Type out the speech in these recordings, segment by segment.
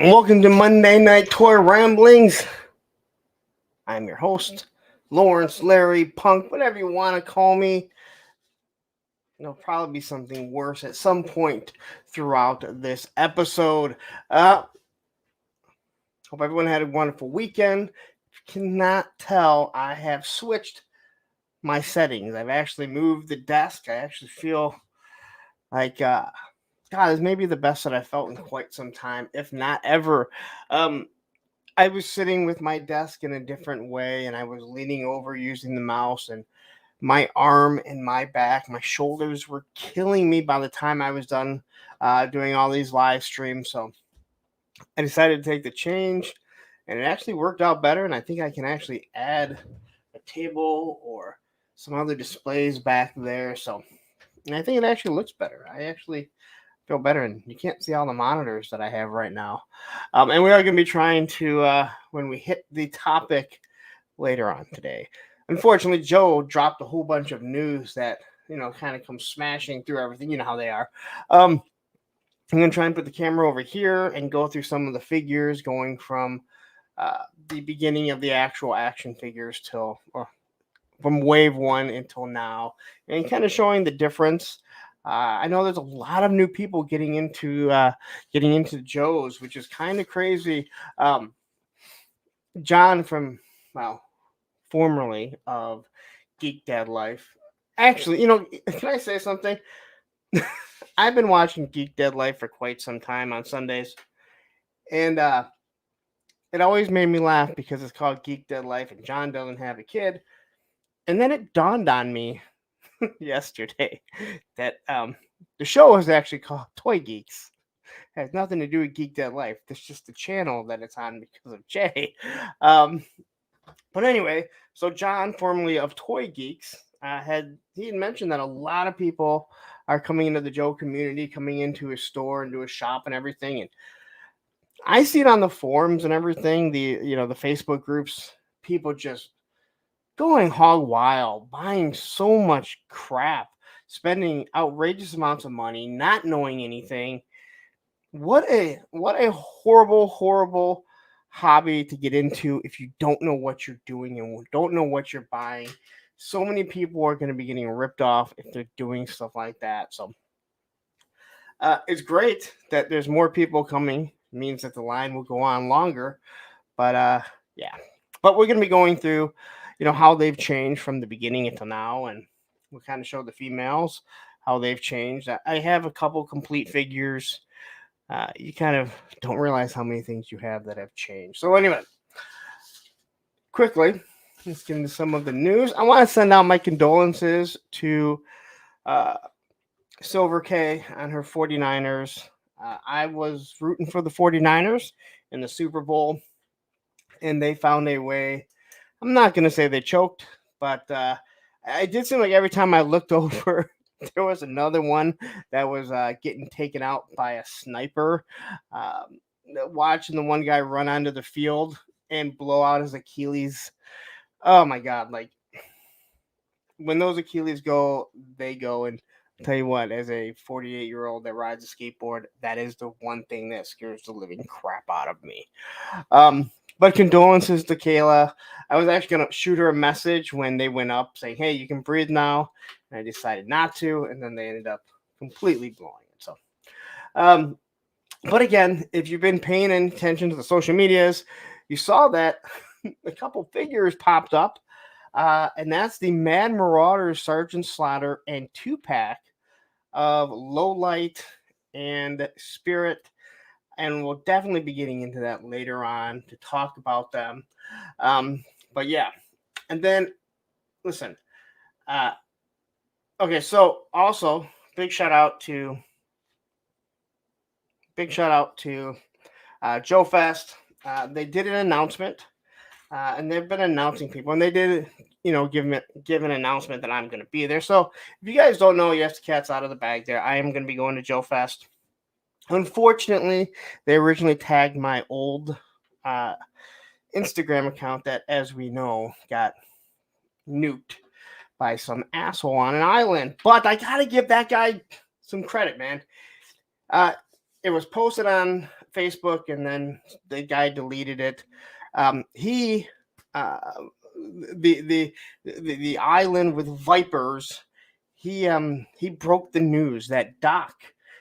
And welcome to Monday Night Toy Ramblings. I'm your host, Lawrence, Larry, Punk, whatever you want to call me. There'll probably be something worse at some point throughout this episode. Hope everyone had a wonderful weekend. If you cannot tell, I have switched my settings. I've actually moved the desk. I actually feel like, God, it's maybe the best that I felt in quite some time, if not ever. I was sitting with my desk in a different way, and I was leaning over using the mouse, and my arm and my back, my shoulders were killing me by the time I was done doing all these live streams. So I decided to take the change, and it actually worked out better. And I think I can actually add a table or some other displays back there. So, and I think it actually looks better. I actually feel better, and you can't see all the monitors that I have right now. And we are going to be trying to, when we hit the topic later on today. Unfortunately, Joe dropped a whole bunch of news that, kind of comes smashing through everything. You know how they are. I'm going to try and put the camera over here and go through some of the figures going from the beginning of the actual action figures or from wave one until now, and kind of showing the difference. I know there's a lot of new people getting into Joe's, which is kind of crazy. John formerly of Geek Dad Life. Actually, can I say something? I've been watching Geek Dad Life for quite some time on Sundays, and it always made me laugh because it's called Geek Dad Life, and John doesn't have a kid. And then it dawned on me yesterday that the show is actually called Toy Geeks. It has nothing to do with Geek Dead Life. It's just the channel that it's on because of Jay. But anyway, so John, formerly of Toy Geeks, had mentioned that a lot of people are coming into the Joe community, coming into his store and to his shop and everything. And I see it on the forums and everything, the Facebook groups, people just going hog wild, buying so much crap, spending outrageous amounts of money, not knowing anything. What a horrible hobby to get into if you don't know what you're doing and don't know what you're buying. So many people are going to be getting ripped off if they're doing stuff like that. So it's great that there's more people coming. It means that the line will go on longer. But yeah. But we're going to be going through how they've changed from the beginning until now, and we'll kind of show the females how they've changed. I have a couple complete figures. You kind of don't realize how many things you have that have changed. So anyway, quickly, let's get into some of the news. I want to send out my condolences to Silver K on her 49ers. I was rooting for the 49ers in the Super Bowl, and they found a way. I'm not going to say they choked, but it did seem like every time I looked over, there was another one that was getting taken out by a sniper. Watching the one guy run onto the field and blow out his Achilles. Oh, my God. Like, when those Achilles go, they go. And I'll tell you what, as a 48-year-old that rides a skateboard, that is the one thing that scares the living crap out of me. But condolences to Kayla. I was actually going to shoot her a message when they went up saying, hey, you can breathe now. And I decided not to. And then they ended up completely blowing it. So, but again, if you've been paying attention to the social medias, you saw that a couple figures popped up. And that's the Mad Marauders Sergeant Slaughter and 2-pack of Low Light and Spirit. And we'll definitely be getting into that later on to talk about them. But yeah. And then, listen. Okay, so also, big shout out to Joe Fest. They did an announcement. And they've been announcing people. And they did, give an announcement that I'm going to be there. So if you guys don't know, yes, the cat's out of the bag there. I am going to be going to Joe Fest. Unfortunately, they originally tagged my old Instagram account that, as we know, got nuked by some asshole on an island. But I got to give that guy some credit, man. It was posted on Facebook, and then the guy deleted it. He uh, the, the the island with vipers. He broke the news that Doc.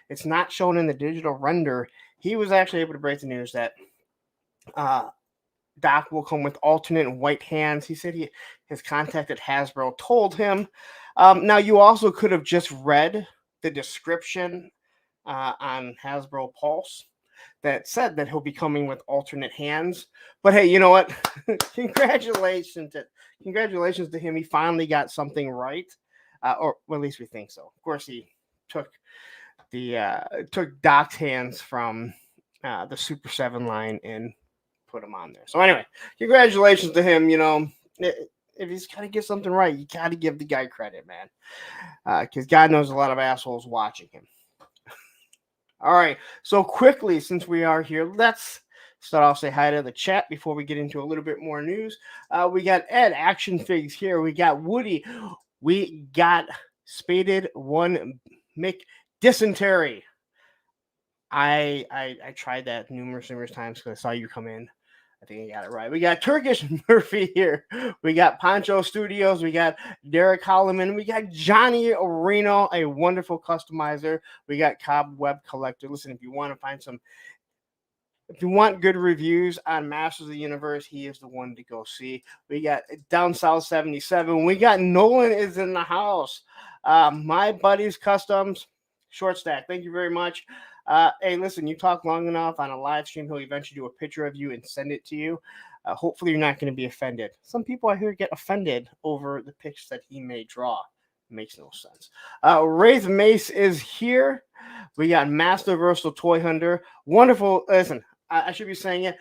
It's not shown in the digital render. He was actually able to break the news that uh, Doc will come with alternate white hands. He said his contact at Hasbro told him. Now you also could have just read the description on Hasbro Pulse that said that he'll be coming with alternate hands. But hey, you know what? Congratulations to him. He finally got something right, or well, at least we think so. Of course, he took took Doc's hands from the Super 7 line and put them on there. So anyway, congratulations to him. You know, if he's got to get something right, you got to give the guy credit, man, because God knows a lot of assholes watching him. All right, so quickly, since we are here, let's start off, say hi to the chat before we get into a little bit more news. We got Ed Action Figs here. We got Woody. We got Spaded One Mick Dysentery. I tried that numerous times because I saw you come in. I think I got it right. We got Turkish Murphy here. We got Poncho Studios. We got Derek Holloman. We got Johnny Reno, a wonderful customizer. We got Cobweb Collector. Listen, if you want good reviews on Masters of the Universe, he is the one to go see. We got Down South 77. We got Nolan is in the house. My Buddies Customs, Short Stack. Thank you very much. Hey, listen, you talk long enough on a live stream, he'll eventually do a picture of you and send it to you. Hopefully, you're not going to be offended. Some people I hear get offended over the pics that he may draw. Makes no sense. Wraith Mace is here. We got Master Versal Toy Hunter. Wonderful. Listen, I should be saying it.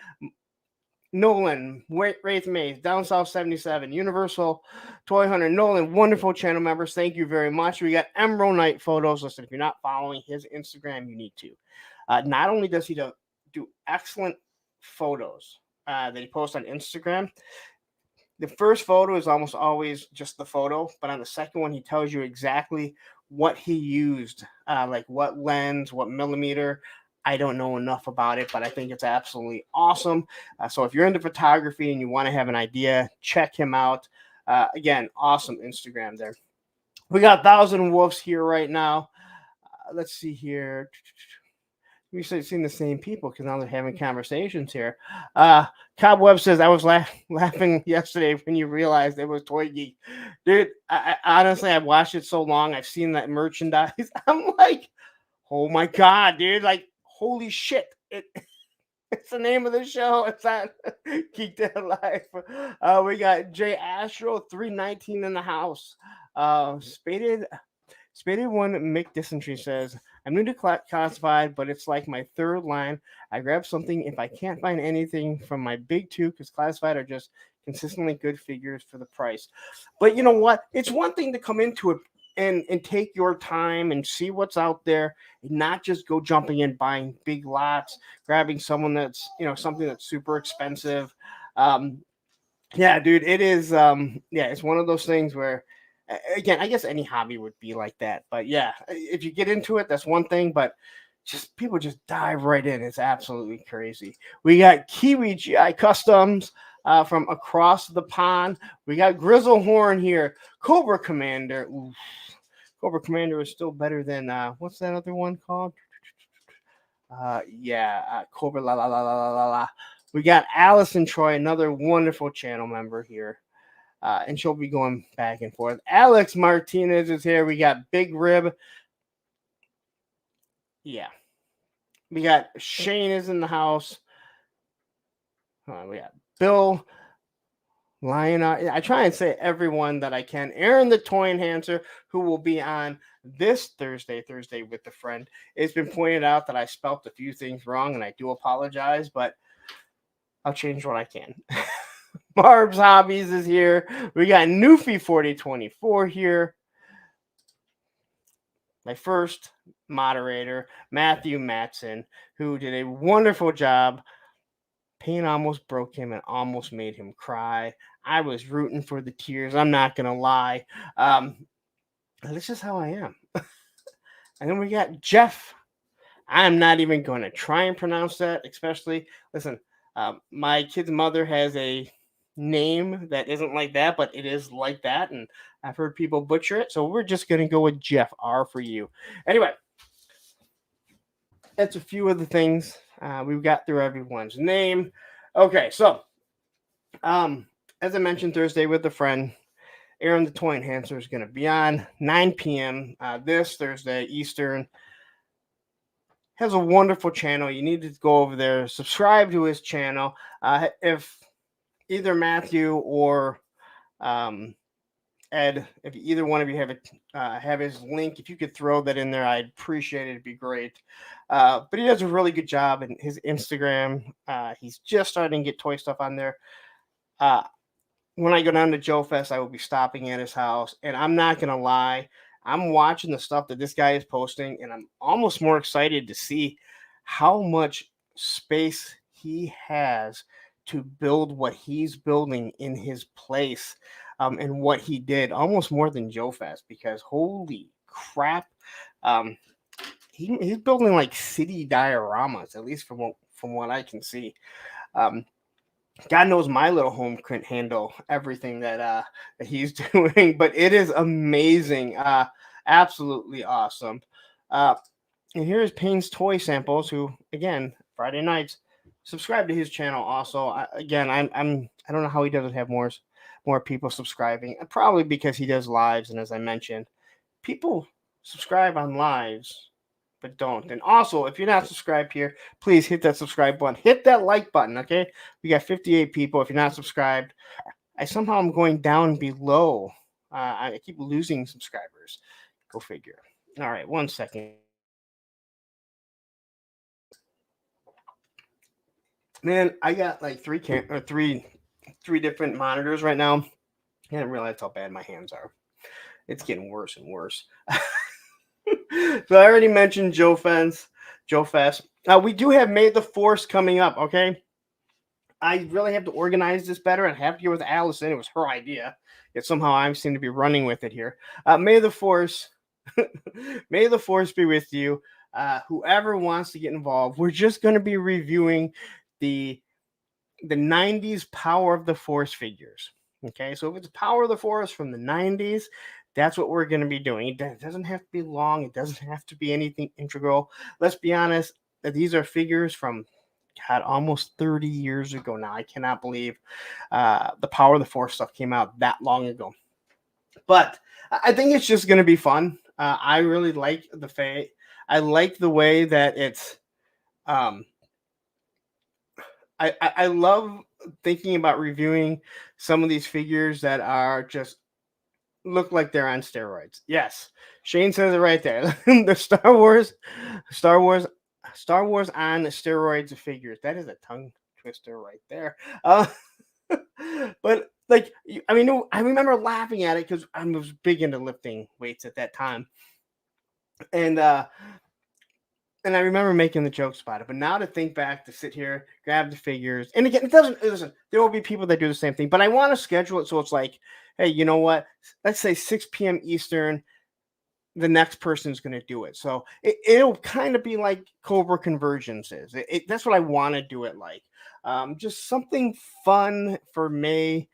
Nolan, Wraith Maze, Down South 77, Universal Toy Hunter, Nolan, wonderful channel members. Thank you very much. We got Emerald Knight photos. Listen, if you're not following his Instagram, you need to. Not only does he do excellent photos that he posts on Instagram, the first photo is almost always just the photo, but on the second one, he tells you exactly what he used, like what lens, what millimeter. I don't know enough about it, but I think it's absolutely awesome. So if you're into photography and you want to have an idea, check him out. Again, awesome Instagram there. We got Thousand Wolves here right now. Let's see here. We should have seen the same people because now they're having conversations here. Cobweb says, I was laughing yesterday when you realized it was Toy Geek. Dude, I honestly, I've watched it so long. I've seen that merchandise. I'm like, oh my God, dude. Like, holy shit. It's the name of the show. It's on Geek Dead Life. We got Jay Astro 319 in the house. Spaded One Mick Dysentery says, I'm new to classified, but it's like my third line. I grab something if I can't find anything from my big two because classified are just consistently good figures for the price. But you know what? It's one thing to come into it and take your time and see what's out there and not just go jumping in buying big lots, grabbing someone that's, something that's super expensive. Yeah, dude, it is. It's one of those things where, again, I guess any hobby would be like that. But yeah, if you get into it, that's one thing. But people just dive right in. It's absolutely crazy. We got Kiwi GI Customs from across the pond. We got Grizzlehorn here. Cobra Commander. Oof. Cobra Commander is still better than what's that other one called? Cobra la la la la la la. We got Allison Troy, another wonderful channel member here. And she'll be going back and forth. Alex Martinez is here. We got Big Rib. Yeah. We got Shane is in the house. We got Bill Lion. I try and say everyone that I can. Aaron the Toy Enhancer, who will be on this Thursday with a friend. It's been pointed out that I spelt a few things wrong, and I do apologize, but I'll change what I can. Barb's Hobbies is here. We got Newfie 4024 here. My first moderator, Matthew Matson, who did a wonderful job. Pain almost broke him and almost made him cry. I was rooting for the tears. I'm not going to lie. This is how I am. And then we got Jeff I'm not even going to try and pronounce that, especially, listen, my kid's mother has a name that isn't like that, but it is like that. And I've heard people butcher it. So we're just going to go with Jeff R for you. Anyway, that's a few of the things. We've got through everyone's name. Okay, so um, as I mentioned, Thursday with a friend, Aaron the Toy Enhancer is going to be on 9 p.m. This Thursday Eastern. Has a wonderful channel. You need to go over there, subscribe to his channel. If either Matthew or um, Ed, if either one of you have his link, if you could throw that in there, I'd appreciate it. It'd be great. But he does a really good job in his Instagram. He's just starting to get toy stuff on there. Uh, when I go down to Joe Fest, I will be stopping at his house, and I'm not gonna lie, I'm watching the stuff that this guy is posting, and I'm almost more excited to see how much space he has to build what he's building in his place, and what he did, almost more than Joe Fest, because holy crap, um, he's building like city dioramas, at least from what I can see. Um, God knows my little home couldn't handle everything that he's doing, but it is amazing, absolutely awesome. Uh, and here's Payne's Toy Samples, who again Friday nights subscribe to his channel. Also, I don't know how he doesn't have more people subscribing. Probably because he does lives, and as I mentioned, people subscribe on lives but don't. And also, if you're not subscribed here, please hit that subscribe button. Hit that like button, okay? We got 58 people. If you're not subscribed, I somehow am going down below. I keep losing subscribers. Go figure. All right, 1 second. Man, I got like three different monitors right now. I didn't realize how bad my hands are. It's getting worse and worse. So I already mentioned Joe Fest. We do have May the Force coming up. Okay, I really have to organize this better. And have to get with Allison. It was her idea. Yet somehow I seem to be running with it here. May the Force, May the Force be with you. Whoever wants to get involved, we're just going to be reviewing the the 90s Power of the Force figures. Okay, so if it's Power of the Force from the 90s, that's what we're going to be doing. It doesn't have to be long, it doesn't have to be anything integral. Let's be honest, these are figures from God, almost 30 years ago now. I cannot believe the Power of the Force stuff came out that long ago. But I think it's just going to be fun. I really like the Fae. I like the way that it's. Um, I love thinking about reviewing some of these figures that are just look like they're on steroids. Yes, Shane says it right there. The Star Wars, Star Wars on steroids figures. That is a tongue twister right there. But like, I mean, I remember laughing at it because I was big into lifting weights at that time, and I remember making the jokes about it. But now to think back, to sit here, grab the figures, and again, it doesn't. Listen, there will be people that do the same thing, but I want to schedule it so it's like, hey, you know what? Let's say 6 p.m. Eastern. The next person's going to do it, so it'll kind of be like Cobra Conversions is. That's what I want to do it like. Just something fun for May.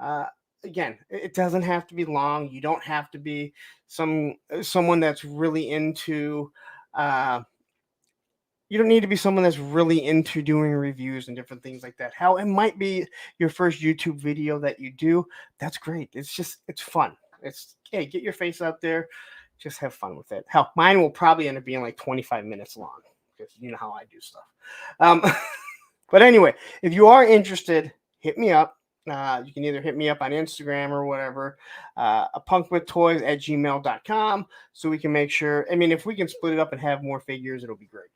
Uh, Again, it doesn't have to be long. You don't have to be someone that's really into. Uh, you don't need to be someone that's really into doing reviews and different things like that. How it might be your first YouTube video that you do. That's great. It's fun. It's hey, get your face out there, just have fun with it. Hell, mine will probably end up being like 25 minutes long because you know how I do stuff. Um, but anyway, if you are interested, hit me up. You can either hit me up on Instagram or whatever, a punkwithtoys at gmail.com, so we can make sure. I mean, if we can split it up and have more figures, it'll be great.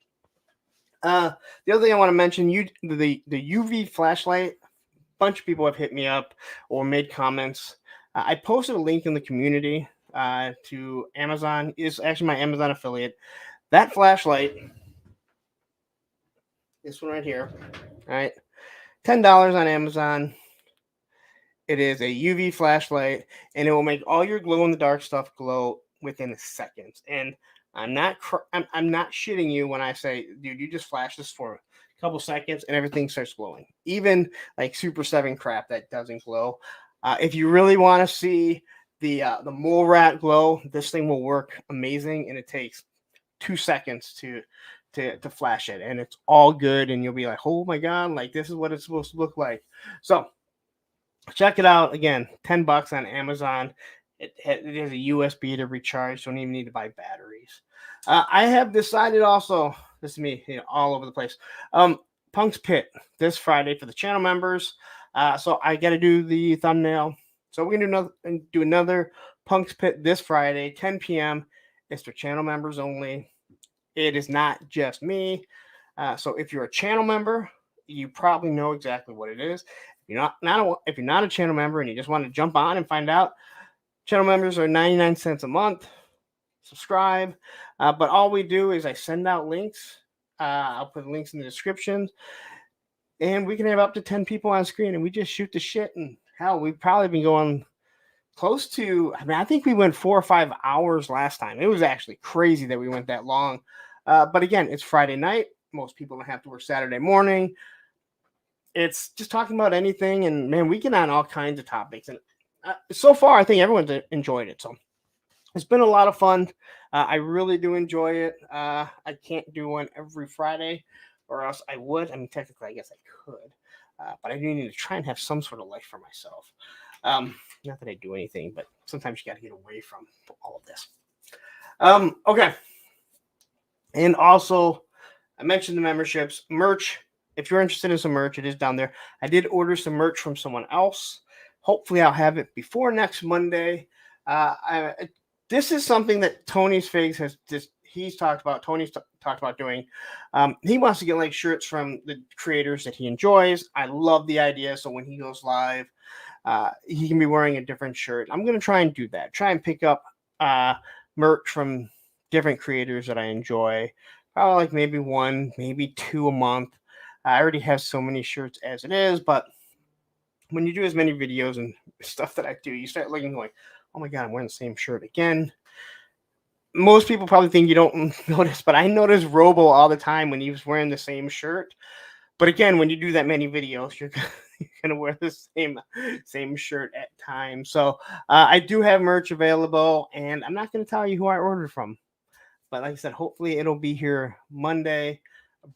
The other thing I want to mention, the UV flashlight. A bunch of people have hit me up or made comments. I posted a link in the community to Amazon. It's actually my Amazon affiliate. That flashlight, this one right here, all right, $10 on Amazon. It is a UV flashlight, and it will make all your glow in the dark stuff glow within seconds. And I'm not shitting you when I say, dude, you just flash this for a couple seconds and everything starts glowing. Even like Super 7 crap that doesn't glow. If you really want to see the mole rat glow, this thing will work amazing, and it takes 2 seconds to flash it, and it's all good, and you'll be like, oh my god, like this is what it's supposed to look like. So check it out again. $10 on Amazon. It has a USB to recharge. Don't even need to buy batteries. I have decided also. This is me, all over the place. Punk's Pit this Friday for the channel members. So I got to do the thumbnail. So we're gonna do another Punk's Pit this Friday, 10 p.m. It's for channel members only. It is not just me. So if you're a channel member, you probably know exactly what it is. If you're not a channel member and you just want to jump on and find out, channel members are 99 cents a month. Subscribe. But all we do is I send out links. I'll put links in the description. And we can have up to 10 people on screen and we just shoot the shit. And hell, we've probably been going close to, I think we went 4 or 5 hours last time. It was actually crazy that we went that long. But again, it's Friday night. Most people don't have to work Saturday morning. It's just talking about anything. And man, we get on all kinds of topics. And so far, I think everyone's enjoyed it. So it's been a lot of fun. I really do enjoy it. I can't do one every Friday or else I would. I mean, technically, I guess I could. But I do need to try and have some sort of life for myself. Not that I do anything, but sometimes you got to get away from all of this. Okay. And also, I mentioned the memberships. Merch. If you're interested in some merch, it is down there. I did order some merch from someone else. Hopefully, I'll have it before next Monday. This is something that Tony's Figs he's talked about. Tony's talked about doing. He wants to get like shirts from the creators that he enjoys. I love the idea. So when he goes live, he can be wearing a different shirt. I'm going to try and do that. Try and pick up merch from different creators that I enjoy. Probably like maybe 1, maybe 2 a month. I already have so many shirts as it is, but when you do as many videos and stuff that I do, you start looking like, oh my god, I'm wearing the same shirt again. Most people probably think you don't notice, but I notice Robo all the time when he was wearing the same shirt. But again, when you do that many videos, you're gonna wear the same shirt at times. So I do have merch available, and I'm not gonna tell you who I ordered from. But like I said, hopefully it'll be here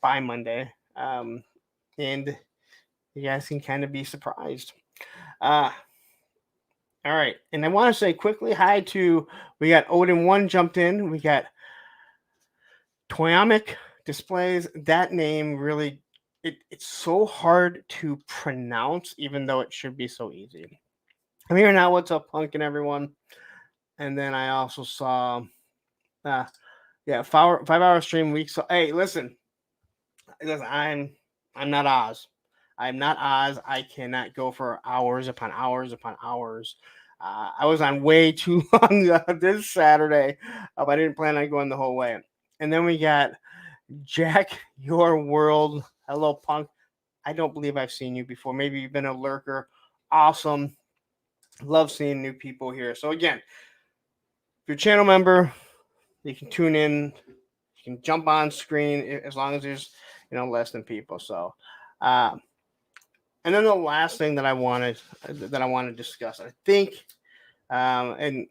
by Monday. And you guys can kind of be surprised. All right. And I want to say quickly hi to, we got Odin 1 jumped in. We got Toyamic Displays. That name really, it's so hard to pronounce, even though it should be so easy. I'm here now. What's up, Punkin, everyone? And then I also saw, 5-hour stream week. So, hey, listen, I'm not Oz. I'm not Oz. I cannot go for hours upon hours upon hours. I was on way too long this Saturday. I didn't plan on going the whole way. And then we got Jack Your World. Hello, Punk. I don't believe I've seen you before. Maybe you've been a lurker. Awesome. Love seeing new people here. So again, if you're a channel member, you can tune in. You can jump on screen as long as there's less than people. So and then the last thing that I want to discuss, I think, and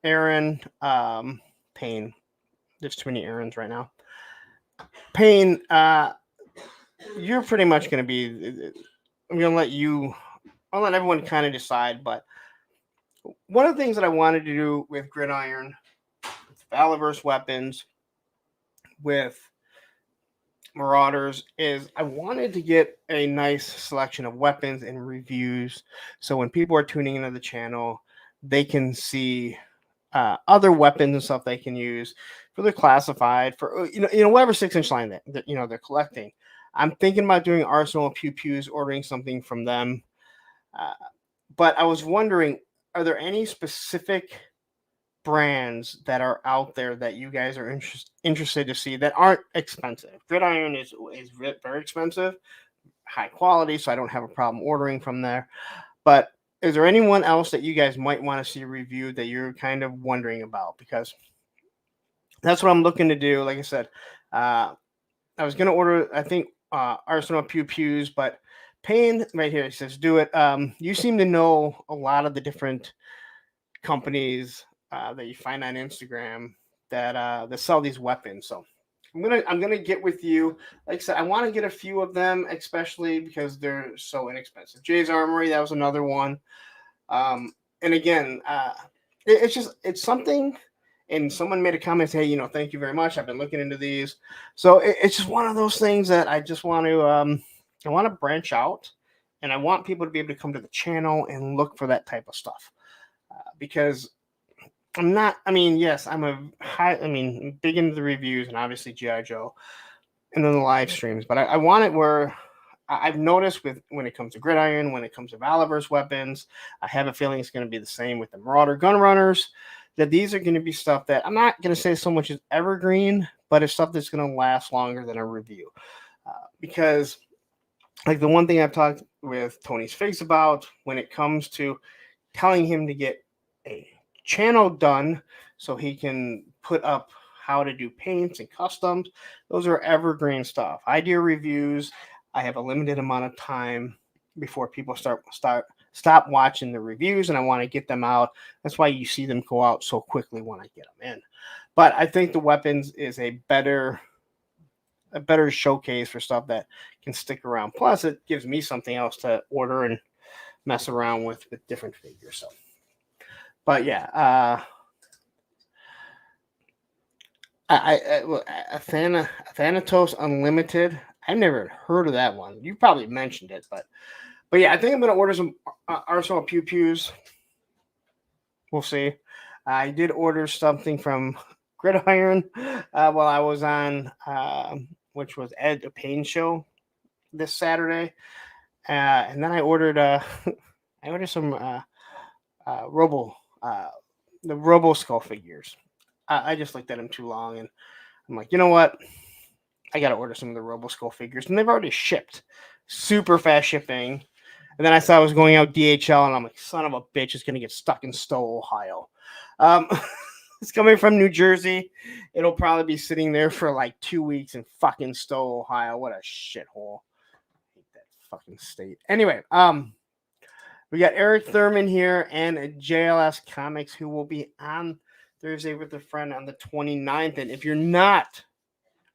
Aaron Payne. There's too many Aarons right now. Payne, you're pretty much going to be. I'm going to let you. I'll let everyone kind of decide. But one of the things that I wanted to do with Gridiron, with Valiverse weapons, with Marauders, is I wanted to get a nice selection of weapons and reviews, so when people are tuning into the channel, they can see other weapons and stuff they can use for their classified, for whatever 6-inch line that they're collecting. I'm thinking about doing Arsenal Pew Pews, ordering something from them, but I was wondering, are there any specific brands that are out there that you guys are interested to see that aren't expensive? Gridiron is very expensive, high quality, so I don't have a problem ordering from there. But is there anyone else that you guys might want to see reviewed that you're kind of wondering about? Because that's what I'm looking to do. Like I said, I was gonna order, I think, Arsenal Pew Pews, but Payne right here, he says, do it. You seem to know a lot of the different companies that you find on Instagram that sell these weapons. So I'm gonna get with you. Like I said, I want to get a few of them, especially because they're so inexpensive. Jay's Armory, that was another one. And again, it's something. And someone made a comment, hey, thank you very much. I've been looking into these, so it's just one of those things that I just want to I want to branch out, and I want people to be able to come to the channel and look for that type of stuff because I'm not. I mean, yes, I'm a high. I mean, big into the reviews and obviously GI Joe, and then the live streams. But I want it where I've noticed with when it comes to Gridiron, when it comes to Valaverse weapons, I have a feeling it's going to be the same with the Marauder Gun Runners. That these are going to be stuff that I'm not going to say so much as evergreen, but it's stuff that's going to last longer than a review. Because, like the one thing I've talked with Tony's Figs about when it comes to telling him to get a channel done so he can put up how to do paints and customs, those are evergreen stuff. I do reviews. I have a limited amount of time before people stop watching the reviews, and I want to get them out. That's why you see them go out so quickly when I get them in. But I think the weapons is a better showcase for stuff that can stick around. Plus, it gives me something else to order and mess around with different figures. So, but yeah, Thanatos Unlimited. I've never heard of that one. You probably mentioned it, but yeah, I think I'm gonna order some Arsenal Pew Pews. We'll see. I did order something from Gridiron while I was on, which was Ed Payne show this Saturday, and then I ordered I ordered some Robo the Robo Skull figures. I just looked at them too long, and I'm like, you know what? I got to order some of the Robo Skull figures, and they've already shipped. Super fast shipping. And then I saw I was going out DHL, and I'm like, son of a bitch, it's going to get stuck in Stowe, Ohio. It's coming from New Jersey. It'll probably be sitting there for like 2 weeks in fucking Stowe, Ohio. What a shithole. I hate that fucking state. Anyway, we got Eric Thurman here and JLS Comics, who will be on Thursday with a friend on the 29th. And if you're not,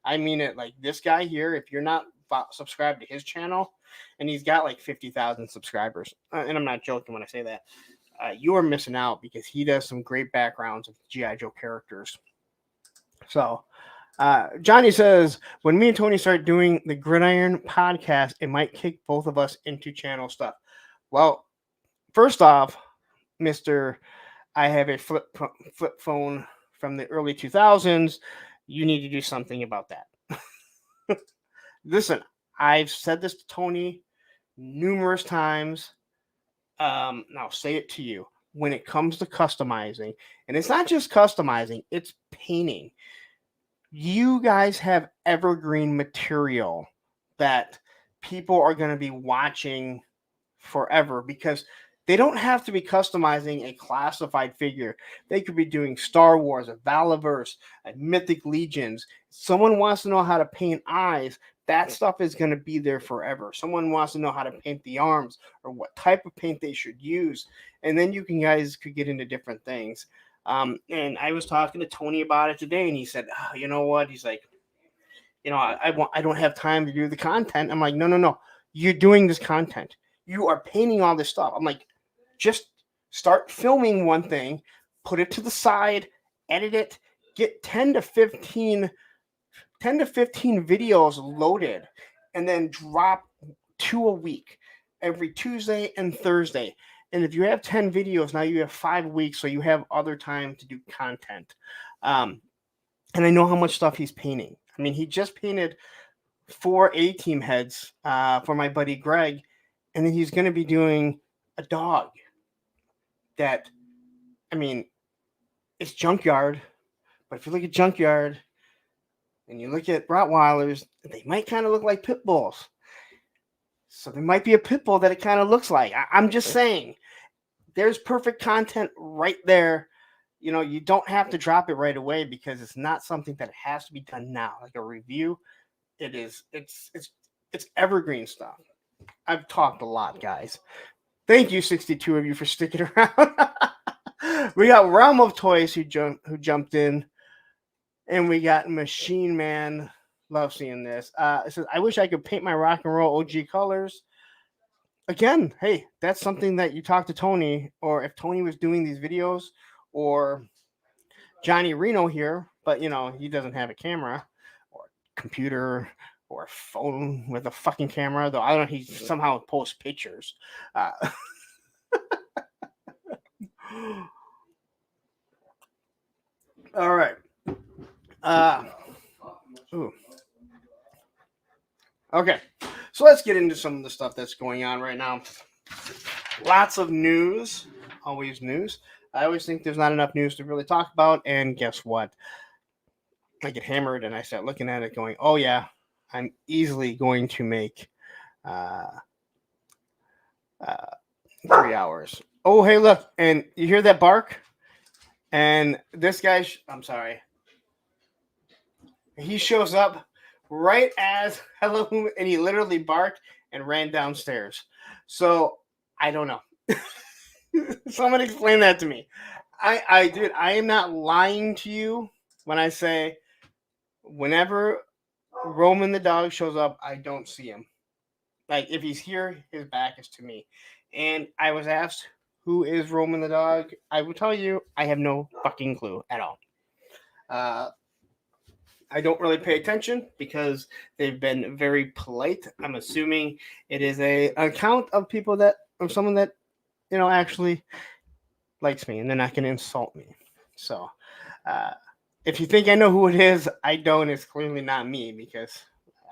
I mean it, like this guy here, if you're not subscribed to his channel, and he's got like 50,000 subscribers, and I'm not joking when I say that, you are missing out because he does some great backgrounds of G.I. Joe characters. So, Johnny says, when me and Tony start doing the Gridiron podcast, it might kick both of us into channel stuff. Well, first off, Mr. I have a flip phone from the early 2000s. You need to do something about that. Listen, I've said this to Tony numerous times. I'll say it to you. When it comes to customizing, and it's not just customizing, it's painting. You guys have evergreen material that people are going to be watching forever because they don't have to be customizing a classified figure. They could be doing Star Wars, a Valaverse, a Mythic Legions. Someone wants to know how to paint eyes. That stuff is going to be there forever. Someone wants to know how to paint the arms or what type of paint they should use. And then you guys could get into different things. And I was talking to Tony about it today, and he said, oh, you know what? He's like, I don't have time to do the content. I'm like, no. You're doing this content. You are painting all this stuff. I'm like, just start filming one thing, put it to the side, edit it, get 10 to 15 videos loaded, and then drop 2 a week every Tuesday and Thursday. And if you have 10 videos, now you have 5 weeks, so you have other time to do content. And I know how much stuff he's painting. I mean, he just painted 4 A-team heads for my buddy Greg, and then he's going to be doing a dog that, I mean, it's Junkyard, but if you look at Junkyard and you look at Rottweilers, they might kind of look like pit bulls. So there might be a pit bull that it kind of looks like. I'm just saying, there's perfect content right there you don't have to drop it right away because it's not something that has to be done now. Like a review, it is. It's evergreen stuff. I've talked a lot, guys. Thank you, 62 of you, for sticking around. We got Realm of Toys who jumped in, and we got Machine Man. Love seeing this. It says, I wish I could paint my rock and roll OG colors. Again, hey, that's something that you talk to Tony, or if Tony was doing these videos, or Johnny Reno here, but he doesn't have a camera or computer or a phone with a fucking camera. Though I don't know, he somehow posts pictures. All right. Ooh. Okay, so let's get into some of the stuff that's going on right now. Lots of news, always news. I always think there's not enough news to really talk about, and guess what? I get hammered and I start looking at it going, oh yeah, I'm easily going to make 3 hours. Oh, hey, look, and you hear that bark? And this guy, I'm sorry, he shows up right as hello, and he literally barked and ran downstairs. So I don't know. Someone explain that to me. Dude, I am not lying to you when I say whenever Roman the dog shows up, I don't see him. Like if he's here, his back is to me. And I was asked, who is Roman the dog? I will tell you, I have no fucking clue at all. I don't really pay attention because they've been very polite. I'm assuming it is an account of someone that actually likes me, and they're not going to insult me. So, if you think I know who it is, I don't. It's clearly not me because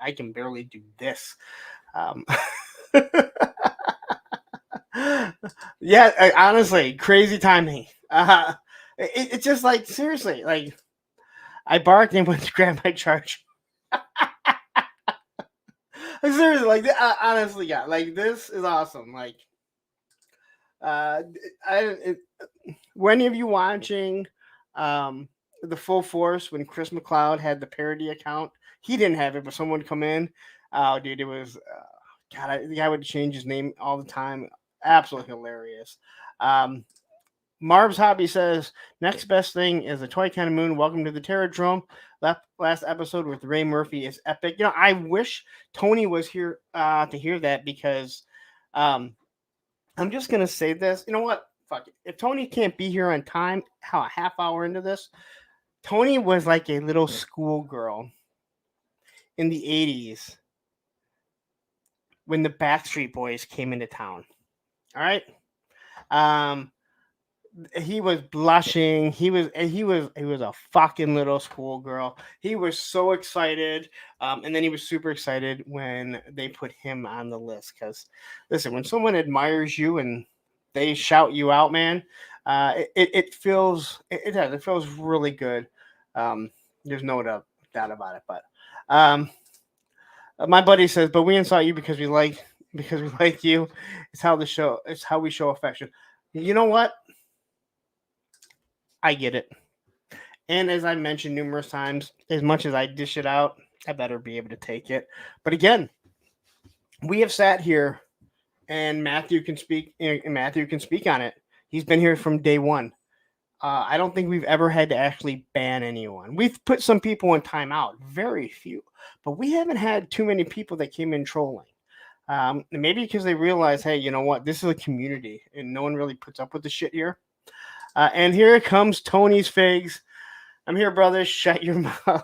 I can barely do this. Yeah, honestly, crazy timing. It's just like seriously, like I barked and went to grab my charger. Seriously, like honestly, yeah, like this is awesome. Like, were any of you watching the Full Force when Chris McLeod had the parody account? He didn't have it, but someone would come in. Oh, dude, it was God. The guy would change his name all the time. Absolutely hilarious. Marv's Hobby says, next best thing is the Toy Kind of Moon. Welcome to the Terradrome. Last episode with Ray Murphy is epic. I wish Tony was here to hear that because I'm just going to say this. You know what? Fuck it. If Tony can't be here on time, a half hour into this, Tony was like a little schoolgirl in the 80s when the Backstreet Boys came into town. All right? He was blushing. He was a fucking little schoolgirl. He was so excited, and then he was super excited when they put him on the list. Because listen, when someone admires you and they shout you out, man, it feels really good. There's no doubt about it. But my buddy says, but we insult you because we like you. It's how we show affection. You know what? I get it. And as I mentioned numerous times, as much as I dish it out, I better be able to take it. But again, we have sat here, and Matthew can speak. Matthew can speak on it. He's been here from day one. I don't think we've ever had to actually ban anyone. We've put some people in timeout, very few, but we haven't had too many people that came in trolling. Maybe because they realize, hey, you know what? This is a community, and no one really puts up with the shit here. And here comes Tony's Figs. I'm here, brothers. Shut your mouth.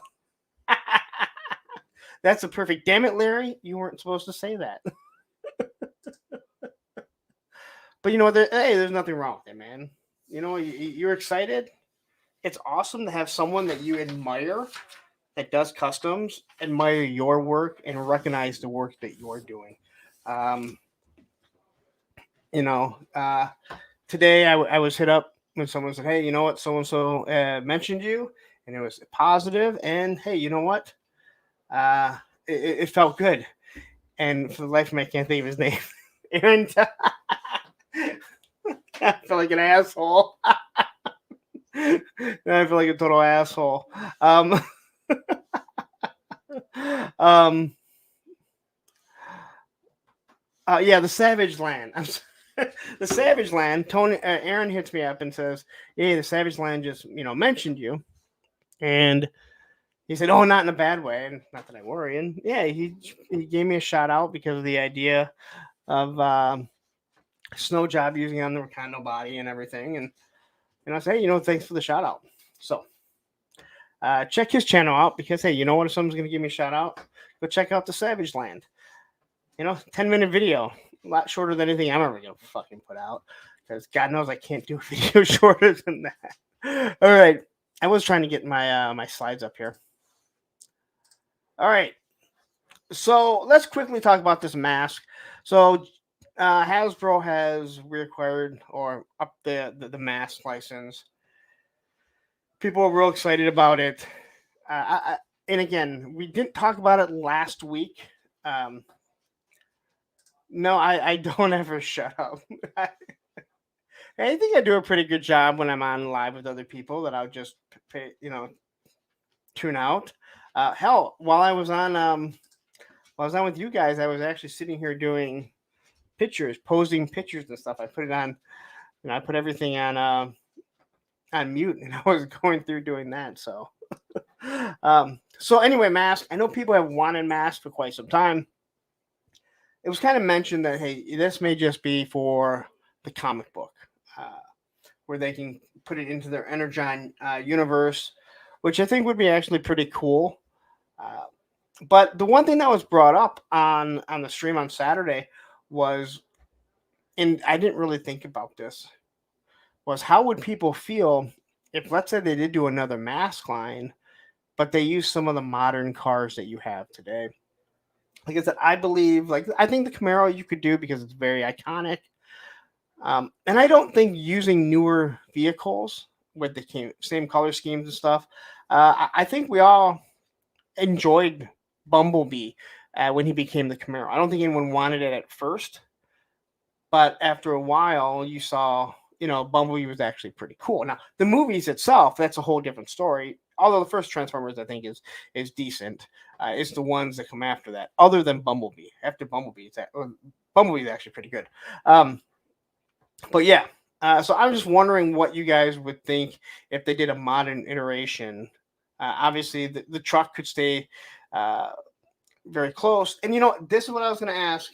That's a perfect. Damn it, Larry. You weren't supposed to say that. But there's nothing wrong with it, man. You're excited. It's awesome to have someone that you admire that does customs, admire your work, and recognize the work that you're doing. Today I was hit up when someone said, hey, you know what, so-and-so mentioned you, and it was positive, and hey, you know what, it felt good. And for the life of me, I can't think of his name. Aaron, I feel like an asshole. Now I feel like a total asshole. Um, um, yeah, the Savage Land. The Savage Land. Tony, Aaron hits me up and says, "Hey, the Savage Land just mentioned you," and he said, "Oh, not in a bad way, and not that I worry." And yeah, he gave me a shout out because of the idea of snow job using on the Recondo body and everything, and I say, thanks for the shout out. So check his channel out because hey, you know what? If someone's gonna give me a shout out, go check out the Savage Land. 10-minute video, a lot shorter than anything I'm ever gonna fucking put out because God knows I can't do a video shorter than that. All right, I was trying to get my slides up here. All right, so let's quickly talk about this mask. So Hasbro has reacquired or upped the mask license. People are real excited about it. And again, we didn't talk about it last week. No, I don't ever shut up. I think I do a pretty good job when I'm on live with other people that I'll just tune out. Hell, while I was on with you guys, I was actually sitting here doing pictures, posing pictures and stuff. I put it on, I put everything on mute, and I was going through doing that. So, so anyway, mask. I know people have wanted masks for quite some time. It was kind of mentioned that hey, this may just be for the comic book, where they can put it into their Energon universe, which I think would be actually pretty cool. But the one thing that was brought up on the stream on Saturday was, and I didn't really think about this, was how would people feel if, let's say, they did do another mask line, but they use some of the modern cars that you have today. Like I said, I think the Camaro you could do because it's very iconic. And I don't think using newer vehicles with the same color schemes and stuff. I think we all enjoyed Bumblebee when he became the Camaro. I don't think anyone wanted it at first, but after a while, you saw, Bumblebee was actually pretty cool. Now, the movies itself, that's a whole different story. Although the first Transformers, I think, is decent. It's the ones that come after that, other than Bumblebee. After Bumblebee, Bumblebee is actually pretty good. But yeah, so I'm just wondering what you guys would think if they did a modern iteration. Obviously, the truck could stay very close. And this is what I was going to ask.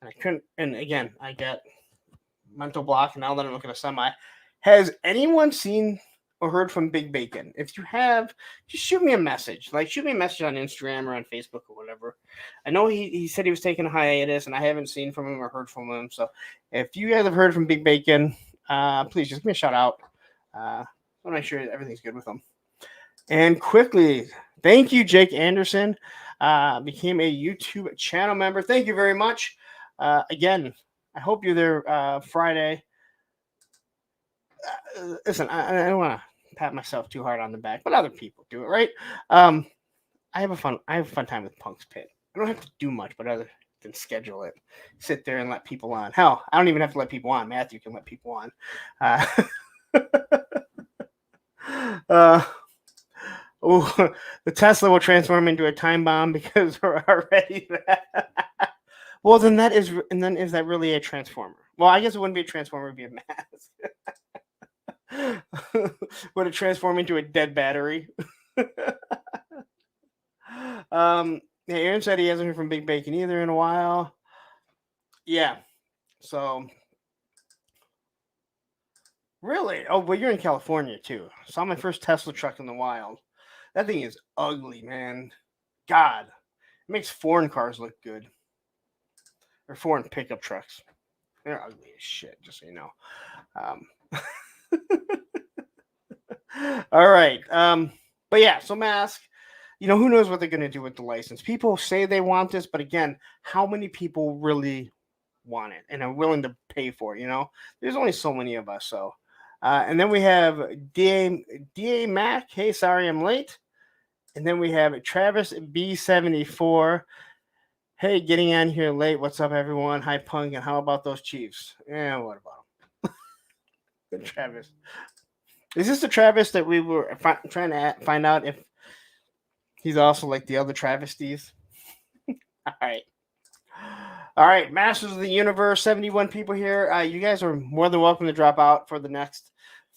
And I couldn't. And again, I got mental block. And now that I'm looking at semi, has anyone seen or heard from Big Bacon? If you have, just shoot me a message. Like, shoot me a message on Instagram or on Facebook or whatever. I know he said he was taking a hiatus, and I haven't seen from him or heard from him. So if you guys have heard from Big Bacon, please just give me a shout out. I want to make sure everything's good with him. And quickly, thank you, Jake Anderson. Became a YouTube channel member. Thank you very much. Again, I hope you're there Friday. Listen, I don't want to pat myself too hard on the back, but other people do it, right? I have a fun time with Punk's Pit. I don't have to do much, but other than schedule it, sit there and let people on. Hell, I don't even have to let people on. Matthew can let people on. Oh, the Tesla will transform into a time bomb because we're already there. Well, then is that really a transformer? Well, I guess it wouldn't be a transformer; it'd be a mask. Would it transform into a dead battery? Yeah, Aaron said he hasn't heard from Big Bacon either in a while. Yeah, so really, oh, well, you're in California too. Saw my first Tesla truck in the wild. That thing is ugly, man. God, it makes foreign cars look good, or foreign pickup trucks. They're ugly as shit, just so you know. All right. But yeah, so mask. Who knows what they're going to do with the license? People say they want this, but again, how many people really want it and are willing to pay for it? There's only so many of us. So, and then we have DA Mac. Hey, sorry I'm late. And then we have Travis B74. Hey, getting on here late. What's up, everyone? Hi, Punk. And how about those Chiefs? Yeah, what about them? Good, Travis. Is this the Travis that we were trying to find out if he's also like the other travesties? All right. All right, Masters of the Universe, 71 people here. You guys are more than welcome to drop out for the next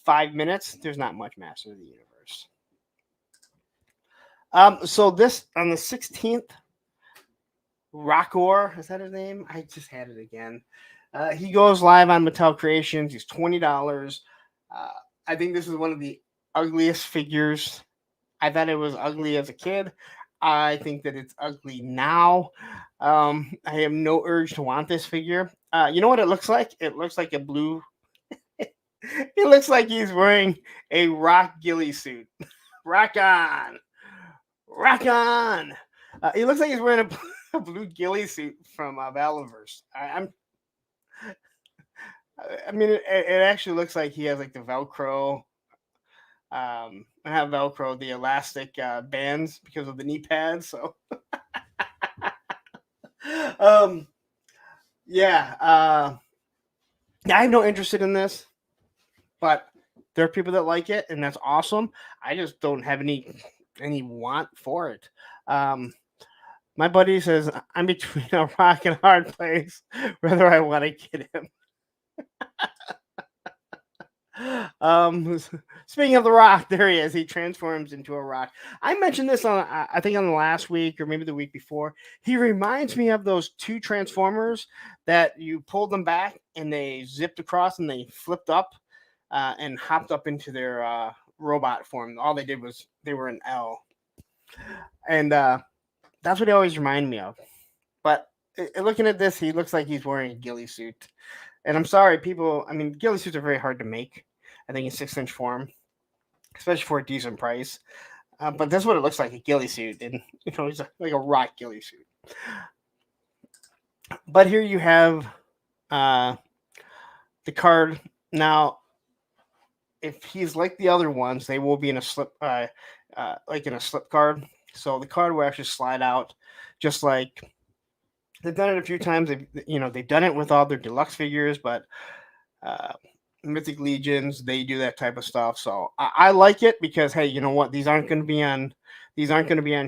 5 minutes. There's not much Masters of the Universe. So this on the 16th, Rockor, is that his name? I just had it again. He goes live on Mattel Creations. He's $20. I think this is one of the ugliest figures. I thought it was ugly as a kid. I think that it's ugly now. I have no urge to want this figure. You know what it looks like? It looks like a blue. It looks like he's wearing a rock ghillie suit. Rock on, rock on. He looks like he's wearing a blue ghillie suit from Valiverse. I mean, it actually looks like he has like the Velcro. I have Velcro, the elastic bands because of the knee pads. So, um, yeah, I have no interest in this, but there are people that like it, and that's awesome. I just don't have any want for it. My buddy says I'm between a rock and a hard place, whether I want to get him. Speaking of the rock, there he is. He transforms into a rock. I mentioned this on, I think, on the last week or maybe the week before. He reminds me of those two Transformers that you pulled them back and they zipped across and they flipped up and hopped up into their robot form. All they did was they were an L, and that's what he always reminded me of. But looking at this, he looks like he's wearing a ghillie suit. And I'm sorry, people. I mean, ghillie suits are very hard to make. I think in 6-inch form, especially for a decent price. But that's what it looks like, a ghillie suit, and it's like a rock ghillie suit. But here you have the card. Now, if he's like the other ones, they will be in a slip, like in a slip card. So the card will actually slide out, just like they've done it a few times. They've done it with all their deluxe figures, but Mythic Legions, they do that type of stuff. So I like it because, hey, you know what? These aren't going to be on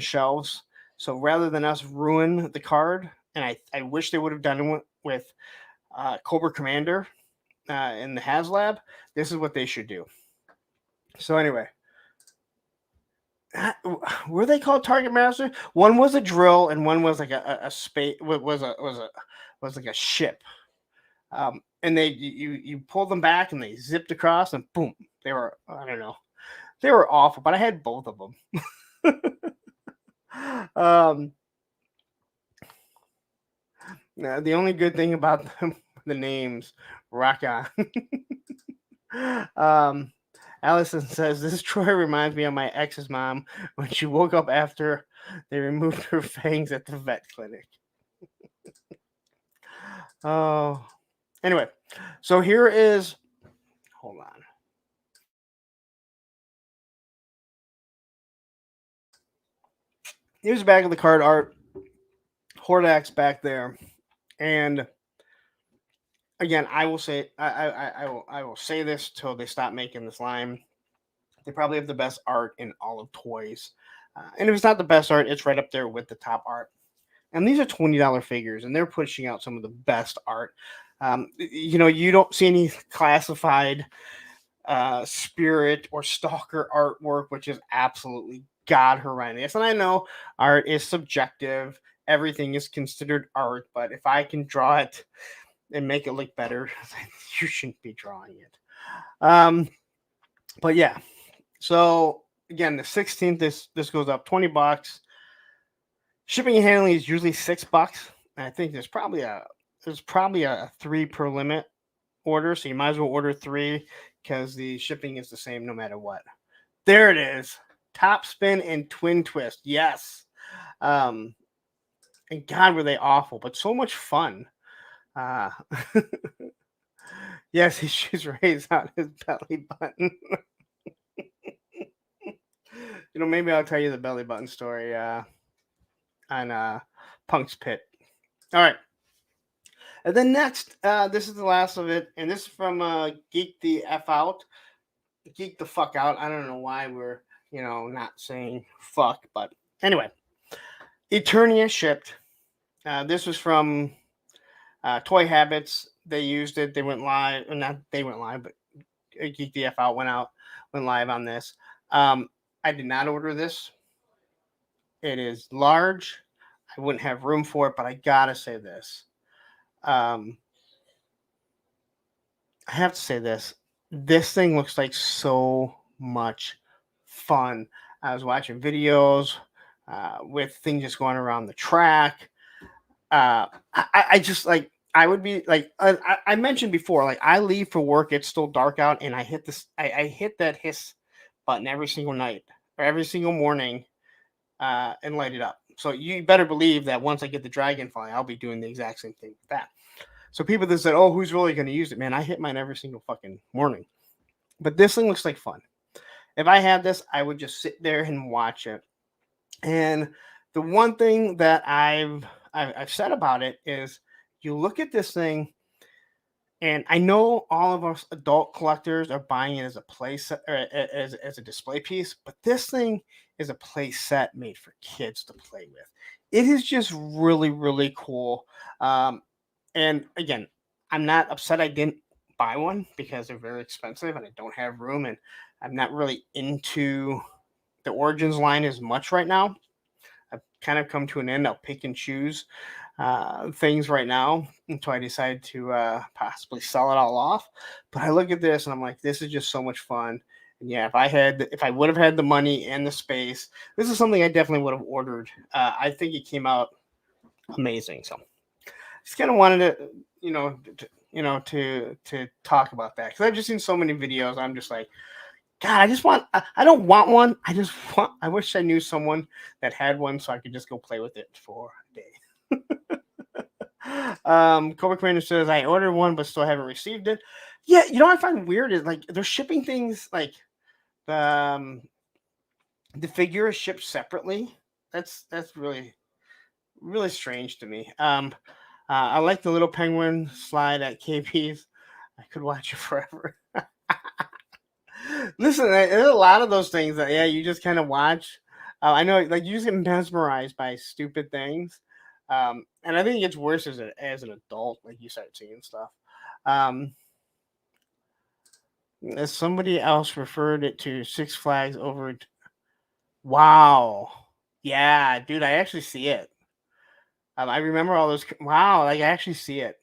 shelves. So rather than us ruin the card, and I wish they would have done it with Cobra Commander in the HasLab. This is what they should do. So anyway, were they called Target Master? One was a drill, and one was like a space was like a ship. And you pulled them back, and they zipped across, and boom, they were, I don't know, they were awful. But I had both of them. The only good thing about them, the names, rock on. Allison says, this Troy reminds me of my ex's mom when she woke up after they removed her fangs at the vet clinic. Oh, anyway, so here is, hold on. Here's the back of the card art. Hordax back there, and again, I will say, I will say this till they stop making this line. They probably have the best art in all of toys, and if it's not the best art, it's right up there with the top art. And these are $20 figures, and they're pushing out some of the best art. You don't see any classified spirit or stalker artwork, which is absolutely god horrendous. And I know art is subjective. Everything is considered art, but if I can draw it and make it look better, you shouldn't be drawing it. But yeah. So again, the 16th, this goes up $20. Shipping and handling is usually $6. And I think there's probably a 3 per limit order, so you might as well order 3 because the shipping is the same no matter what. There it is. Top spin and twin twist. Yes. And God, were they awful, but so much fun. Yes, his shoes raised out his belly button. Maybe I'll tell you the belly button story on Punk's Pit. All right. And then next, this is the last of it, and this is from Geek the F Out. geek the fuck out. I don't know why we're, not saying fuck, but anyway, Eternia shipped. This was from Toy Habits. They used it. They went live. Not they went live, but Geek the F Out went live on this. I did not order this. It is large. I wouldn't have room for it, but I gotta say this. Um, I have to say this. This thing looks like so much fun. I was watching videos with things just going around the track. I just like I would be like I mentioned before, like I leave for work, it's still dark out, and I hit this. I hit that hiss button every single night or every single morning and light it up. So you better believe that once I get the Dragonfly, I'll be doing the exact same thing with that. So people that said, "Oh, who's really going to use it?" Man, I hit mine every single fucking morning. But this thing looks like fun. If I had this, I would just sit there and watch it. And the one thing that I've said about it is, you look at this thing, and I know all of us adult collectors are buying it as a play set or as a display piece, but this thing is a play set made for kids to play with. It is just really, really cool. And again, I'm not upset I didn't buy one because they're very expensive and I don't have room, and I'm not really into the Origins line as much right now. I've kind of come to an end. I'll pick and choose things right now until I decide to possibly sell it all off. But I look at this and I'm like, this is just so much fun. And yeah, if I would have had the money and the space, this is something I definitely would have ordered. I think it came out amazing. So just kind of wanted to, to talk about that because I've just seen so many videos. I'm just like, God, I don't want one. I wish I knew someone that had one so I could just go play with it for a day. Cobra Commander says, I ordered one but still haven't received it. Yeah, I find weird is like they're shipping things like the figure is shipped separately. That's really, really strange to me. I like the little penguin slide at KP's. I could watch it forever. Listen, there's a lot of those things that you just kind of watch. I know, like you just get mesmerized by stupid things, and I think it gets worse as an adult. Like you start seeing stuff. As somebody else referred it to Six Flags over. Wow, yeah, dude, I actually see it. I remember all those. Wow, like I actually see it.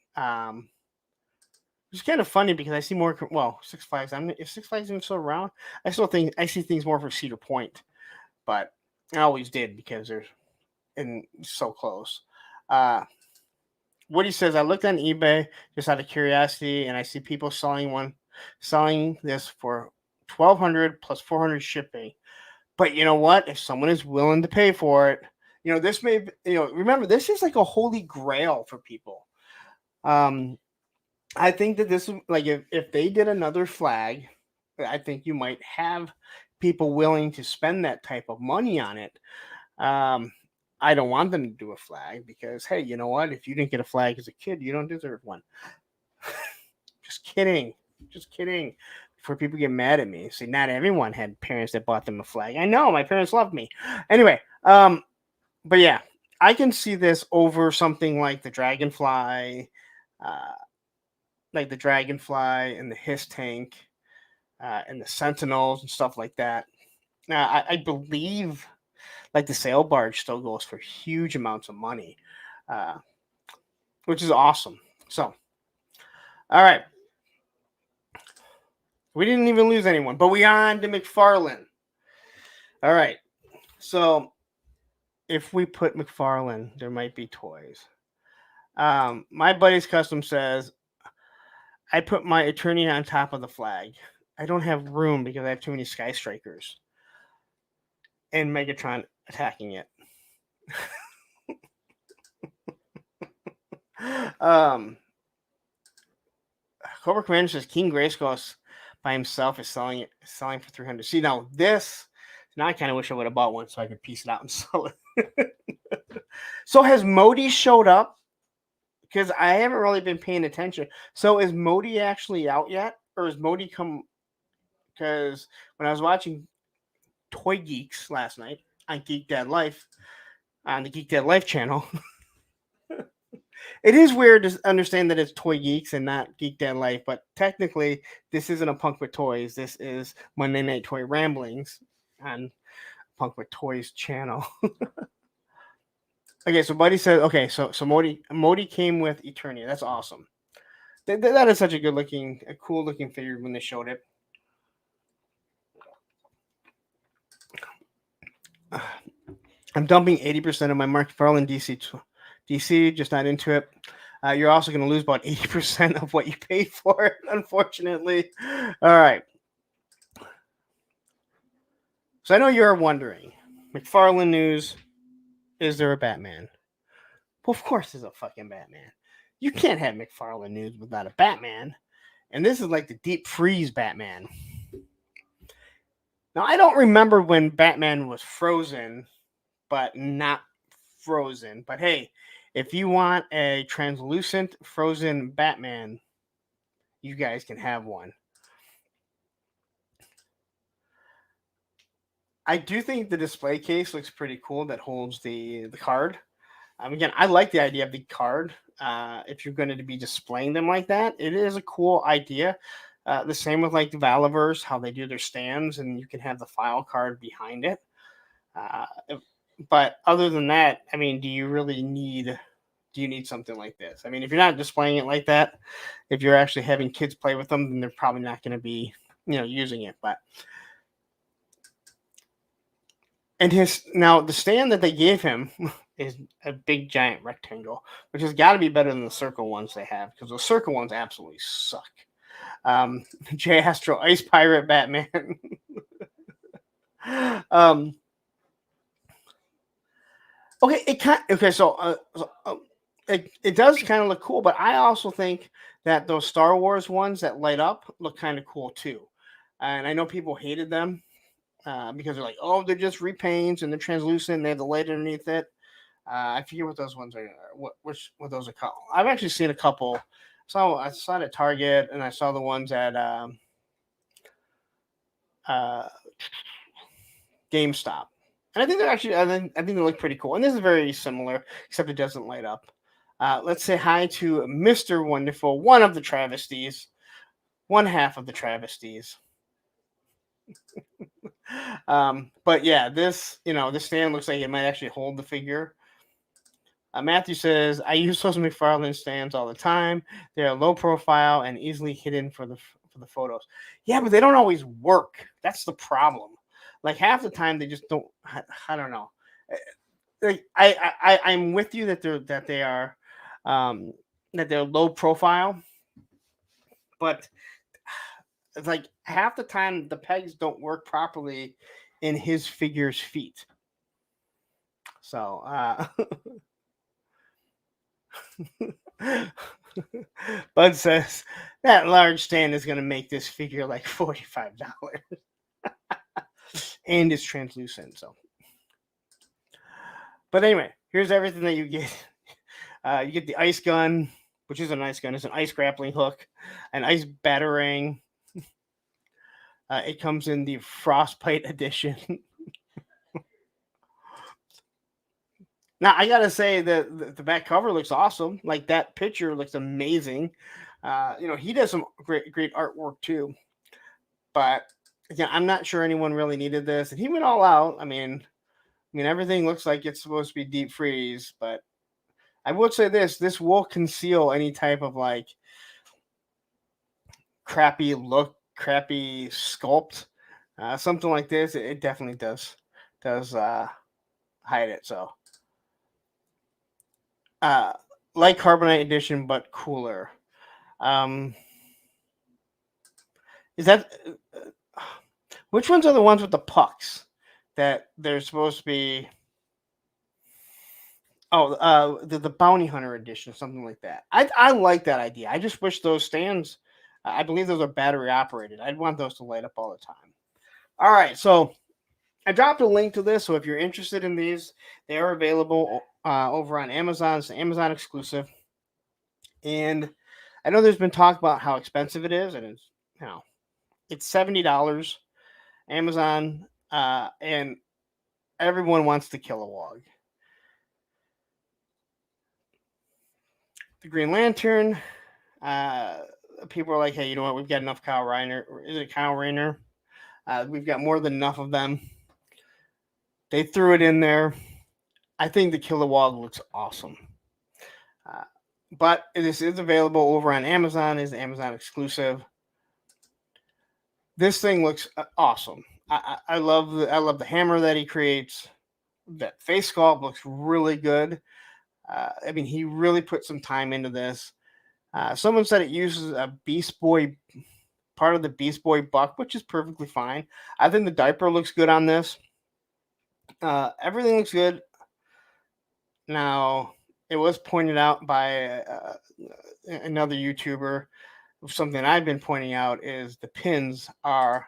It's kind of funny because I see more. Well, Six Flags. Is Six Flags even still around? I still think I see things more for Cedar Point, but I always did because they're so close. Woody says I looked on eBay just out of curiosity, and I see people selling this for $1,200 plus $400 shipping. But you know what? If someone is willing to pay for it, this may. Remember, this is like a holy grail for people. I think that this, like, if they did another flag, I think you might have people willing to spend that type of money on it. I don't want them to do a flag because, hey, you know what? If you didn't get a flag as a kid, you don't deserve one. Just kidding. Just kidding. Before people get mad at me. See, not everyone had parents that bought them a flag. I know, my parents loved me. Anyway, but yeah, I can see this over something like the Dragonfly, and the Hiss Tank, and the Sentinels and stuff like that. Now, I believe like the sail barge still goes for huge amounts of money, which is awesome. So, all right. We didn't even lose anyone, but we on to McFarlane. All right. So, if we put McFarlane, there might be toys. My buddy's custom says, I put my attorney on top of the flag. I don't have room because I have too many Sky Strikers. And Megatron attacking it. Cobra Commander says King Grayskull by himself is selling for 300. See, now I kind of wish I would have bought one so I could piece it out and sell it. So has Modi showed up? Because I haven't really been paying attention. So is Modi actually out yet, or is Modi because when I was watching Toy Geeks last night on Geek Dad Life, on the Geek Dad Life channel, it is weird to understand that it's Toy Geeks and not Geek Dad Life, but technically, this isn't a Punk with Toys. This is Monday Night Toy Ramblings on Punk with Toys channel. Okay, so Buddy said, okay, so Modi came with Eternia. That's awesome. That is such a cool looking figure when they showed it. I'm dumping 80% of my Mark Farland DC, just not into it. You're also going to lose about 80% of what you paid for it, unfortunately. All right. So I know you're wondering, McFarlane news, is there a Batman? Well, of course there's a fucking Batman. You can't have McFarlane news without a Batman. And this is like the deep freeze Batman. Now, I don't remember when Batman was frozen, but not frozen. But hey, if you want a translucent frozen Batman, you guys can have one. I do think the display case looks pretty cool that holds the card. Again, I like the idea of the card. If you're going to be displaying them like that, it is a cool idea. The same with like the Valaverse, how they do their stands, and you can have the file card behind it. But other than that, I mean, do you need something like this? I mean, if you're not displaying it like that, if you're actually having kids play with them, then they're probably not going to be, using it. But and the stand that they gave him is a big giant rectangle, which has got to be better than the circle ones they have, because the circle ones absolutely suck. J Astro Ice Pirate Batman. It does kind of look cool, but I also think that those Star Wars ones that light up look kind of cool too. And I know people hated them because they're like, oh, they're just repaints and they're translucent and they have the light underneath it. I forget what those ones are. What those are called. I've actually seen a couple. So I saw it at Target, and I saw the ones at GameStop. And I think they're actually. I think they look pretty cool. And this is very similar, except it doesn't light up. Let's say hi to Mr. Wonderful, one of the travesties, one half of the travesties. But yeah, this stand looks like it might actually hold the figure. Matthew says, I use those McFarlane stands all the time. They're low profile and easily hidden for the photos. Yeah, but they don't always work. That's the problem. Like half the time they just don't. I don't know. Like I'm with you that they're low profile, but it's like half the time the pegs don't work properly in his figure's feet. So Bud says that large stand is going to make this figure like $45 and it's translucent. So, but anyway, here's everything that you get. You get the ice gun, which is an ice gun. It's an ice grappling hook, an ice batarang. It comes in the Frostbite edition. Now I gotta say that the back cover looks awesome. Like that picture looks amazing. He does some great artwork too. But again, I'm not sure anyone really needed this, and he went all out. I mean, everything looks like it's supposed to be deep freeze, but I would say this will conceal any type of like crappy look, crappy sculpt, something like this. It definitely does hide it. So. Like Carbonite Edition, but cooler. Is that which ones are the ones with the pucks that they're supposed to be? Oh, the Bounty Hunter Edition, something like that. I like that idea. I just wish those stands. I believe those are battery operated. I'd want those to light up all the time. All right, so I dropped a link to this, so if you're interested in these, they are available over on Amazon. It's an Amazon exclusive. And I know there's been talk about how expensive it is, and it's It's $70, Amazon, and everyone wants to kill a wog. The Green Lantern. Uh, People are like, hey, you know what? We've got enough Kyle Rayner. Is it Kyle Rayner? We've got more than enough of them. They threw it in there. I think the Kilowog looks awesome. Uh, but this is available over on Amazon. Is Amazon exclusive. This thing looks awesome. I love the hammer that he creates. That face sculpt looks really good. I mean, he really put some time into this. Someone said it uses a Beast Boy, part of the Beast Boy buck, which is perfectly fine. I think the diaper looks good on this. Everything looks good. Now, it was pointed out by another YouTuber. Something I've been pointing out is the pins are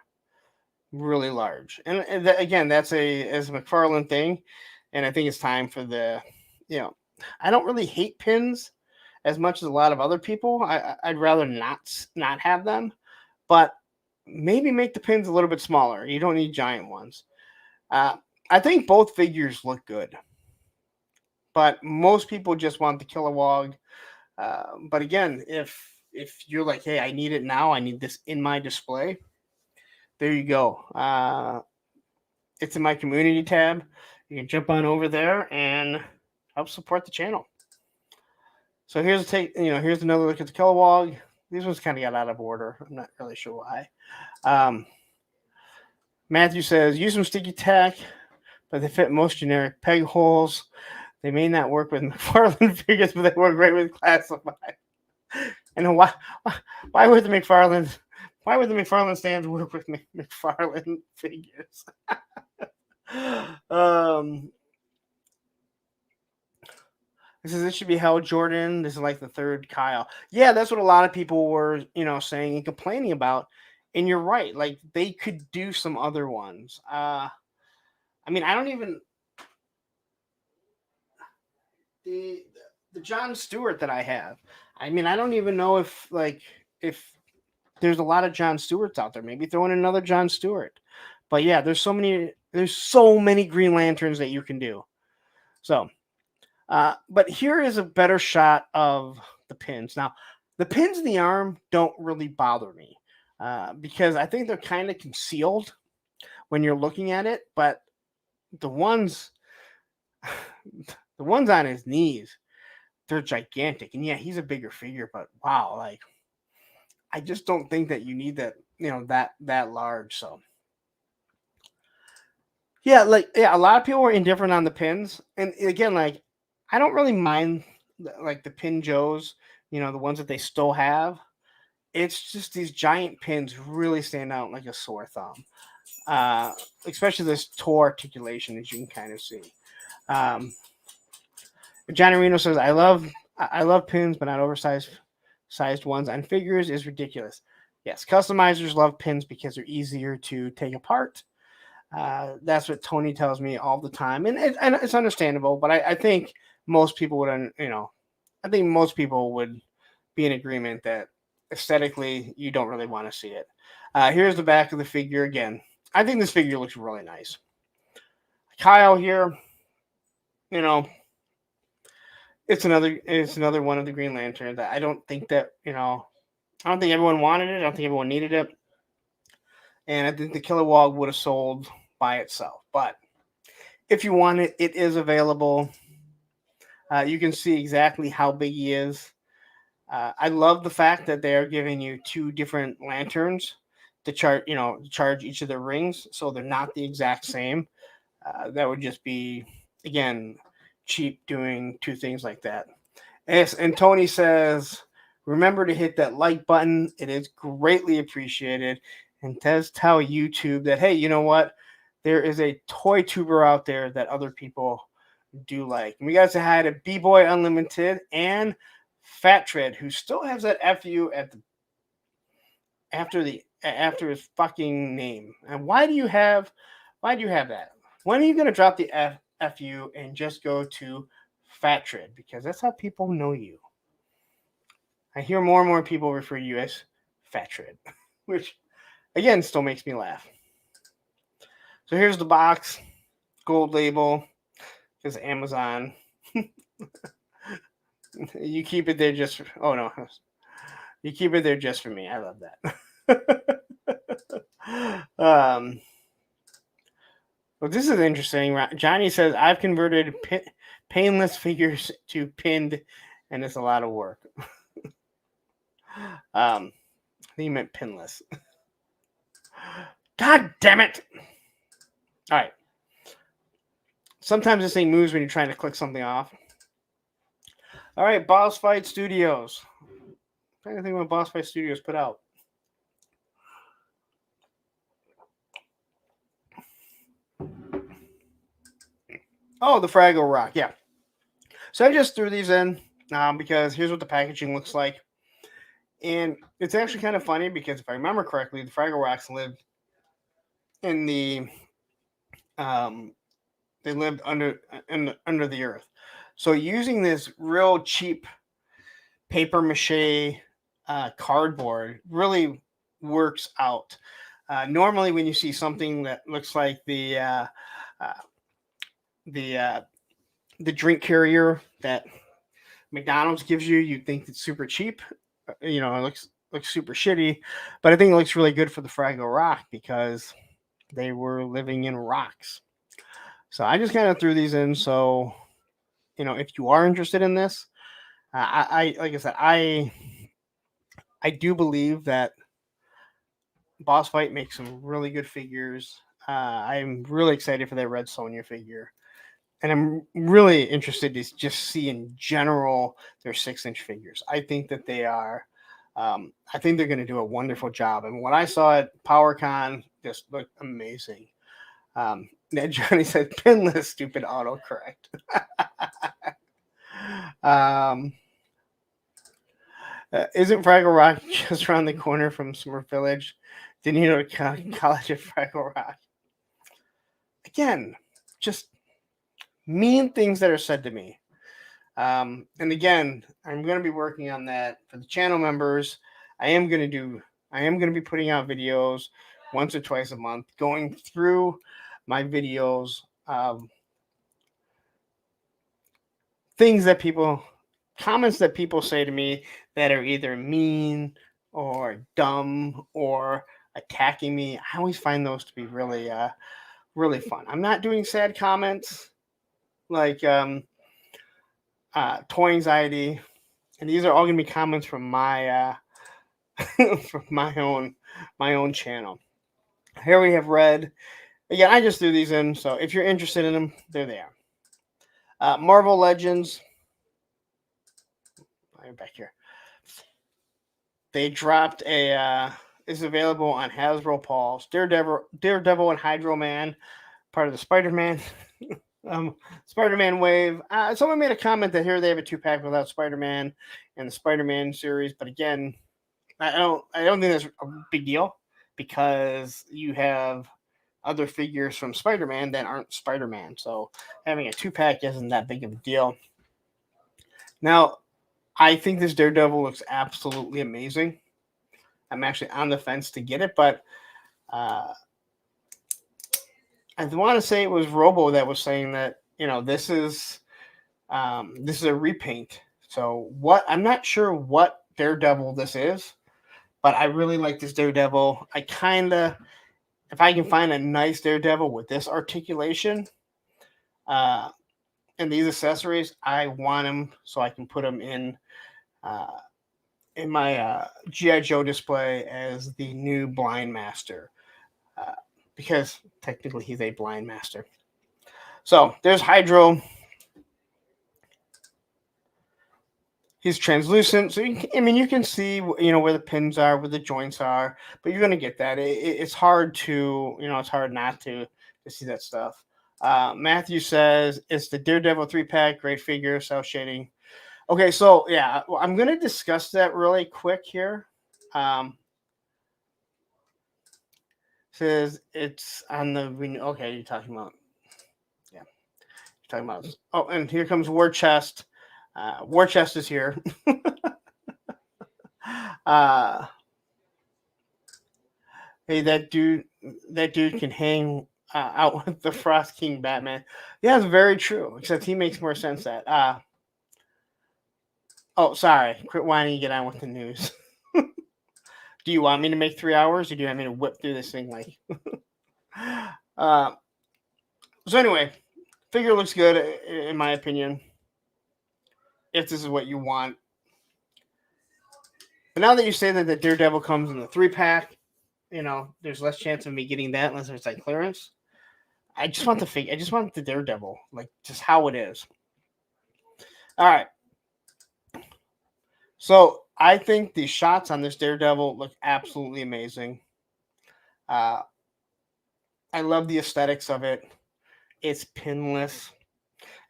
really large, and again, that's a McFarlane thing, and I think it's time for the, I don't really hate pins as much as a lot of other people. I'd rather not have them, but maybe make the pins a little bit smaller. You don't need giant ones. I think both figures look good, but most people just want the Kilowog. But again, if you're like, hey, I need it now, I need this in my display, there you go. It's in my community tab. You can jump on over there and help support the channel. So here's another look at the Kilowog. These ones kind of got out of order. I'm not really sure why. Matthew says, use some sticky tack, but they fit most generic peg holes. They may not work with McFarlane figures, but they work great with classified. And why would the McFarlane stands work with McFarlane figures? This says it should be Hal Jordan. This is like the third Kyle. Yeah, that's what a lot of people were, saying and complaining about. And you're right. Like, they could do some other ones. I mean, I don't even the John Stewart that I have. I mean, I don't even know if there's a lot of John Stewarts out there. Maybe throw in another John Stewart. But yeah, there's so many Green Lanterns that you can do. So, but here is a better shot of the pins. Now, the pins in the arm don't really bother me because I think they're kind of concealed when you're looking at it. But the ones on his knees, they're gigantic. And yeah, he's a bigger figure, but wow, like, I just don't think that you need that, that large. So yeah, a lot of people were indifferent on the pins. And again, like, I don't really mind like the Pin Joes, the ones that they still have. It's just these giant pins really stand out like a sore thumb. Especially this toe articulation, as you can kind of see. Johnny Reno says, I love pins, but not sized ones on figures is ridiculous. Yes, customizers love pins because they're easier to take apart. That's what Tony tells me all the time, and it's understandable. But I think most people would, I think most people would be in agreement that aesthetically you don't really want to see it. Here's the back of the figure again. I think this figure looks really nice. Kyle here, it's another one of the Green Lanterns that I don't think that I don't think everyone wanted it. I don't think everyone needed it, and I think the Kilowog would have sold by itself. But if you want it, it is available. You can see exactly how big he is. I love the fact that they are giving you two different lanterns to charge each of the rings, so they're not the exact same. That would just be, again, cheap doing two things like that. Yes, and Tony says, remember to hit that like button. It is greatly appreciated. And does tell YouTube that, hey, you know what? There is a toy tuber out there that other people do like. And we got to say hi to B-Boy Unlimited and Fat Tread, who still has that FU after his fucking name. And why do you have that? When are you gonna drop the FU and just go to Fat Tread? Because that's how people know you. I hear more and more people refer to you as Fat Tread, which again, still makes me laugh. So here's the box, gold label, is Amazon. You keep it there just for, oh no, you keep it there just for me. I love that. Well, this is interesting. Johnny says I've converted painless figures to pinned, and it's a lot of work. I think he meant pinless. God damn it! All right. Sometimes this thing moves when you're trying to click something off. All right, Boss Fight Studios. I'm trying to think what Boss Fight Studios put out. Oh, the Fraggle Rock. Yeah. So I just threw these in because here's what the packaging looks like. And it's actually kind of funny because if I remember correctly, the Fraggle Rocks lived in the they lived under the earth. So using this real cheap paper mache cardboard really works out. Normally, when you see something that looks like the drink carrier that McDonald's gives you, you think it's super cheap. It looks super shitty, but I think it looks really good for the Fraggle Rock because they were living in rocks. So I just kind of threw these in. So, if you are interested in this, I like I said, I do believe that Boss Fight makes some really good figures. I'm really excited for that Red Sonja figure. And I'm really interested to just see in general their 6-inch figures. I think that they are. I think they're going to do a wonderful job. And what I saw at PowerCon just looked amazing. Ned Johnny said, "Pinless, stupid autocorrect." Isn't Fraggle Rock just around the corner from Smurf Village? Didn't you know college at Fraggle Rock? Again, just mean things that are said to me. And again, I'm going to be working on that for the channel members. I am going to be putting out videos once or twice a month, going through my videos, comments that people say to me that are either mean or dumb or attacking me. I always find those to be really, really fun. I'm not doing sad comments like toy anxiety, and these are all going to be comments from my from my own channel. Here we have Red. Again, I just threw these in, so if you're interested in them, they're there. Marvel Legends. I'm back here. They dropped is available on Hasbro Pulse. Daredevil and Hydro Man, part of the Spider-Man Spider-Man wave. Someone made a comment that here they have a 2-pack without Spider-Man and the Spider-Man series, but again, I don't think that's a big deal because you have other figures from Spider-Man that aren't Spider-Man, so having a 2-pack isn't that big of a deal. Now, I think this Daredevil looks absolutely amazing. I'm actually on the fence to get it, but I want to say it was Robo that was saying that this is a repaint. So I'm not sure what Daredevil this is, but I really like this Daredevil. If I can find a nice Daredevil with this articulation and these accessories, I want them so I can put them in my G.I. Joe display as the new Blind Master, because technically he's a Blind Master. So there's Hydro. He's translucent, so you can see where the pins are, where the joints are, but you're gonna get that. It's hard to it's hard not to see that stuff. Matthew says it's the Daredevil 3-pack, great figure, cell shading. Okay, so yeah, well, I'm gonna discuss that really quick here. Says it's on the okay. You're talking about Oh, and here comes War Chest. War Chest is here. Hey, that dude can hang out with the Frost King Batman. Yeah, it's very true. Except he makes more sense that. Oh, sorry. Quit whining and get on with the news. Do you want me to make 3 hours, or do you want me to whip through this thing like? uh, so anyway, figure looks good in my opinion. If this is what you want, but now that you say that the Daredevil comes in the 3-pack, there's less chance of me getting that unless there's like clearance. I just want the figure. I just want the Daredevil, like just how it is. All right. So I think the shots on this Daredevil look absolutely amazing. Uh, I love the aesthetics of it. It's pinless.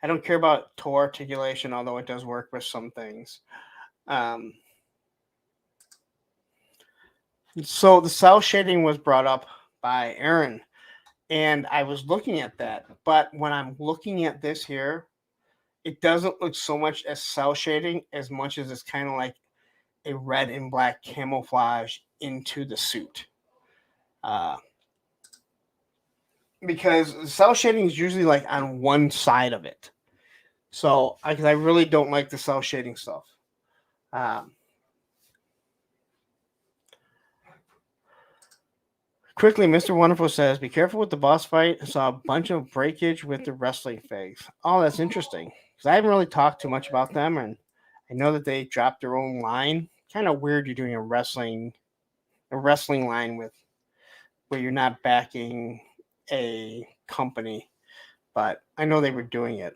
I don't care about toe articulation, although it does work with some things. So the cell shading was brought up by Aaron, and I was looking at that. But when I'm looking at this here, it doesn't look so much as cell shading as much as it's kind of like a red and black camouflage into the suit. Because cell shading is usually like on one side of it. So I really don't like the cell shading stuff. Quickly, Mr. Wonderful says, be careful with the boss fight. I saw a bunch of breakage with the wrestling figs. Oh, that's interesting. Because I haven't really talked too much about them, and I know that they dropped their own line. Kind of weird you're doing a wrestling line with where you're not backing a company, but I know they were doing it.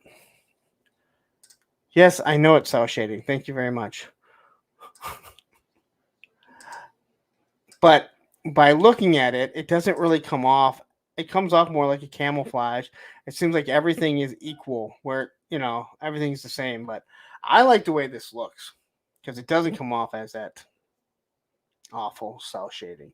Yes, I know it's cell shading. Thank you very much. But by looking at it, it doesn't really come off. It comes off more like a camouflage. It seems like everything is equal, where everything's the same. But I like the way this looks because it doesn't come off as that awful cell shading.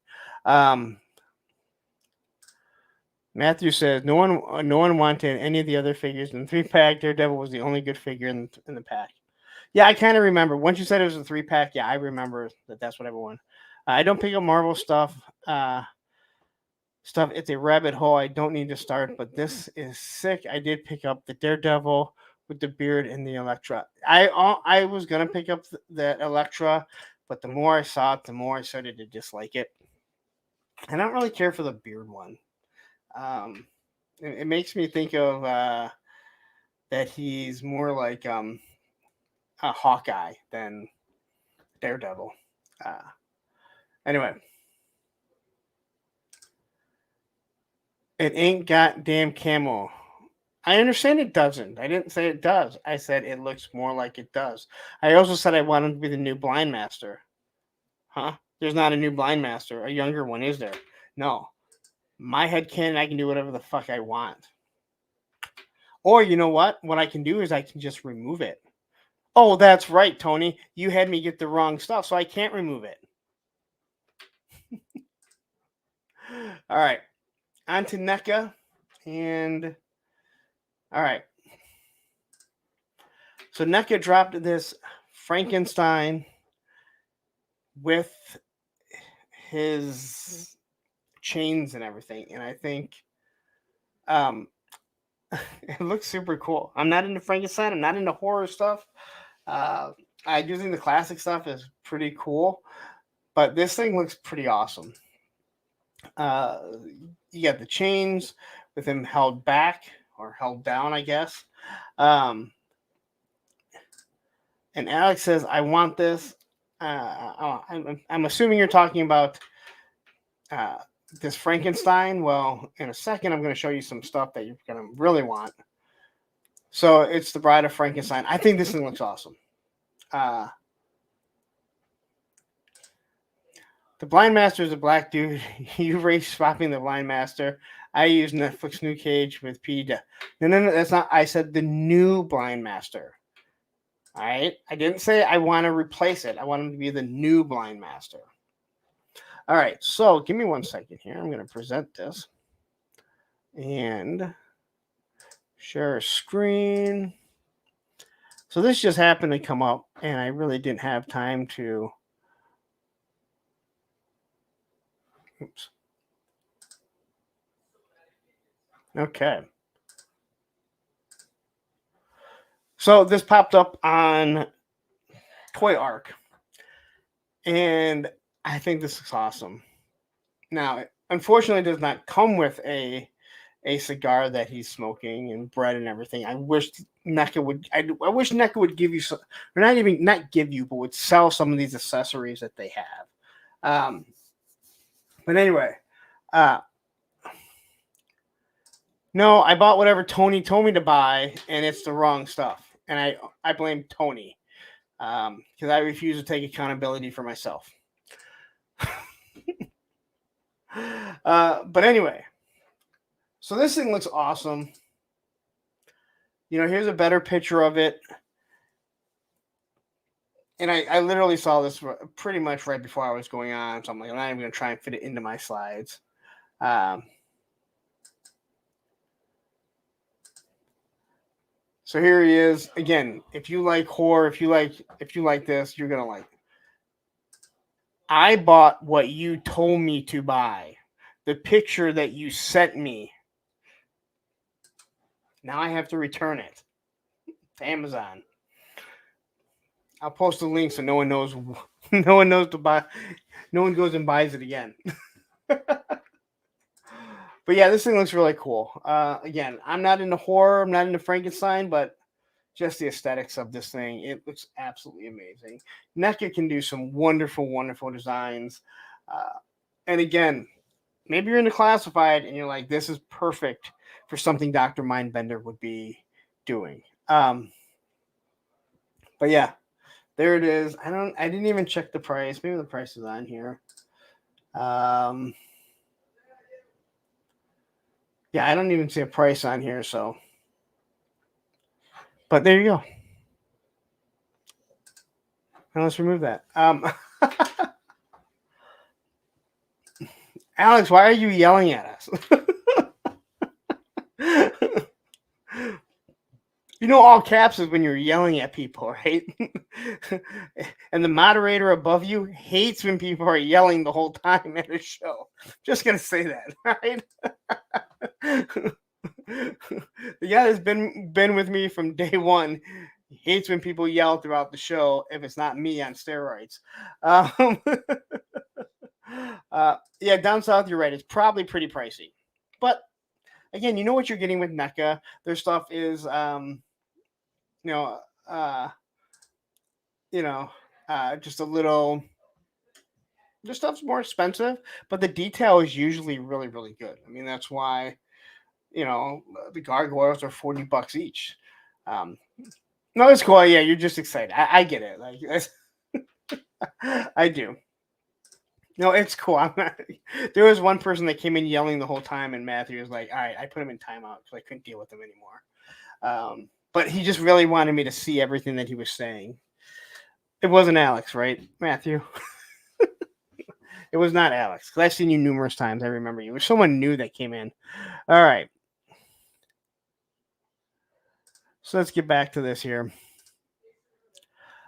Matthew says no one wanted any of the other figures in the 3-pack. Daredevil was the only good figure in the pack. Yeah, I kind of remember once you said it was a 3-pack. Yeah, I remember that's what everyone. I don't pick up Marvel stuff. It's a rabbit hole I don't need to start, but this is sick. I did pick up the Daredevil with the beard and the Elektra. I was gonna pick up that Elektra, but the more I saw it, the more I started to dislike it. I don't really care for the beard one. It makes me think of that he's more like a Hawkeye than Daredevil. Anyway, it ain't goddamn camo. I understand it doesn't. I didn't say it does. I said it looks more like it does. I also said I want him to be the new Blind Master. Huh? There's not a new Blind Master. A younger one, is there? No. My headcanon, I can do whatever the fuck I want. Or you know what? What I can do is I can just remove it. Oh, that's right, Tony. You had me get the wrong stuff, so I can't remove it. All right. On to NECA. And all right. So NECA dropped this Frankenstein with his chains and everything, and I think it looks super cool. I'm not into Frankenstein. I'm not into horror stuff. I do think the classic stuff is pretty cool, but this thing looks pretty awesome. You got the chains with him held back or held down, I guess. And Alex says, "I want this." I'm assuming you're talking about this Frankenstein. Well, in a second, I'm going to show you some stuff that you're going to really want. So it's the Bride of Frankenstein. I think this thing looks awesome. The Blind Master is a black dude. You race swapping the Blind Master. I use Netflix New Cage with PD. No, that's not. I said the new Blind Master. All right. I didn't say I want to replace it. I want him to be the new Blind Master. All right. So give me 1 second here. I'm going to present this and share screen. So this just happened to come up, and I really didn't have time to. Oops. Okay. So this popped up on Toy Arc, and I think this is awesome. Now, unfortunately, it does not come with a cigar that he's smoking and bread and everything. I wish NECA would. I wish NECA would give you some, or not give you, but would sell some of these accessories that they have. But anyway, uh, no, I bought whatever Tony told me to buy, and it's the wrong stuff, and I blame Tony because I refuse to take accountability for myself. But anyway, so this thing looks awesome. Here's a better picture of it. And I literally saw this pretty much right before I was going on. So I'm like, I'm not even going to try and fit it into my slides. So here he is. Again, if you like horror, if you like this, you're going to like it. I bought what you told me to buy. The picture that you sent me. Now I have to return it to Amazon. I'll post a link so no one knows. No one knows to buy. No one goes and buys it again. But yeah, this thing looks really cool. Again, I'm not into horror. I'm not into Frankenstein, but just the aesthetics of this thing, it looks absolutely amazing. NECA can do some wonderful, wonderful designs. And again, maybe you're into classified and you're like, this is perfect for something Dr. Mindbender would be doing. But yeah, there it is. I didn't even check the price. Maybe the price is on here. Yeah, I don't even see a price on here, so. But there you go. Now let's remove that. Alex, why are you yelling at us? All caps is when you're yelling at people, right? And the moderator above you hates when people are yelling the whole time at a show. Just gonna say that, right? The guy that's been with me from day one hates when people yell throughout the show if it's not me on steroids. Yeah, down south, you're right. It's probably pretty pricey, but again, you know what you're getting with NECA. Their stuff is, just a little. Their stuff's more expensive, but the detail is usually really, really good. I mean, that's why the gargoyles are $40 each. No, it's cool. Yeah, you're just excited. I get it. Like I do. No, it's cool. I'm not. There was one person that came in yelling the whole time, and Matthew was like, "All right," I put him in timeout because I couldn't deal with him anymore. But he just really wanted me to see everything that he was saying. It wasn't Alex, right, Matthew? It was not Alex because I've seen you numerous times. I remember you. It was someone new that came in. All right. So let's get back to this here.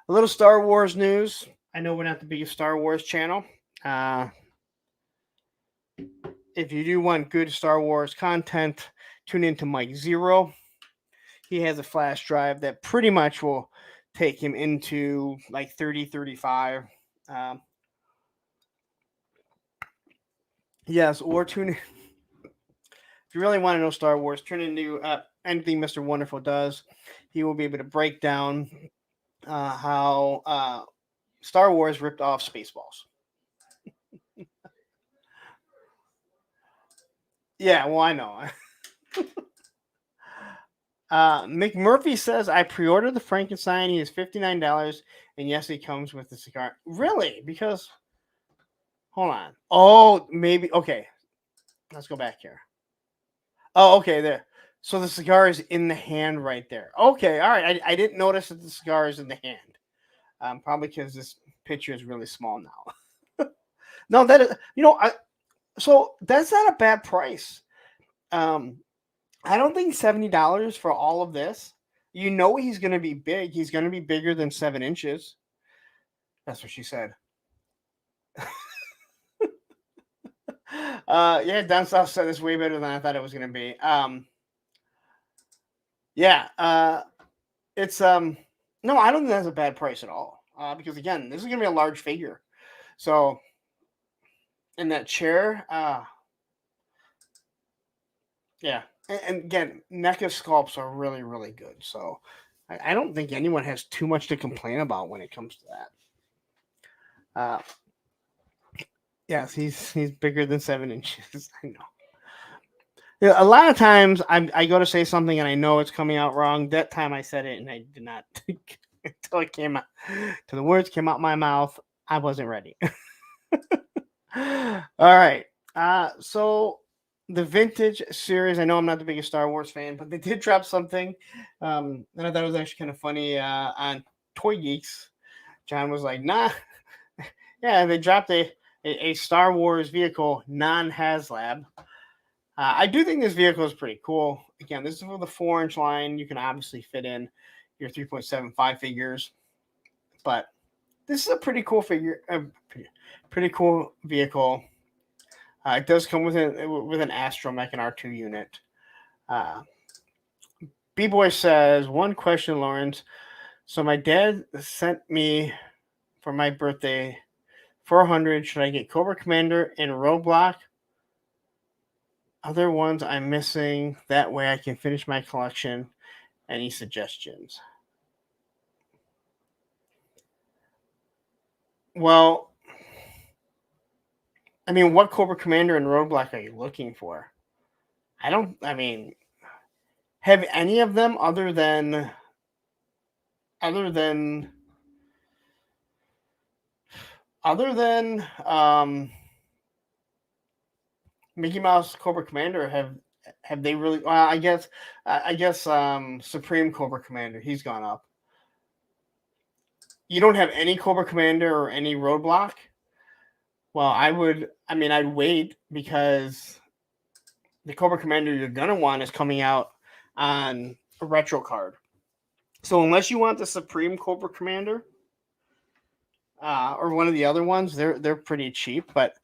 A little Star Wars news. I know we're not the biggest Star Wars channel. If you do want good Star Wars content, tune into Mike Zero. He has a flash drive that pretty much will take him into like 30, 35. Yes, or tune in. If you really want to know Star Wars, tune into anything Mr. Wonderful does. He will be able to break down how Star Wars ripped off Spaceballs. Yeah, well, I know. McMurphy says, I pre-ordered the Frankenstein. He is $59. And yes, he comes with the cigar. Really? Because, hold on. Oh, maybe. Okay. Let's go back here. Oh, okay. There. So the cigar is in the hand right there. Okay. All right. I didn't notice that the cigar is in the hand. Probably because this picture is really small now. No, that is, so that's not a bad price. I don't think $70 for all of this. He's going to be big. He's going to be bigger than 7 inches. That's what she said. Yeah, Down South said it's way better than I thought it was gonna be. Yeah, it's no, I don't think that's a bad price at all. Because again, this is gonna be a large figure. So in that chair, yeah, and again, NECA sculpts are really, really good. So I don't think anyone has too much to complain about when it comes to that. Yes, he's bigger than 7 inches. I know. Yeah, a lot of times I go to say something and I know it's coming out wrong. That time I said it and I did not until it came out. Till the words came out my mouth. I wasn't ready. All right. So the vintage series. I know I'm not the biggest Star Wars fan, but they did drop something, and I thought it was actually kind of funny on Toy Geeks. John was like, "Nah, yeah, they dropped a Star Wars vehicle non-HasLab." I do think this vehicle is pretty cool. Again, this is for the 4-inch line. You can obviously fit in your 3.75 figures, but this is a pretty cool figure, pretty cool vehicle. It does come with an astromech and R2 unit. Uh, B Boy says, one question, Lawrence. So my dad sent me for my birthday 400. Should I get Cobra Commander and Roadblock? Other ones I'm missing. That way I can finish my collection. Any suggestions? Well, I mean, what Cobra Commander and Roadblock are you looking for? I mean, have any of them other than other than Mickey Mouse Cobra Commander have they really? Well, I guess Supreme Cobra Commander, he's gone up. You don't have any Cobra Commander or any Roadblock. Well, I would. I mean, I'd wait because the Cobra Commander you're gonna want is coming out on a retro card. So unless you want the Supreme Cobra Commander or one of the other ones, they're pretty cheap. But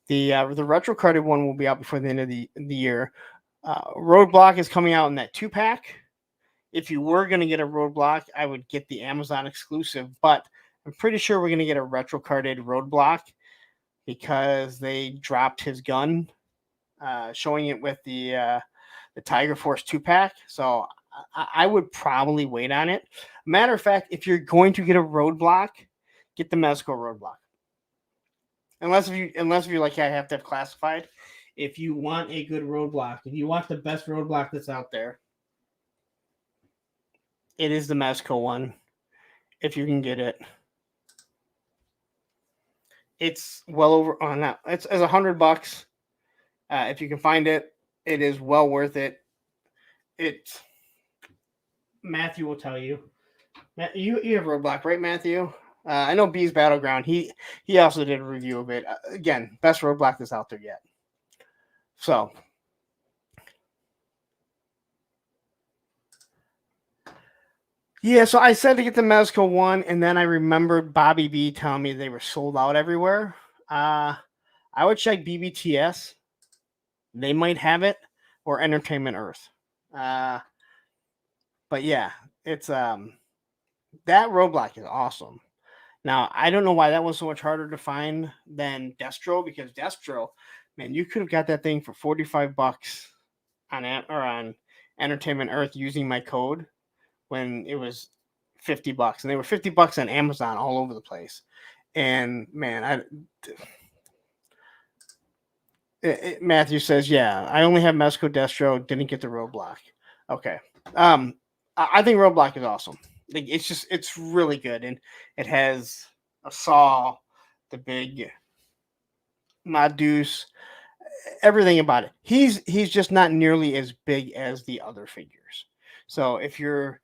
the retro carded one will be out before the end of the year. Roadblock is coming out in that 2-pack. If you were going to get a Roadblock, I would get the Amazon exclusive, but I'm pretty sure we're going to get a retro carded Roadblock because they dropped his gun, showing it with the Tiger Force 2-pack. So I would probably wait on it. Matter of fact, if you're going to get a Roadblock, get the Mezco Roadblock. Unless if you're like, yeah, I have to have classified. If you want a good Roadblock, if you want the best Roadblock that's out there, it is the Mezco one. If you can get it, it's well over on that. It's $100. If you can find it, it is well worth it. It's Matthew will tell you. You have Roadblock, right, Matthew? I know B's Battleground. He also did a review of it. Again, best Roadblock that's out there yet. So yeah, so I said to get the Mezco one, and then I remembered Bobby B telling me they were sold out everywhere. I would check BBTS. They might have it, or Entertainment Earth. But yeah, it's that Roadblock is awesome. Now I don't know why that was so much harder to find than Destro, because Destro, man, you could have got that thing for $45 on Entertainment Earth using my code when it was $50, and they were $50 on Amazon all over the place. And man, Matthew says, yeah, I only have Mezco Destro, didn't get the Roadblock. Okay. I think Roadblock is awesome. Like, it's really good, and it has a saw, the big Madus, everything about it. He's just not nearly as big as the other figures. So if you're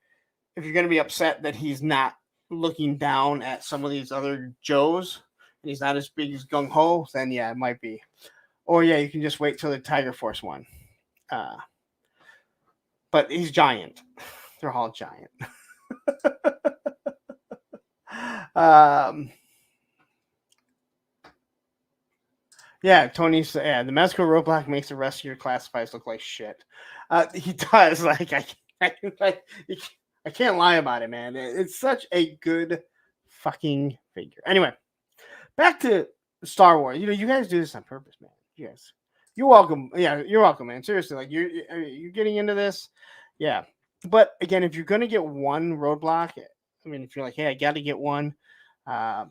going to be upset that he's not looking down at some of these other Joes and he's not as big as Gung Ho, then yeah, it might be. Or yeah, you can just wait till the Tiger Force one. But he's giant. They're all giant. um, Yeah, Tony's. Yeah, the Mezco roadblock makes the rest of your classifieds look like shit. He does. I can't lie about it, man. It's such a good fucking figure. Anyway, back to Star Wars. You guys do this on purpose, man. Yes, you're welcome. Yeah, you're welcome, man. Seriously, like you're getting into this. Yeah, but again, if you're gonna get one roadblock, I mean, if you're like, hey, I got to get one, uh,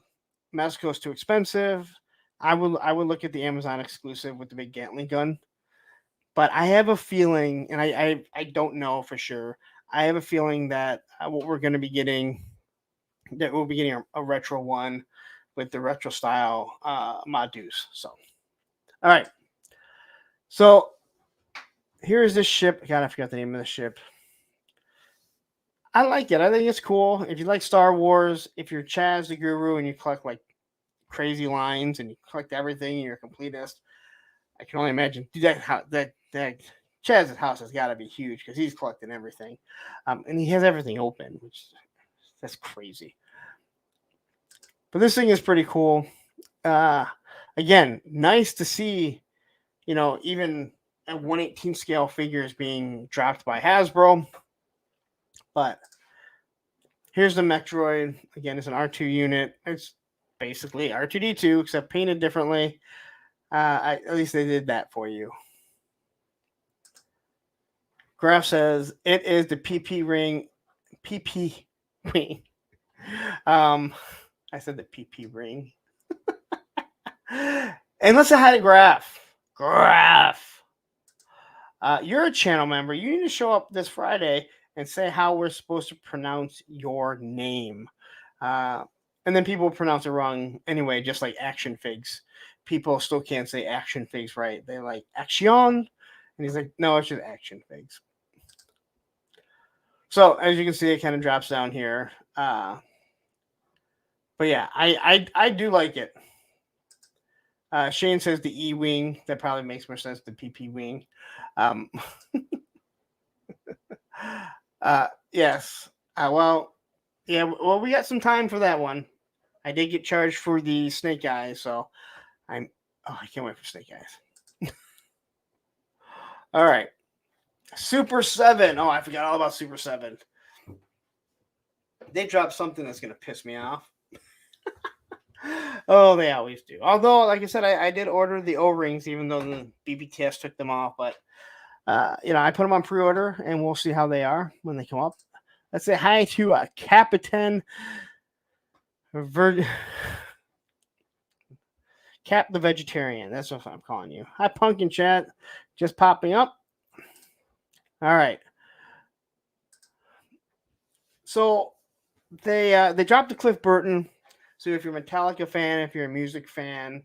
Mezco's too expensive. I would look at the Amazon exclusive with the big Gatling gun. But I have a feeling, and I don't know for sure. I have a feeling that what we're going to be getting, that we'll be getting a retro one with the retro style Madus. So, all right. So here's this ship. God, I forgot the name of the ship. I like it. I think it's cool. If you like Star Wars, if you're Chaz the Guru and you collect like crazy lines and you collect everything, and you're a completist. I can only imagine that Chaz's house has got to be huge because he's collecting everything, and he has everything open, which that's crazy. But this thing is pretty cool. Again, nice to see, even at 1/18 scale figures being dropped by Hasbro. But here's the Metroid. Again, it's an R2 unit. It's basically R2D2 except painted differently. At least they did that for you. Graph says it is the PP ring. PP ring. I said the PP ring. Unless I had a graph. Graph. You're a channel member. You need to show up this Friday and say how we're supposed to pronounce your name. And then people pronounce it wrong anyway, just like action figs. People still can't say action figs right. They're like action. And he's like, no, it's just action figs. So as you can see, it kind of drops down here. But yeah, I do like it. Shane says the E wing. That probably makes more sense. The PP wing. Yes. Well, yeah. Well, we got some time for that one. I did get charged for the Snake Eyes, so I can't wait for Snake Eyes. All right. Super 7. Oh, I forgot all about Super 7. They dropped something that's going to piss me off. Oh, they always do. Although, like I said, I did order the O-rings, even though the BBTS took them off. But, I put them on pre-order, and we'll see how they are when they come up. Let's say hi to Capitan Cap the Vegetarian. That's what I'm calling you. Hi, Pumpkin Chat. Just popping up. All right. So they dropped the Cliff Burton. So if you're a Metallica fan, if you're a music fan,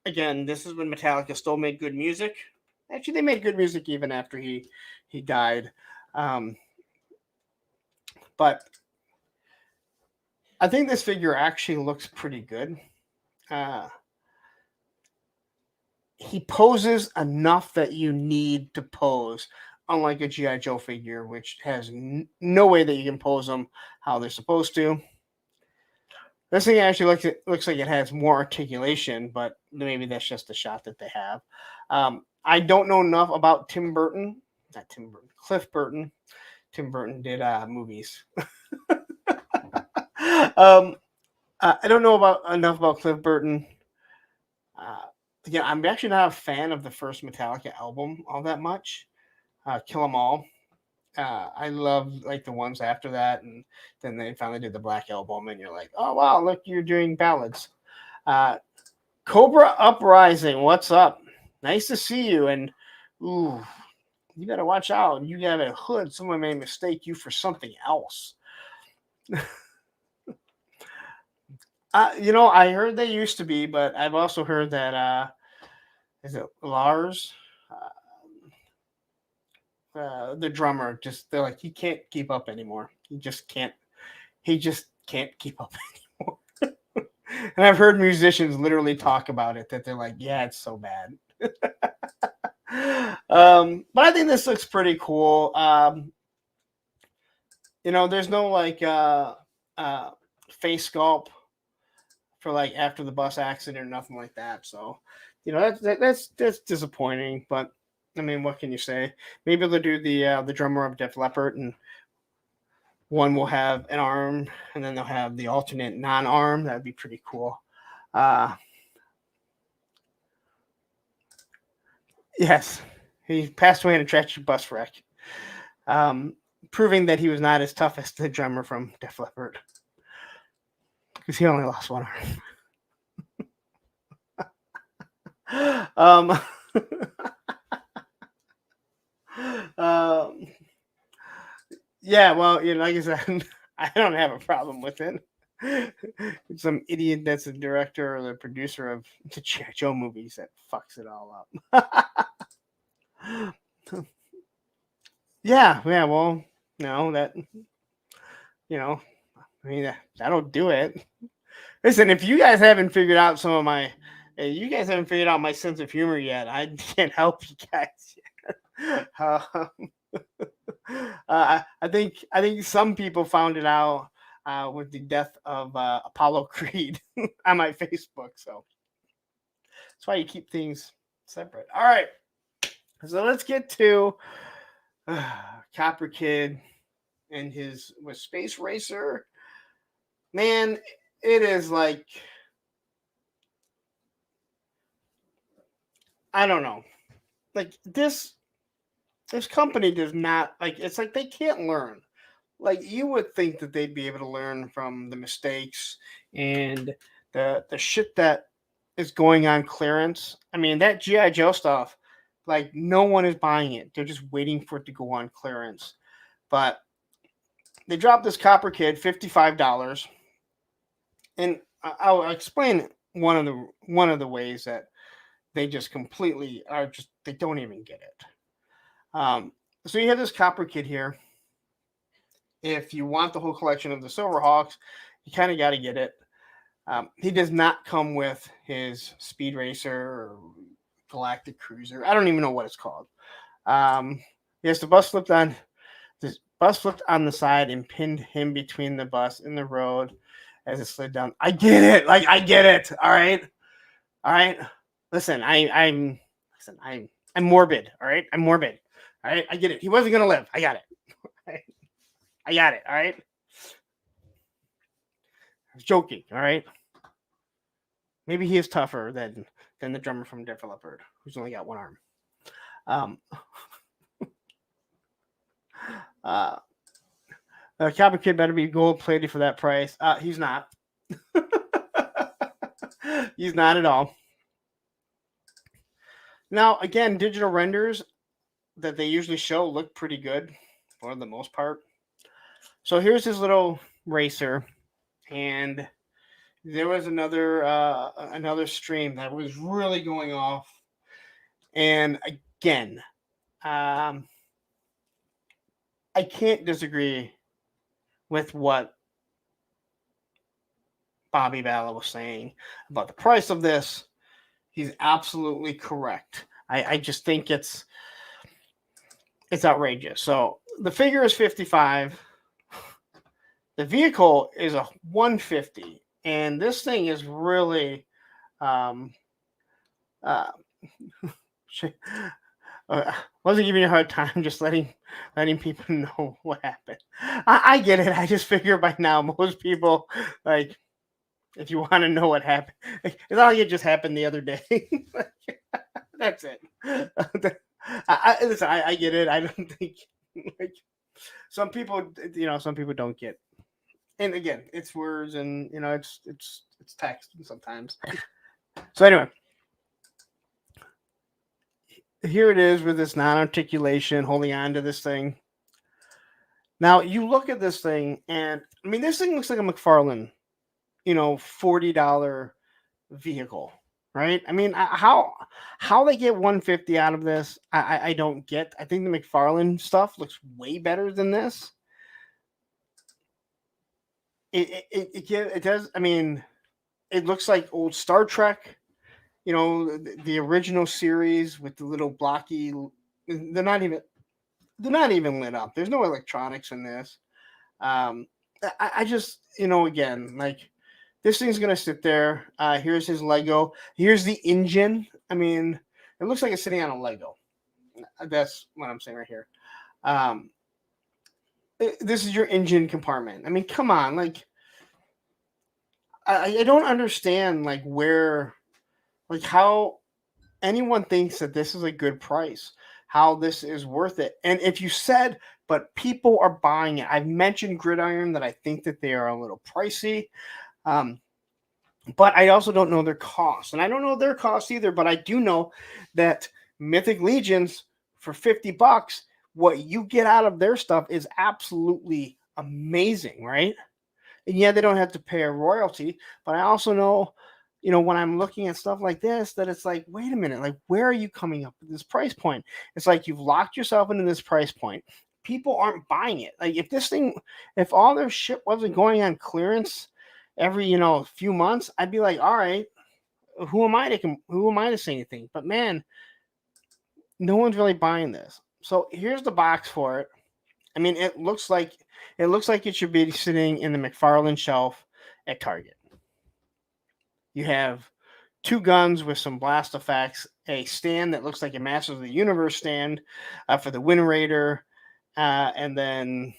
again, this is when Metallica still made good music. Actually, they made good music even after he died. But I think this figure actually looks pretty good. He poses enough that you need to pose, unlike a G.I. Joe figure, which has no way that you can pose them how they're supposed to. This thing actually looks like it has more articulation, but maybe that's just the shot that they have. I don't know enough about Cliff Burton. Tim Burton did movies. I don't know enough about Cliff Burton. Again, I'm actually not a fan of the first Metallica album all that much. Kill 'Em All. I love like the ones after that, and then they finally did the Black Album, and you're like, oh wow, look, you're doing ballads. Cobra Uprising, what's up? Nice to see you, and ooh, you gotta watch out. You got a hood. Someone may mistake you for something else. I heard they used to be, but I've also heard that is it Lars? The drummer they're like he can't keep up anymore. He just can't keep up anymore. And I've heard musicians literally talk about it, that they're like, yeah, it's so bad. But I think this looks pretty cool. There's no like face sculpt for like after the bus accident or nothing like that. So, that's disappointing. But I mean, what can you say? Maybe they'll do the drummer of Def Leppard, and one will have an arm, and then they'll have the alternate non-arm. That'd be pretty cool. Uh, yes, he passed away in a tragic bus wreck, proving that he was not as tough as the drummer from Def Leppard, because he only lost one arm. um, yeah, well, like I said, I don't have a problem with it. Some idiot that's the director or the producer of the G.I. Joe movies that fucks it all up. Yeah, well, no, that, I mean, that'll do it. Listen, if you guys haven't figured out you guys haven't figured out my sense of humor yet, I can't help you guys yet. I think some people found it out with the death of Apollo Creed on my Facebook, so that's why you keep things separate. All right, so let's get to Copper Kid and his Space Racer. Man, it is like, I don't know, like this company does not, like, it's like they can't learn. Like, you would think that they'd be able to learn from the mistakes and the shit that is going on clearance. I mean, that GI Joe stuff, like, no one is buying it. They're just waiting for it to go on clearance. But they dropped this Copper Kid, $55, and I'll explain one of the ways that they just completely are just, they don't even get it. So you have this Copper Kid here. If you want the whole collection of the Silverhawks, you kind of got to get it. He does not come with his Speed Racer or Galactic Cruiser. I don't even know what it's called. Yes, the bus flipped on the side and pinned him between the bus and the road as it slid down. I get it. Like, I get it. All right. Listen, I'm morbid. All right, I'm morbid. All right, I get it. He wasn't gonna live. I got it. I got it. All right. I was joking. All right. Maybe he is tougher than the drummer from Def Leppard, who's only got one arm. Copper Kid better be gold plated for that price. He's not. He's not at all. Now, again, digital renders that they usually show look pretty good for the most part. So here's his little racer, and there was another stream that was really going off. And again, I can't disagree with what Bobby Bala was saying about the price of this. He's absolutely correct. I just think it's outrageous. So the figure is 55. The vehicle is a 150, and this thing is really wasn't giving you a hard time, just letting people know what happened. I get it. I just figure by now most people, like, if you want to know what happened, it's not like it just happened the other day. That's it. Listen, I get it. I don't think, like, some people don't get. And again, it's words, and it's text sometimes. So anyway, here it is with this non-articulation, holding on to this thing. Now you look at this thing, and I mean, this thing looks like a McFarlane, $40 vehicle, right? I mean, how they get 150 out of this, I don't get. I think the McFarlane stuff looks way better than this. It does. I mean, it looks like old Star Trek, the original series with the little blocky. They're not even lit up. There's no electronics in this. I just, again, like, this thing's gonna sit there. Here's his Lego. Here's the engine. I mean, it looks like it's sitting on a Lego. That's what I'm saying right here. Um, this is your engine compartment. I mean, come on, like I don't understand like where, like how anyone thinks that this is a good price, how this is worth it. And if you said, but people are buying it, I've mentioned Gridiron that I think that they are a little pricey. But I also don't know their cost, and I don't know their cost either. But I do know that Mythic Legions for $50, what you get out of their stuff is absolutely amazing, right? And yeah, they don't have to pay a royalty, but I also know, when I'm looking at stuff like this, that it's like, wait a minute, like, where are you coming up with this price point? It's like you've locked yourself into this price point. People aren't buying it. Like, if all their shit wasn't going on clearance every, few months, I'd be like, all right, who am I to say anything? But man, no one's really buying this. So here's the box for it. I mean, it looks like it should be sitting in the McFarlane shelf at Target. You have 2 guns with some blast effects, a stand that looks like a Masters of the Universe stand for the Wind Raider, and then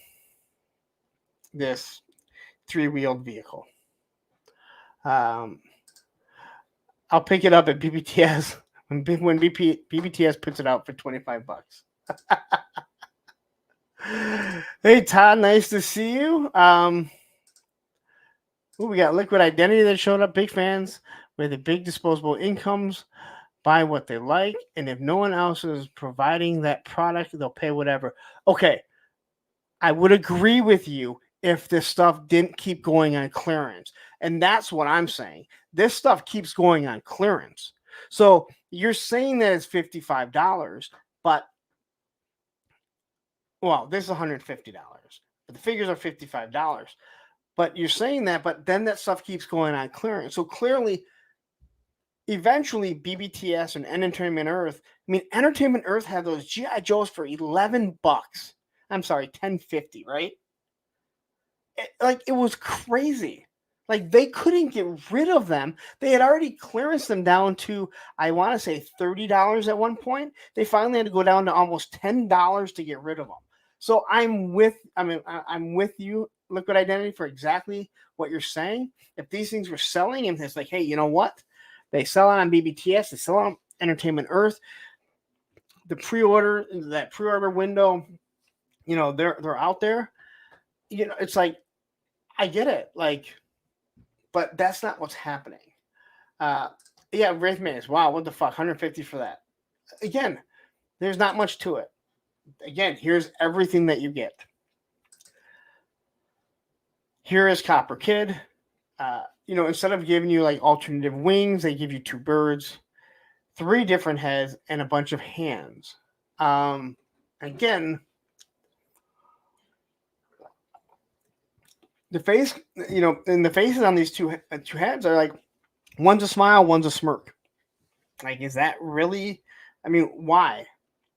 this 3-wheeled vehicle. I'll pick it up at BBTS when BBTS puts it out for $25. Hey Todd, nice to see you. We got Liquid Identity that showed up. Big fans with the big disposable incomes, buy what they like, and if no one else is providing that product, they'll pay whatever. Okay, I would agree with you if this stuff didn't keep going on clearance, and that's what I'm saying. This stuff keeps going on clearance. So you're saying that it's $55, but this is $150, but the figures are $55. But you're saying that, but then that stuff keeps going on clearance. So clearly, eventually, BBTS and Entertainment Earth. I mean, Entertainment Earth had those GI Joes for $11. I'm sorry, $10.50, right? It was crazy. Like they couldn't get rid of them. They had already clearanced them down to, I want to say, $30 at one point. They finally had to go down to almost $10 to get rid of them. So I'm with you, Liquid Identity, for exactly what you're saying. If these things were selling and it's like, hey, you know what? They sell on BBTS, they sell on Entertainment Earth. The pre-order window, they're out there. It's like, I get it. Like, but that's not what's happening. Wraith Maze. Wow, what the fuck? $150 for that. Again, there's not much to it. Again, here's everything that you get. Here is Copper Kid. Instead of giving you like alternative wings, they give you 2 birds, 3 different heads, and a bunch of hands. Again, the face, and the faces on these two heads are like, one's a smile, one's a smirk. Like, is that really? I mean, why?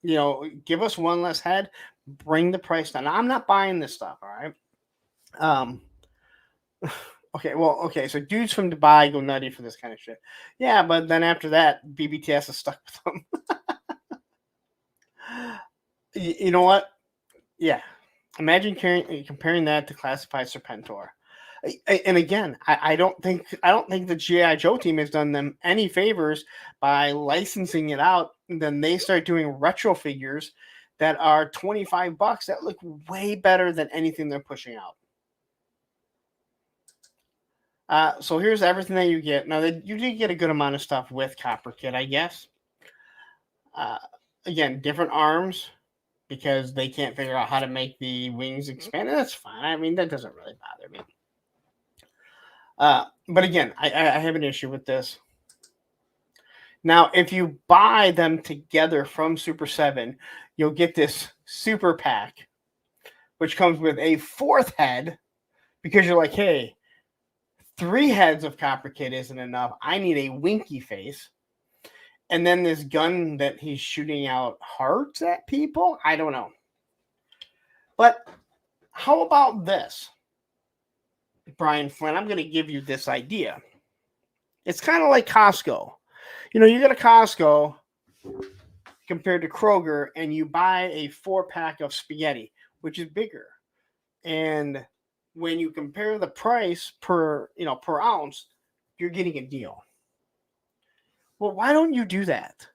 Give us one less head, bring the price down. Now, I'm not buying this stuff, all right? Okay, so dudes from Dubai go nutty for this kind of shit. Yeah, but then after that, BBTS is stuck with them. You know what? Yeah. Imagine comparing that to Classified Serpentor. And again, I don't think the GI Joe team has done them any favors by licensing it out. And then they start doing retro figures that are $25 that look way better than anything they're pushing out. So here's everything that you get. Now, you did get a good amount of stuff with Copper Kid, I guess. Again, different arms because they can't figure out how to make the wings expand. And that's fine. I mean, that doesn't really bother me. But again, I have an issue with this. Now, if you buy them together from Super 7, you'll get this super pack, which comes with a 4th head because you're like, hey, 3 heads of Copper Kid isn't enough. I need a winky face. And then this gun that he's shooting out hearts at people? I don't know. But how about this? Brian Flynn, I'm going to give you this idea. It's kind of like Costco. You go to Costco compared to Kroger and you buy a 4-pack of spaghetti, which is bigger. And when you compare the price per ounce, you're getting a deal. Well, why don't you do that?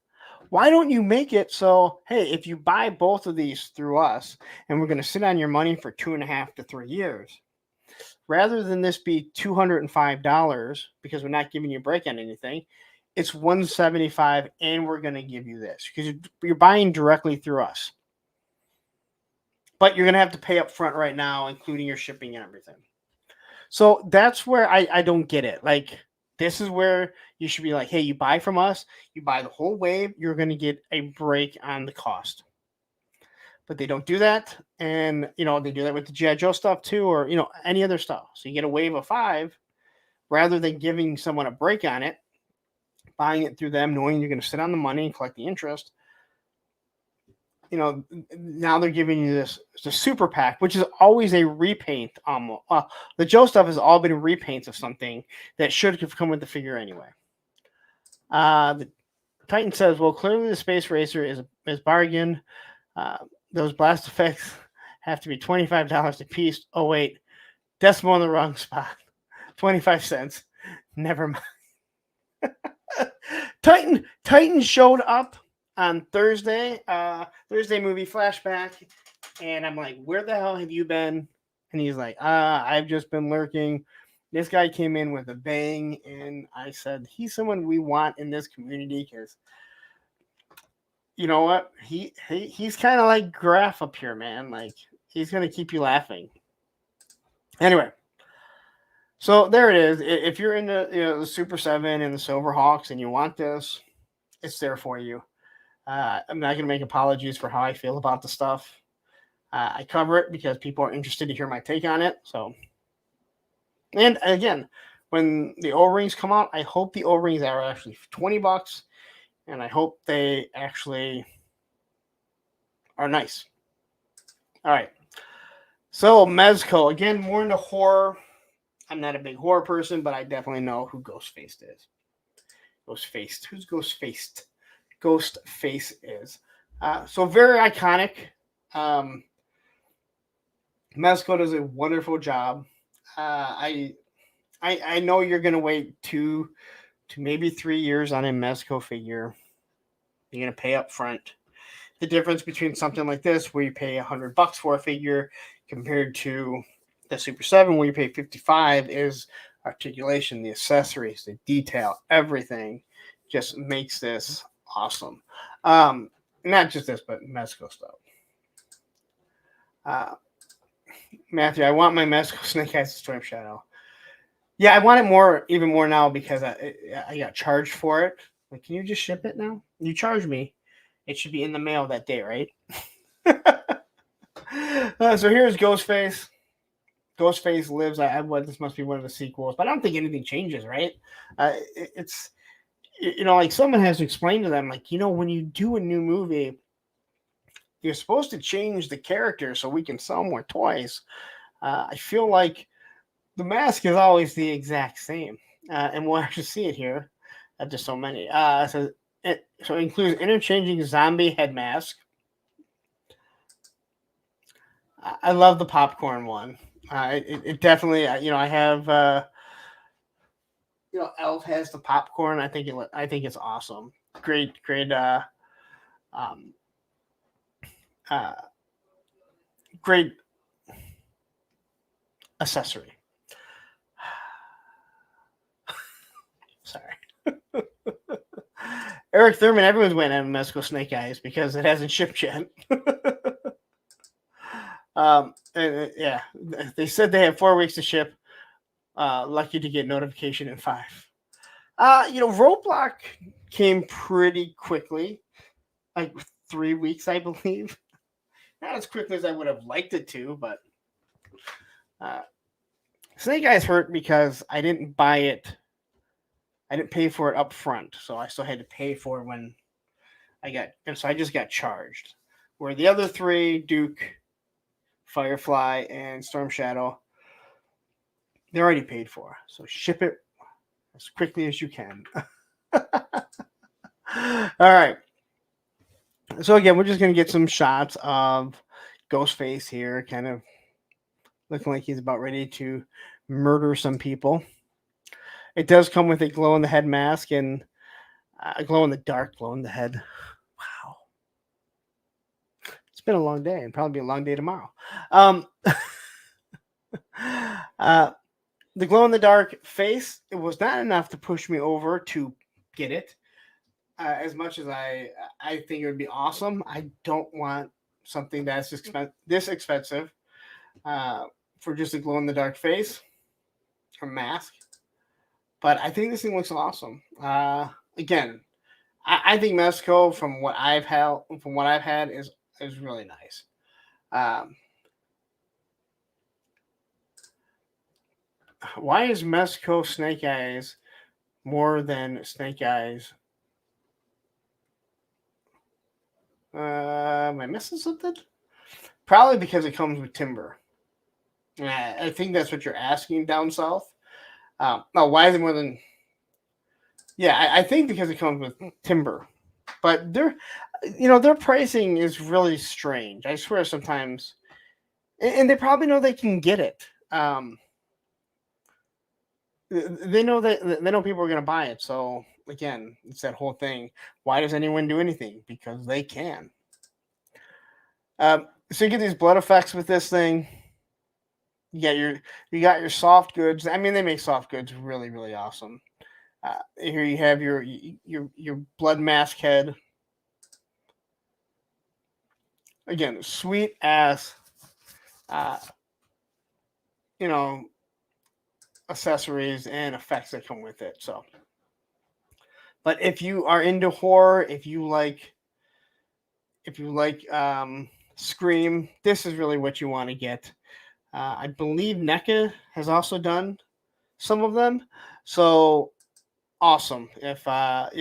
Why don't you make it so, hey, if you buy both of these through us and we're going to sit on your money for 2.5 to 3 years, rather than this be $205 because we're not giving you a break on anything, it's $175 and we're going to give you this because you're buying directly through us. But you're going to have to pay up front right now, including your shipping and everything. So that's where I don't get it. Like, this is where you should be like, hey, you buy from us, you buy the whole wave, you're going to get a break on the cost. But they don't do that. And, they do that with the G.I. Joe stuff too, or, any other stuff. So you get a wave of 5 rather than giving someone a break on it, buying it through them, knowing you're going to sit on the money and collect the interest. Now they're giving you this super pack, which is always a repaint. The Joe stuff has all been repaints of something that should have come with the figure anyway. The Titan says, well, clearly the Space Racer is bargain. Those blast effects have to be $25 a piece. Oh, wait, decimal in the wrong spot. 25 cents. Never mind. Titan showed up on Thursday movie flashback, and I'm like, where the hell have you been? And he's like, I've just been lurking. This guy came in with a bang, and I said, he's someone we want in this community because you know what? He's kind of like Graph up here, man. Like, he's gonna keep you laughing. Anyway, so there it is. If you're into the Super 7 and the Silverhawks and you want this, it's there for you. I'm not going to make apologies for how I feel about the stuff. I cover it because people are interested to hear my take on it. So, and again, when the O-rings come out, I hope the O-rings are actually $20, and I hope they actually are nice. All right. So Mezco, again, more into horror. I'm not a big horror person, but I definitely know who Ghostface is. Ghostface. Who's Ghostface? Ghostface is. So very iconic. Mezco does a wonderful job. I know you're gonna wait 2 to maybe 3 years on a Mezco figure. You're gonna pay up front. The difference between something like this, where you pay $100 for a figure, compared to the Super 7, where you pay $55, is articulation, the accessories, the detail, everything just makes this awesome. Not just this, but Mezco stuff. Matthew, I want my Mezco Snake Eyes Storm Shadow. Yeah, I want it even more now because I got charged for it. Like, can you just ship it now? You charge me. It should be in the mail that day, right? So here's Ghostface. Ghostface lives. This must be one of the sequels, but I don't think anything changes, right? It's like someone has to explain to them, like, when you do a new movie, you're supposed to change the character so we can sell more toys. I feel like the mask is always the exact same, and we'll actually see it here. There's so many. So it includes interchanging zombie head mask. I love the popcorn one. It definitely, I have, Elf has the popcorn. I think it's awesome. Great, great accessory. Sorry. Eric Thurman, everyone's waiting on Mezco Snake Eyes because it hasn't shipped yet. Yeah, they said they have 4 weeks to ship. Lucky to get notification in 5. Roadblock came pretty quickly, like 3 weeks, I believe. Not as quickly as I would have liked it to, but Snake Eyes hurt because I didn't buy it. I didn't pay for it up front, so I still had to pay for it when so I just got charged. Where the other 3, Duke, Firefly, and Storm Shadow, they're already paid for. So ship it as quickly as you can. All right. So again, we're just gonna get some shots of Ghostface here, kind of looking like he's about ready to murder some people. It does come with a glow in the head mask and a glow in the dark, glow in the head. Wow, it's been a long day, and probably be a long day tomorrow. Um, the glow in the dark face, it was not enough to push me over to get it. As much as I think it would be awesome, I don't want something that's this expensive for just a glow in the dark face or mask. But I think this thing looks awesome. Again, I think Mezco from what I've had is really nice. Why is Mezco Snake Eyes more than Snake Eyes? Am I missing something? Probably because it comes with timber. I think that's what you're asking down south. No, why is it more than? Yeah, I think because it comes with timber, but their pricing is really strange. I swear sometimes, and they probably know they can get it. They know people are going to buy it. So again, it's that whole thing. Why does anyone do anything? Because they can. So you get these blood effects with this thing. You got your soft goods. I mean, they make soft goods really, really awesome. Here you have your blood mask head. Again, sweet ass, you know, accessories and effects that come with it. So, but if you are into horror, if you like Scream, this is really what you want to get. I believe NECA has also done some of them, so awesome. If but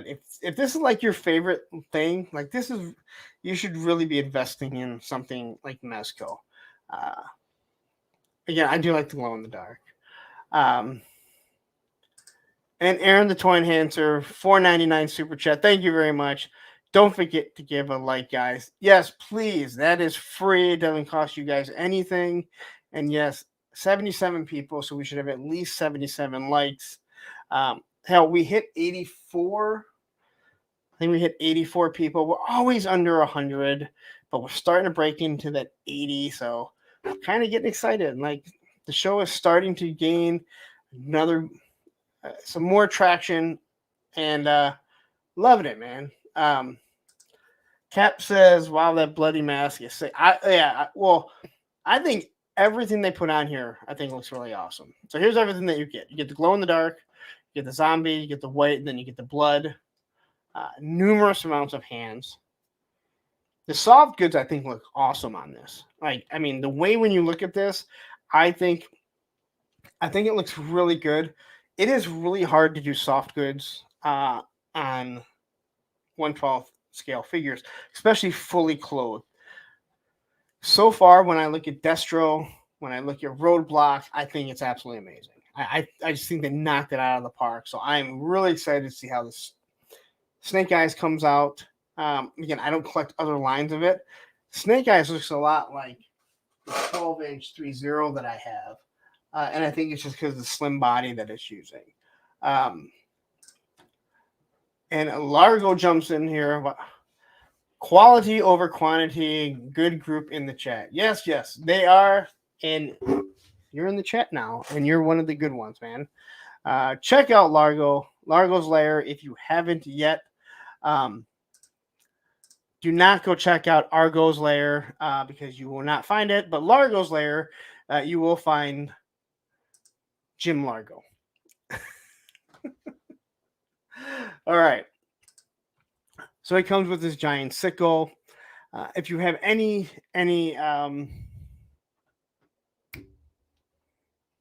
if this is like your favorite thing, like this is, you should really be investing in something like Mezco. Again, I do like the glow in the dark. And Aaron the Toy Enhancer, $4.99 super chat. Thank you very much. Don't forget to give a like, guys. Yes, please. That is free. It doesn't cost you guys anything. And yes, 77 people, so we should have at least 77 likes. Hell, we hit 84. I think we hit 84 people. We're always under 100, but we're starting to break into that 80. So I'm kind of getting excited. Like the show is starting to gain some more traction, and loving it, man. Cap says, "Wow, that bloody mask is sick." I think everything they put on here, I think looks really awesome. So here's everything that you get. You get the glow in the dark, you get the zombie, you get the white, and then you get the blood. Numerous amounts of hands. The soft goods, I think, look awesome on this. Like, I mean, the way when you look at this, I think it looks really good. It is really hard to do soft goods on 1/12 scale figures, especially fully clothed. So far, when I look at Destro, when I look at Roadblock, I think it's absolutely amazing. I just think they knocked it out of the park. So I'm really excited to see how this Snake Eyes comes out. Again, I don't collect other lines of it. Snake Eyes looks a lot like the 12-inch 3.0 that I have. And I think it's just because of the slim body that it's using. And Largo jumps in here. Quality over quantity. Good group in the chat. Yes, they are. And you're in the chat now, and you're one of the good ones, man. Check out Largo's Lair if you haven't yet. Do not go check out Argo's Lair because you will not find it. But Largo's Lair, you will find Jim Largo. All right. So it comes with this giant sickle. If you have any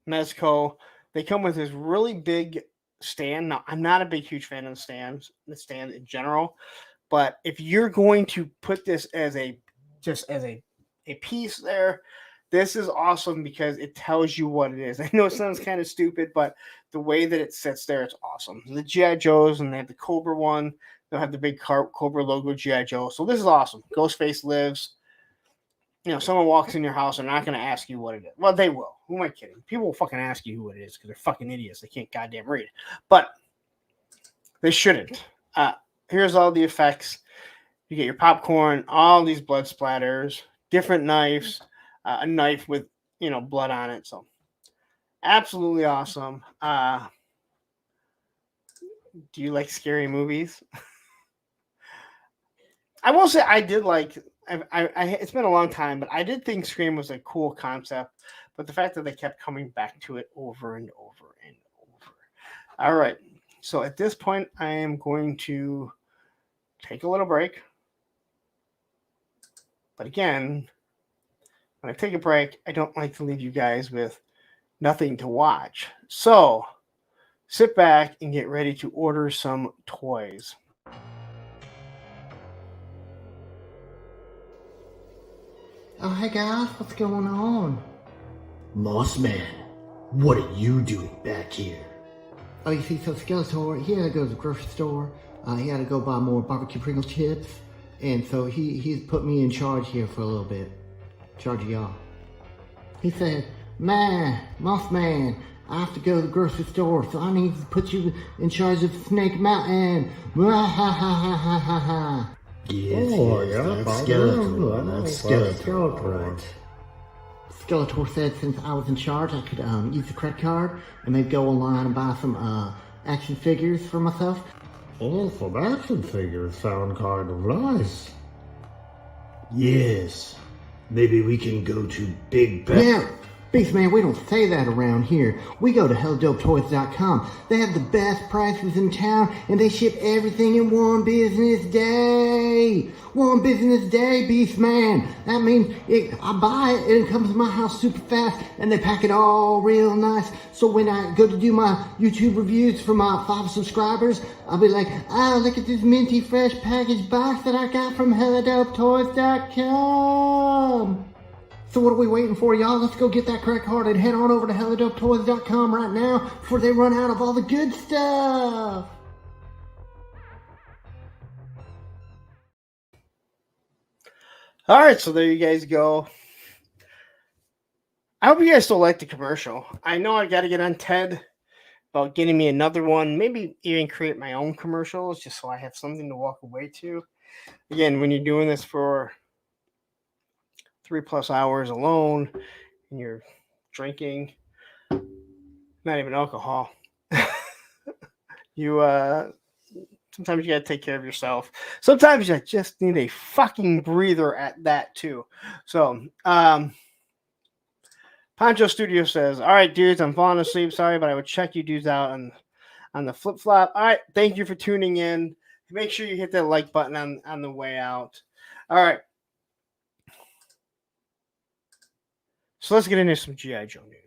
Mezco, they come with this really big stand. Now, I'm not a huge fan of the stand in general, but if you're going to put this as a piece there, This is awesome because it tells you what it is. I know it sounds kind of stupid, but the way that it sits there, it's awesome. The G.I. Joes, and they have the Cobra one. They'll have the big Cobra logo G.I. Joe. So this is awesome. Ghostface lives. Someone walks in your house, they're not going to ask you what it is. Well, they will. Who am I kidding? People will fucking ask you who it is because they're fucking idiots. They can't goddamn read. But they shouldn't. Here's all the effects. You get your popcorn, all these blood splatters, different knives, a knife with, blood on it. So absolutely awesome. Do you like scary movies? I will say I did like. It's been a long time, but I did think Scream was a cool concept. But the fact that they kept coming back to it over and over and over. All right. So at this point, I am going to take a little break. But again, when I take a break, I don't like to leave you guys with nothing to watch. So sit back and get ready to order some toys. Oh, hey guys, what's going on? Mossman, what are you doing back here? Oh, you see, so Skeletor, he had to go to the grocery store. He had to go buy more barbecue Pringle chips. And so he's put me in charge here for a little bit. In charge of y'all. He said, man, Mossman, I have to go to the grocery store, so I need to put you in charge of Snake Mountain. Yes, that's Skeletor. That's Skeletor, right. Skeletor said since I was in charge, I could use the credit card and maybe go online and buy some action figures for myself. Oh, some action figures sound kind of nice. Yes. Maybe we can go to Big Ben. Yeah, Beastman, we don't say that around here. We go to HellDopeToys.com. They have the best prices in town, and they ship everything in one business day. One business day, Beastman. That means I buy it, and it comes to my house super fast, and they pack it all real nice. So when I go to do my YouTube reviews for my 5 subscribers, I'll be like, oh, look at this minty fresh packaged box that I got from HellDopeToys.com. So what are we waiting for, y'all? Let's go get that credit card and head on over to HellDopeToys.com right now before they run out of all the good stuff. All right, so there you guys go. I hope you guys still like the commercial. I know I got to get on Ted about getting me another one, maybe even create my own commercials just so I have something to walk away to. Again, when you're doing this for 3+ hours alone and you're drinking, not even alcohol, you sometimes you gotta take care of yourself. Sometimes you just need a fucking breather at that too. So Poncho Studio says, all right, dudes, I'm falling asleep. Sorry, but I would check you dudes out on the flip flop. All right, thank you for tuning in. Make sure you hit that like button on the way out. All right. So let's get into some G.I. Joe news.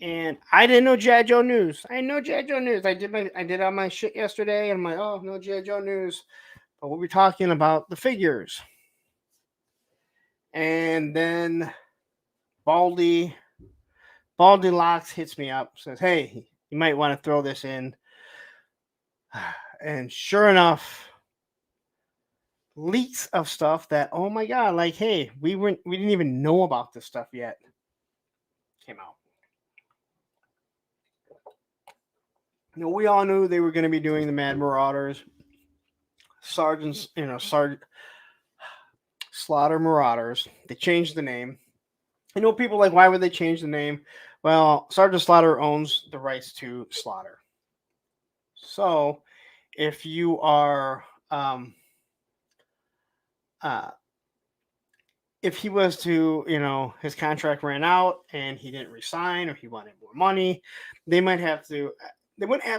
And I didn't know G.I. Joe news. I know G.I. Joe news. I did all my shit yesterday, and I'm like, oh, no G.I. Joe news. But we'll be talking about the figures. And then Baldy Locks hits me up, says, hey, you might want to throw this in. And sure enough, leaks of stuff that, oh my god, like, hey, we didn't even know about this stuff yet came out. We all knew they were going to be doing the Mad Marauders, Sergeant Slaughter Marauders. They changed the name. People like, why would they change the name? Well, Sergeant Slaughter owns the rights to Slaughter. So if you are if he was to, his contract ran out and he didn't resign or he wanted more money, they wouldn't have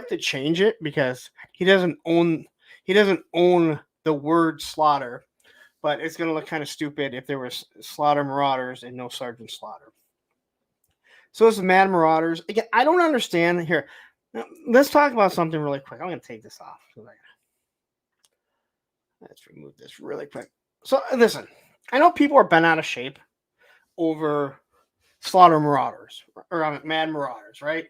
to change it because he doesn't own the word Slaughter, but it's going to look kind of stupid if there was Slaughter Marauders and no Sergeant Slaughter. So it's the Mad Marauders. Again, I don't understand here. Now, let's talk about something really quick. I'm going to take this off. Let's remove this really quick. So listen, I know people are bent out of shape. over Slaughter Marauders or Mad Marauders, right?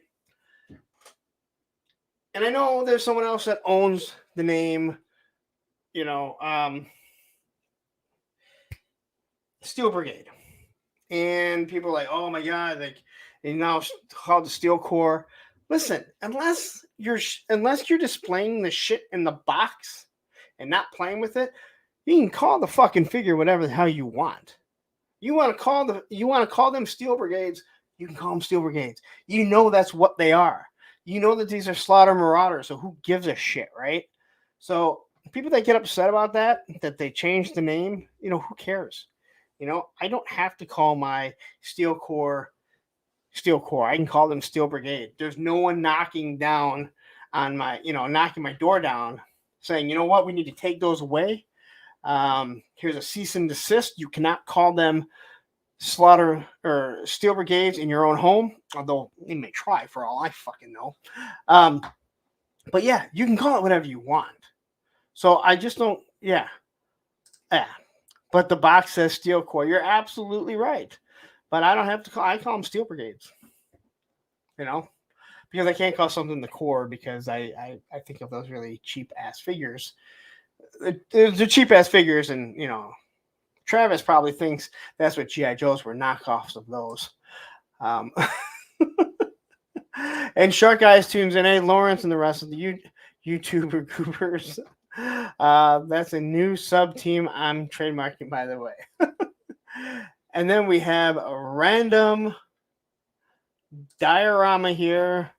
And I know there's someone else that owns the name, Steel Brigade. And people are like, oh my God, like, and now it's called the Steel Corps. Listen, unless you're displaying the shit in the box and not playing with it, you can call the fucking figure whatever the hell you want. You want to call them Steel Brigades, you can call them Steel Brigades. You know that's what they are. You know that these are Slaughter Marauders, so who gives a shit, right? So people that get upset about that they changed the name, who cares? I don't have to call my Steel Corps Steel Corps. I can call them Steel Brigade. There's no one knocking down on my, knocking my door down saying, you know what, we need to take those away. Here's a cease and desist. You cannot call them Slaughter or Steel Brigades in your own home, although they may try for all I fucking know. But yeah, you can call it whatever you want. So I just don't, yeah. But the box says Steel Corps. You're absolutely right. But I don't have to I call them Steel Brigades. Because I can't call something the Corps because I think of those really cheap ass figures. They're cheap ass figures, and Travis probably thinks that's what G.I. Joes were, knockoffs of those. And Shark Eyes tunes in. Hey, Lawrence and the rest of the YouTuber goobers. That's a new sub team I'm trademarking, by the way. And then we have a random diorama here.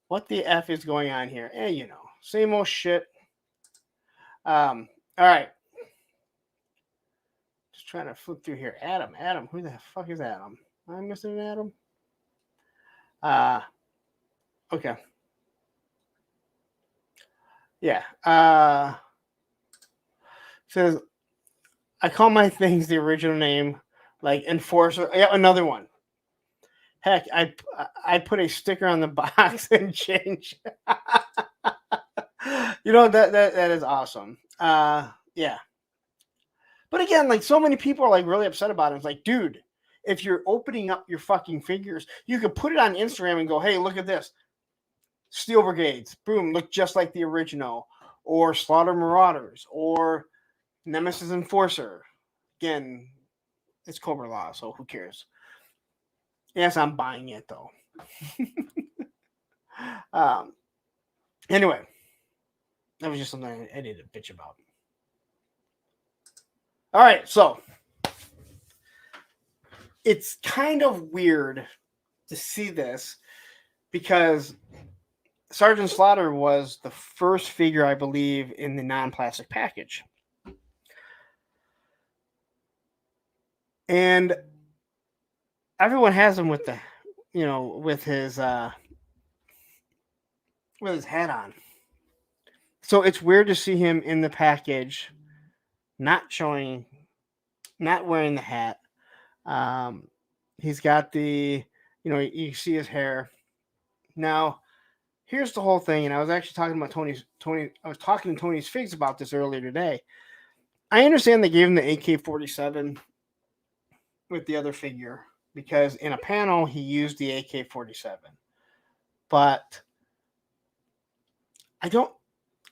What the F is going on here? Same old shit. All right. Just trying to flip through here. Adam, who the fuck is Adam? Am I missing an Adam? Okay. Yeah. Says, I call my things the original name, like Enforcer. Yeah, another one. Heck, I put a sticker on the box and change. That is awesome. Yeah. But again, like, so many people are like really upset about it. It's like, dude, if you're opening up your fucking figures, you could put it on Instagram and go, hey, look at this. Steel Brigades. Boom, look just like the original. Or Slaughter Marauders. Or Nemesis Enforcer. Again, it's Cobra Law, so who cares? Yes, I'm buying it, though. Anyway, that was just something I needed to bitch about. All right, so it's kind of weird to see this because Sergeant Slaughter was the first figure, I believe, in the non-plastic package. And everyone has him with with his hat on. So it's weird to see him in the package, not wearing the hat. He's got the, you see his hair. Now, here's the whole thing, and I was actually talking about I was talking to Tony's Figs about this earlier today. I understand they gave him the AK-47 with the other figure because in a panel he used the AK-47, but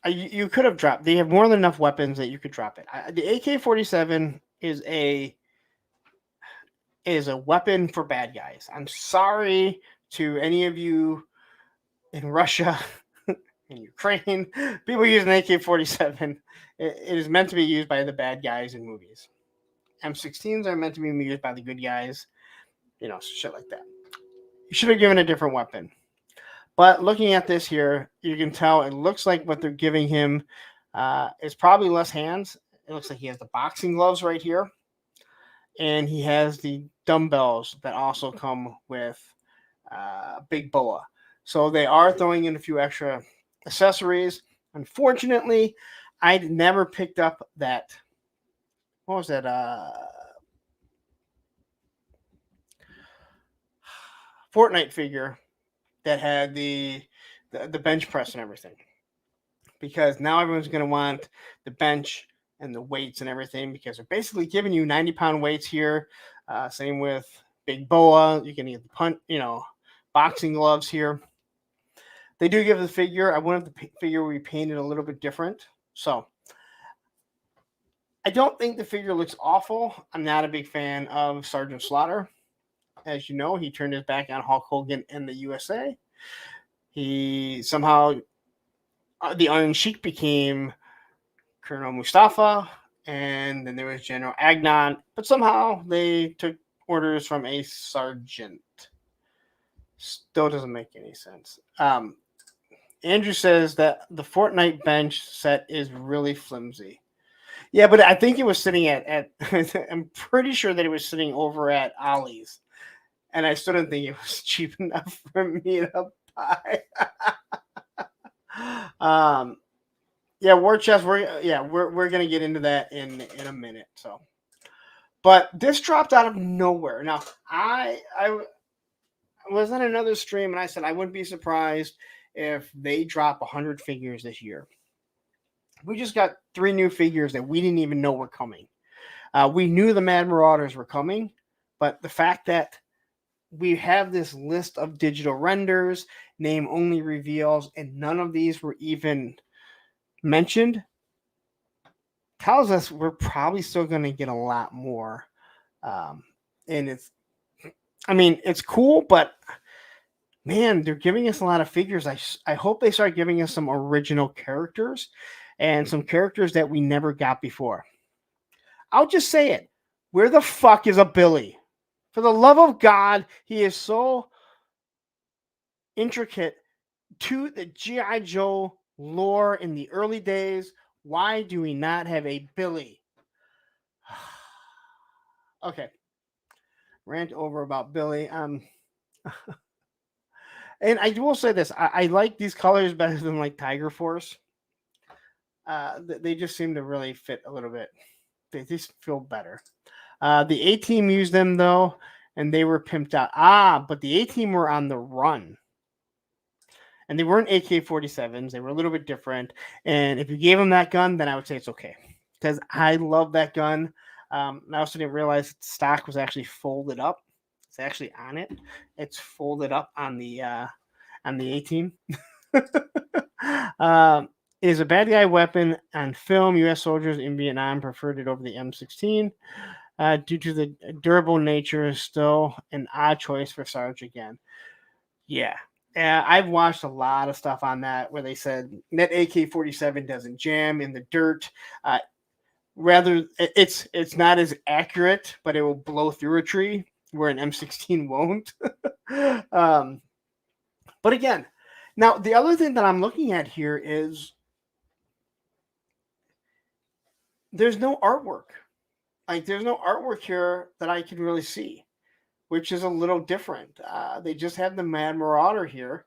you could have dropped. They have more than enough weapons that you could drop it. The AK-47 is a weapon for bad guys. I'm sorry to any of you in Russia, in Ukraine, people using AK-47. It is meant to be used by the bad guys in movies. M16s are meant to be used by the good guys, shit like that. You should have given a different weapon. But looking at this here, you can tell it looks like what they're giving him is probably less hands. It looks like he has the boxing gloves right here. And he has the dumbbells that also come with Big Boa. So they are throwing in a few extra accessories. Unfortunately, I'd never picked up that. What was that? Fortnite figure that had the bench press and everything. Because now everyone's going to want the bench and the weights and everything because they're basically giving you 90-pound weights here. Same with Big Boa. You can get the boxing gloves here. They do give the figure. I wanted the figure we painted a little bit different. So I don't think the figure looks awful. I'm not a big fan of Sergeant Slaughter. As you know, he turned his back on Hulk Hogan and the USA. He somehow, the Iron Sheik became Colonel Mustafa, and then there was General Agnon, but somehow they took orders from a sergeant. Still doesn't make any sense. Andrew says that the Fortnite bench set is really flimsy. Yeah, but I think it was sitting at I'm pretty sure that it was sitting over at Ollie's. And I still didn't think it was cheap enough for me to buy. Yeah, war chest. We're gonna get into that in a minute. So, but this dropped out of nowhere. Now, I was on another stream and I said I wouldn't be surprised if they drop 100 figures this year. We just got 3 new figures that we didn't even know were coming. We knew the Mad Marauders were coming, but the fact that we have this list of digital renders, name only reveals, and none of these were even mentioned tells us we're probably still going to get a lot more. And it's cool, but man, they're giving us a lot of figures. I hope they start giving us some original characters and some characters that we never got before. I'll just say it. Where the fuck is a Billy? For the love of God, he is so intricate to the G.I. Joe lore in the early days. Why do we not have a Billy? Okay. Rant over about Billy. And I will say this. I like these colors better than like Tiger Force. They just seem to really fit a little bit. They just feel better. The A-Team used them, though, and they were pimped out. But the A-Team were on the run. And they weren't AK-47s. They were a little bit different. And if you gave them that gun, then I would say it's okay. Because I love that gun. I also didn't realize the stock was actually folded up. It's actually on it. It's folded up on the A-Team. It is a bad guy weapon on film. U.S. soldiers in Vietnam preferred it over the M16. Due to the durable nature, still an odd choice for Sarge again. Yeah. I've watched a lot of stuff on that where they said that AK-47 doesn't jam in the dirt. Rather, it's not as accurate, but it will blow through a tree where an M16 won't. But again, now the other thing that I'm looking at here is there's no artwork. Like, there's no artwork here that I can really see, which is a little different. They just have the Mad Marauder here,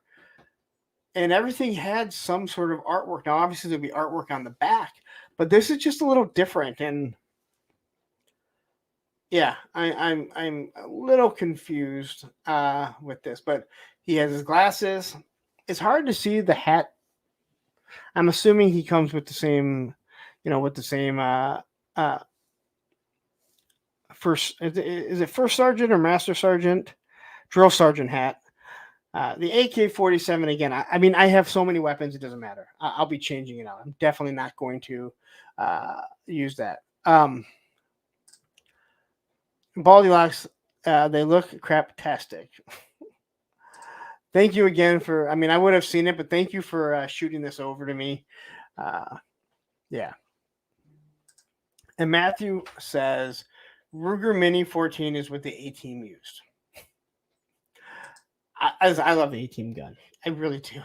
and everything had some sort of artwork. Now, obviously, there'll be artwork on the back, but this is just a little different. And yeah, I'm a little confused with this, but he has his glasses. It's hard to see the hat. I'm assuming he comes with the same, first, is it first sergeant or master sergeant? Drill sergeant hat. The AK-47, again, I have so many weapons, it doesn't matter. I'll be changing it out. I'm definitely not going to use that. Baldylocks, they look craptastic. Thank you again for, I would have seen it, but thank you for shooting this over to me. Yeah. And Matthew says, Ruger Mini 14 is what the A-Team used. I love the A-Team gun. I really do.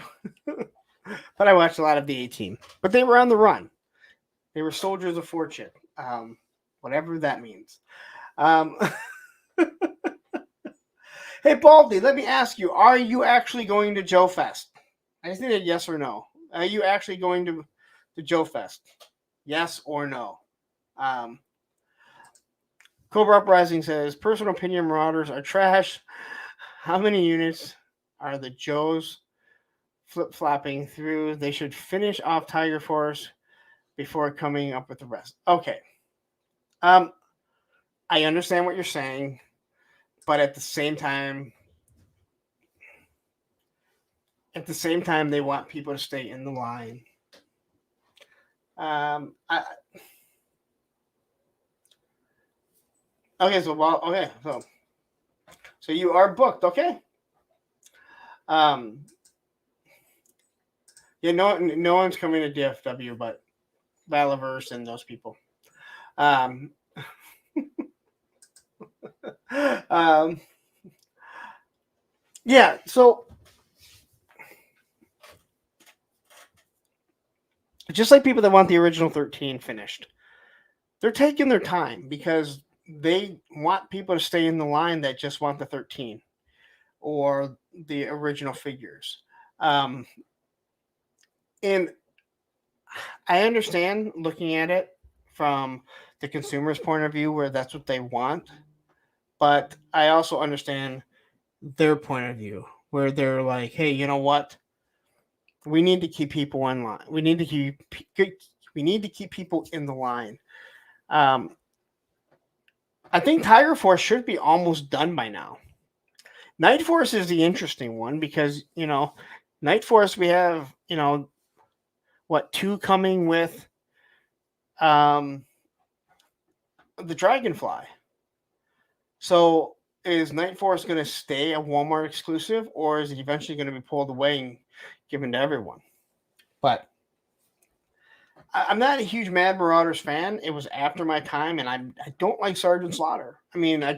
But I watched a lot of the A-Team. But they were on the run. They were soldiers of fortune. Whatever that means. Hey, Baldy, let me ask you, are you actually going to Joe Fest? I just need a yes or no. Are you actually going to Joe Fest? Yes or no? Cobra Uprising says, personal opinion, Marauders are trash. How many units are the Joes flip-flopping through? They should finish off Tiger Force before coming up with the rest. Okay. I understand what you're saying. but at the same time, they want people to stay in the line. Okay, so you are booked, okay? Yeah, no one's coming to DFW but Valaverse and those people. Um, yeah, so just like people that want the original 13 finished, they're taking their time because they want people to stay in the line that just want the 13 or the original figures. And I understand looking at it from the consumer's point of view where that's what they want, but I also understand their point of view where they're like, hey, you know what? We need to keep people in line. We need to keep people in the line. I think Tiger Force should be almost done by now. Night Force is the interesting one because, Night Force, we have, two coming with the Dragonfly. So is Night Force going to stay a Walmart exclusive, or is it eventually going to be pulled away and given to everyone? But I'm not a huge Mad Marauders fan. It was after my time, and I don't like Sergeant Slaughter. I mean, I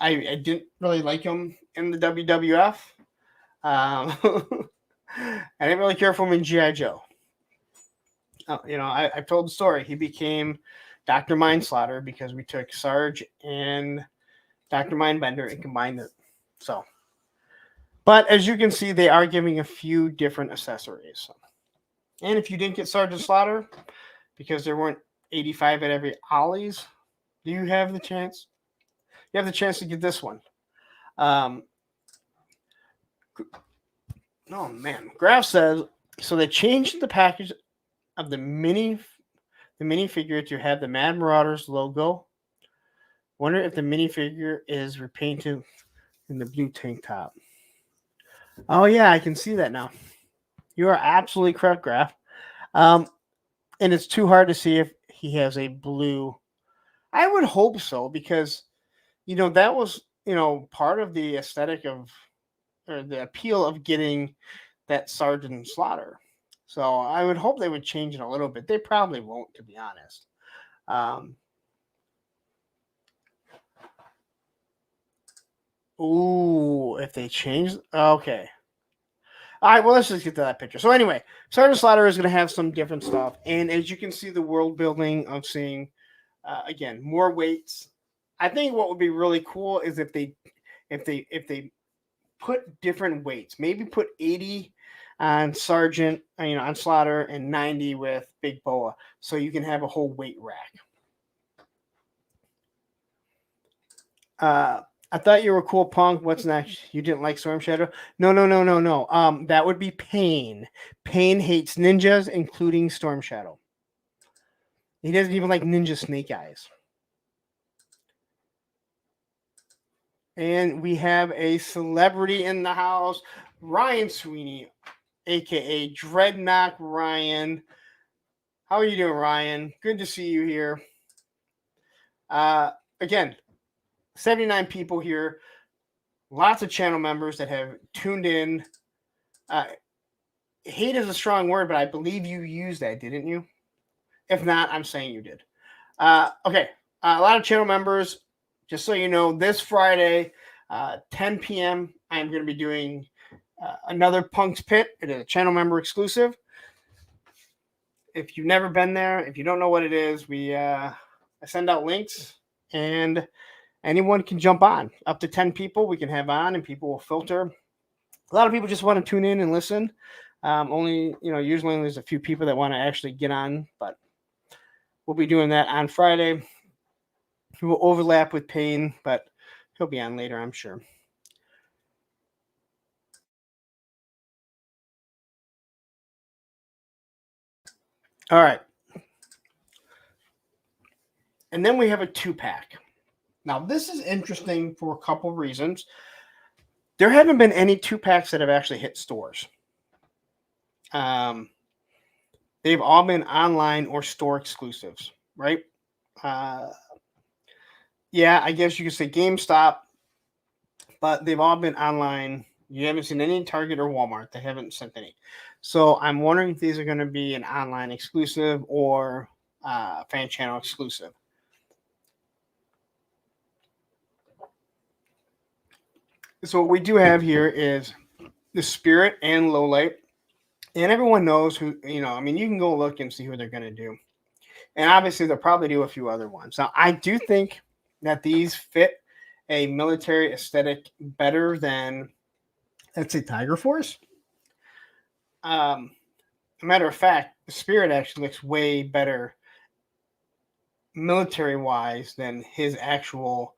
didn't really like him in the WWF. I didn't really care for him in G.I. Joe. I've told the story. He became Dr. Mindslaughter because we took Sarge and Dr. Mindbender and combined it. So, but as you can see, they are giving a few different accessories. And if you didn't get Sergeant Slaughter because there weren't 85 at every Ollie's, you have the chance. You have the chance to get this one. Oh man, Graf says so. They changed the package of the minifigure to have the Mad Marauders logo. Wonder if the minifigure is repainted in the blue tank top. Oh yeah, I can see that now. You are absolutely correct, Graf. And it's too hard to see if he has a blue. I would hope so because that was part of the aesthetic of or the appeal of getting that Sergeant Slaughter. So I would hope they would change it a little bit. They probably won't, to be honest. If they change, okay. All right, well, let's just get to that picture. So anyway, Sergeant Slaughter is going to have some different stuff, and as you can see, the world building of seeing again more weights. I think what would be really cool is if they put different weights. Maybe put 80 on Sergeant, on Slaughter, and 90 with Big Boa, so you can have a whole weight rack. I thought you were cool, Punk. What's next? You didn't like Storm Shadow? No. That would be Pain. Pain hates ninjas, including Storm Shadow. He doesn't even like Ninja Snake Eyes. And we have a celebrity in the house, Ryan Sweeney, aka Dreadnought Ryan. How are you doing, Ryan? Good to see you here. Again, 79 people here. Lots of channel members that have tuned in. Hate is a strong word, but I believe you used that, didn't you? If not, I'm saying you did. Okay. A lot of channel members. Just so you know, this Friday, 10 p.m., I'm going to be doing another Punk's Pit. It is a channel member exclusive. If you've never been there, if you don't know what it is, I send out links and anyone can jump on. Up to 10 people we can have on and people will filter. A lot of people just want to tune in and listen. Usually there's a few people that want to actually get on, but we'll be doing that on Friday. He will overlap with Payne, but he'll be on later, I'm sure. All right. And then we have a 2-pack. Now, this is interesting for a couple reasons. There haven't been any 2-packs that have actually hit stores. They've all been online or store exclusives, right? Uh, yeah, I guess you could say GameStop, but they've all been online. You haven't seen any Target or Walmart. They haven't sent any. So I'm wondering if these are going to be an online exclusive or fan channel exclusive. So what we do have here is the Spirit and Lowlight. And everyone knows who, I mean, you can go look and see who they're going to do. And obviously, they'll probably do a few other ones. Now, I do think that these fit a military aesthetic better than, let's say, Tiger Force. A matter of fact, the Spirit actually looks way better military-wise than his actual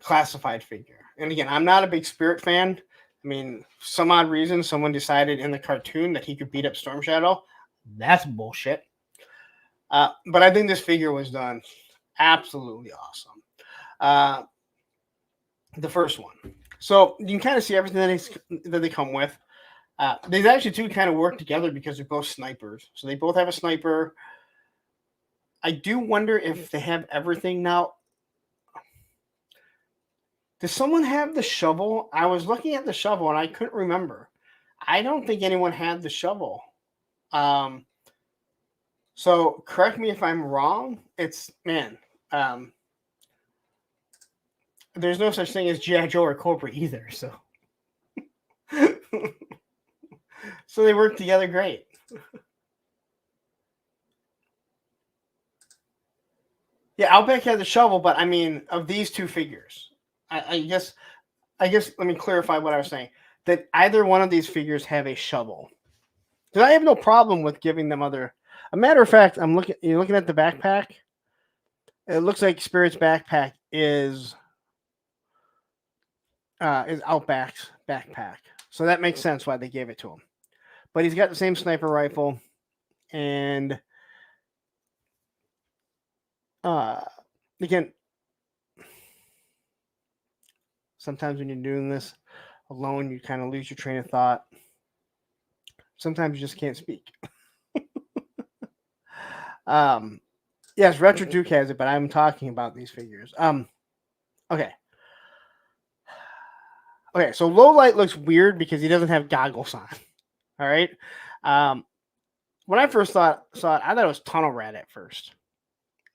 classified figure. And again, I'm not a big Spirit fan. I mean, some odd reason, someone decided in the cartoon that he could beat up Storm Shadow. That's bullshit. But I think this figure was done absolutely awesome. The first one. So you can kind of see everything that they come with. They actually two kind of work together because they're both snipers. So they both have a sniper. I do wonder if they have everything now. Does someone have the shovel? I was looking at the shovel and I couldn't remember. I don't think anyone had the shovel. So correct me if I'm wrong. There's no such thing as G.I. Joe or Cobra either. So, so they work together great. Yeah, Outback had the shovel, but I mean, of these two figures, I guess. Let me clarify what I was saying. That either one of these figures have a shovel. Because I have no problem with giving them other. A matter of fact, you're looking at the backpack. It looks like Spirit's backpack is Outback's backpack. So that makes sense why they gave it to him. But he's got the same sniper rifle. And again, sometimes when you're doing this alone, you kind of lose your train of thought. Sometimes you just can't speak. Yes, Retro Duke has it, but I'm talking about these figures. Okay. Okay, so Lowlight looks weird because he doesn't have goggles on. All right. When I first saw it, I thought it was Tunnel Rat at first.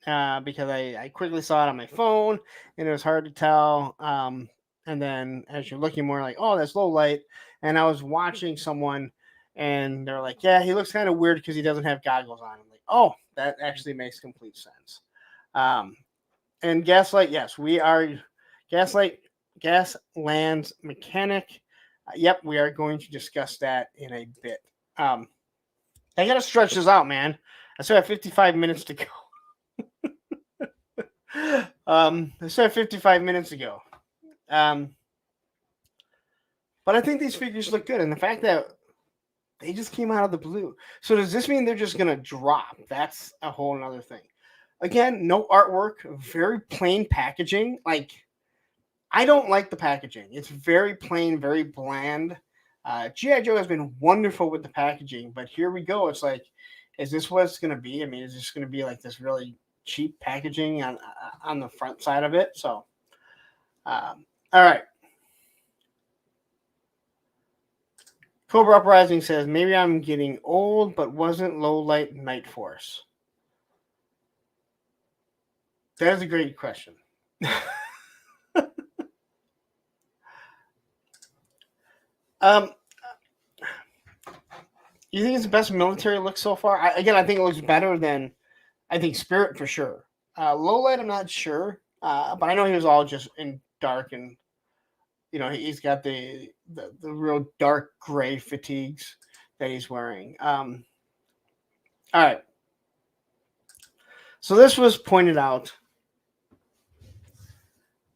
Because I quickly saw it on my phone and it was hard to tell. And then as you're looking more like, oh, that's Lowlight. And I was watching someone and they're like, yeah, he looks kind of weird because he doesn't have goggles on. I'm like, oh, that actually makes complete sense. And Gaslight, yes, we are Gasland's mechanic. Yep, we are going to discuss that in a bit. I got to stretch this out, man. I still have 55 minutes to go. I still have 55 minutes to go. But I think these figures look good. And the fact that they just came out of the blue. So does this mean they're just going to drop? That's a whole nother thing. Again, no artwork, very plain packaging. Like, I don't like the packaging. It's very plain, very bland. G.I. Joe has been wonderful with the packaging, but here we go. It's like, is this what it's going to be? I mean, is this going to be like this really cheap packaging on the front side of it? So, all right. Cobra Uprising says, maybe I'm getting old, but wasn't Lowlight Night Force? That is a great question. You think it's the best military look so far? I think it looks better than, I think, Spirit for sure. Lowlight, I'm not sure, but I know he was all just in dark and, he's got the real dark gray fatigues that he's wearing. All right. So this was pointed out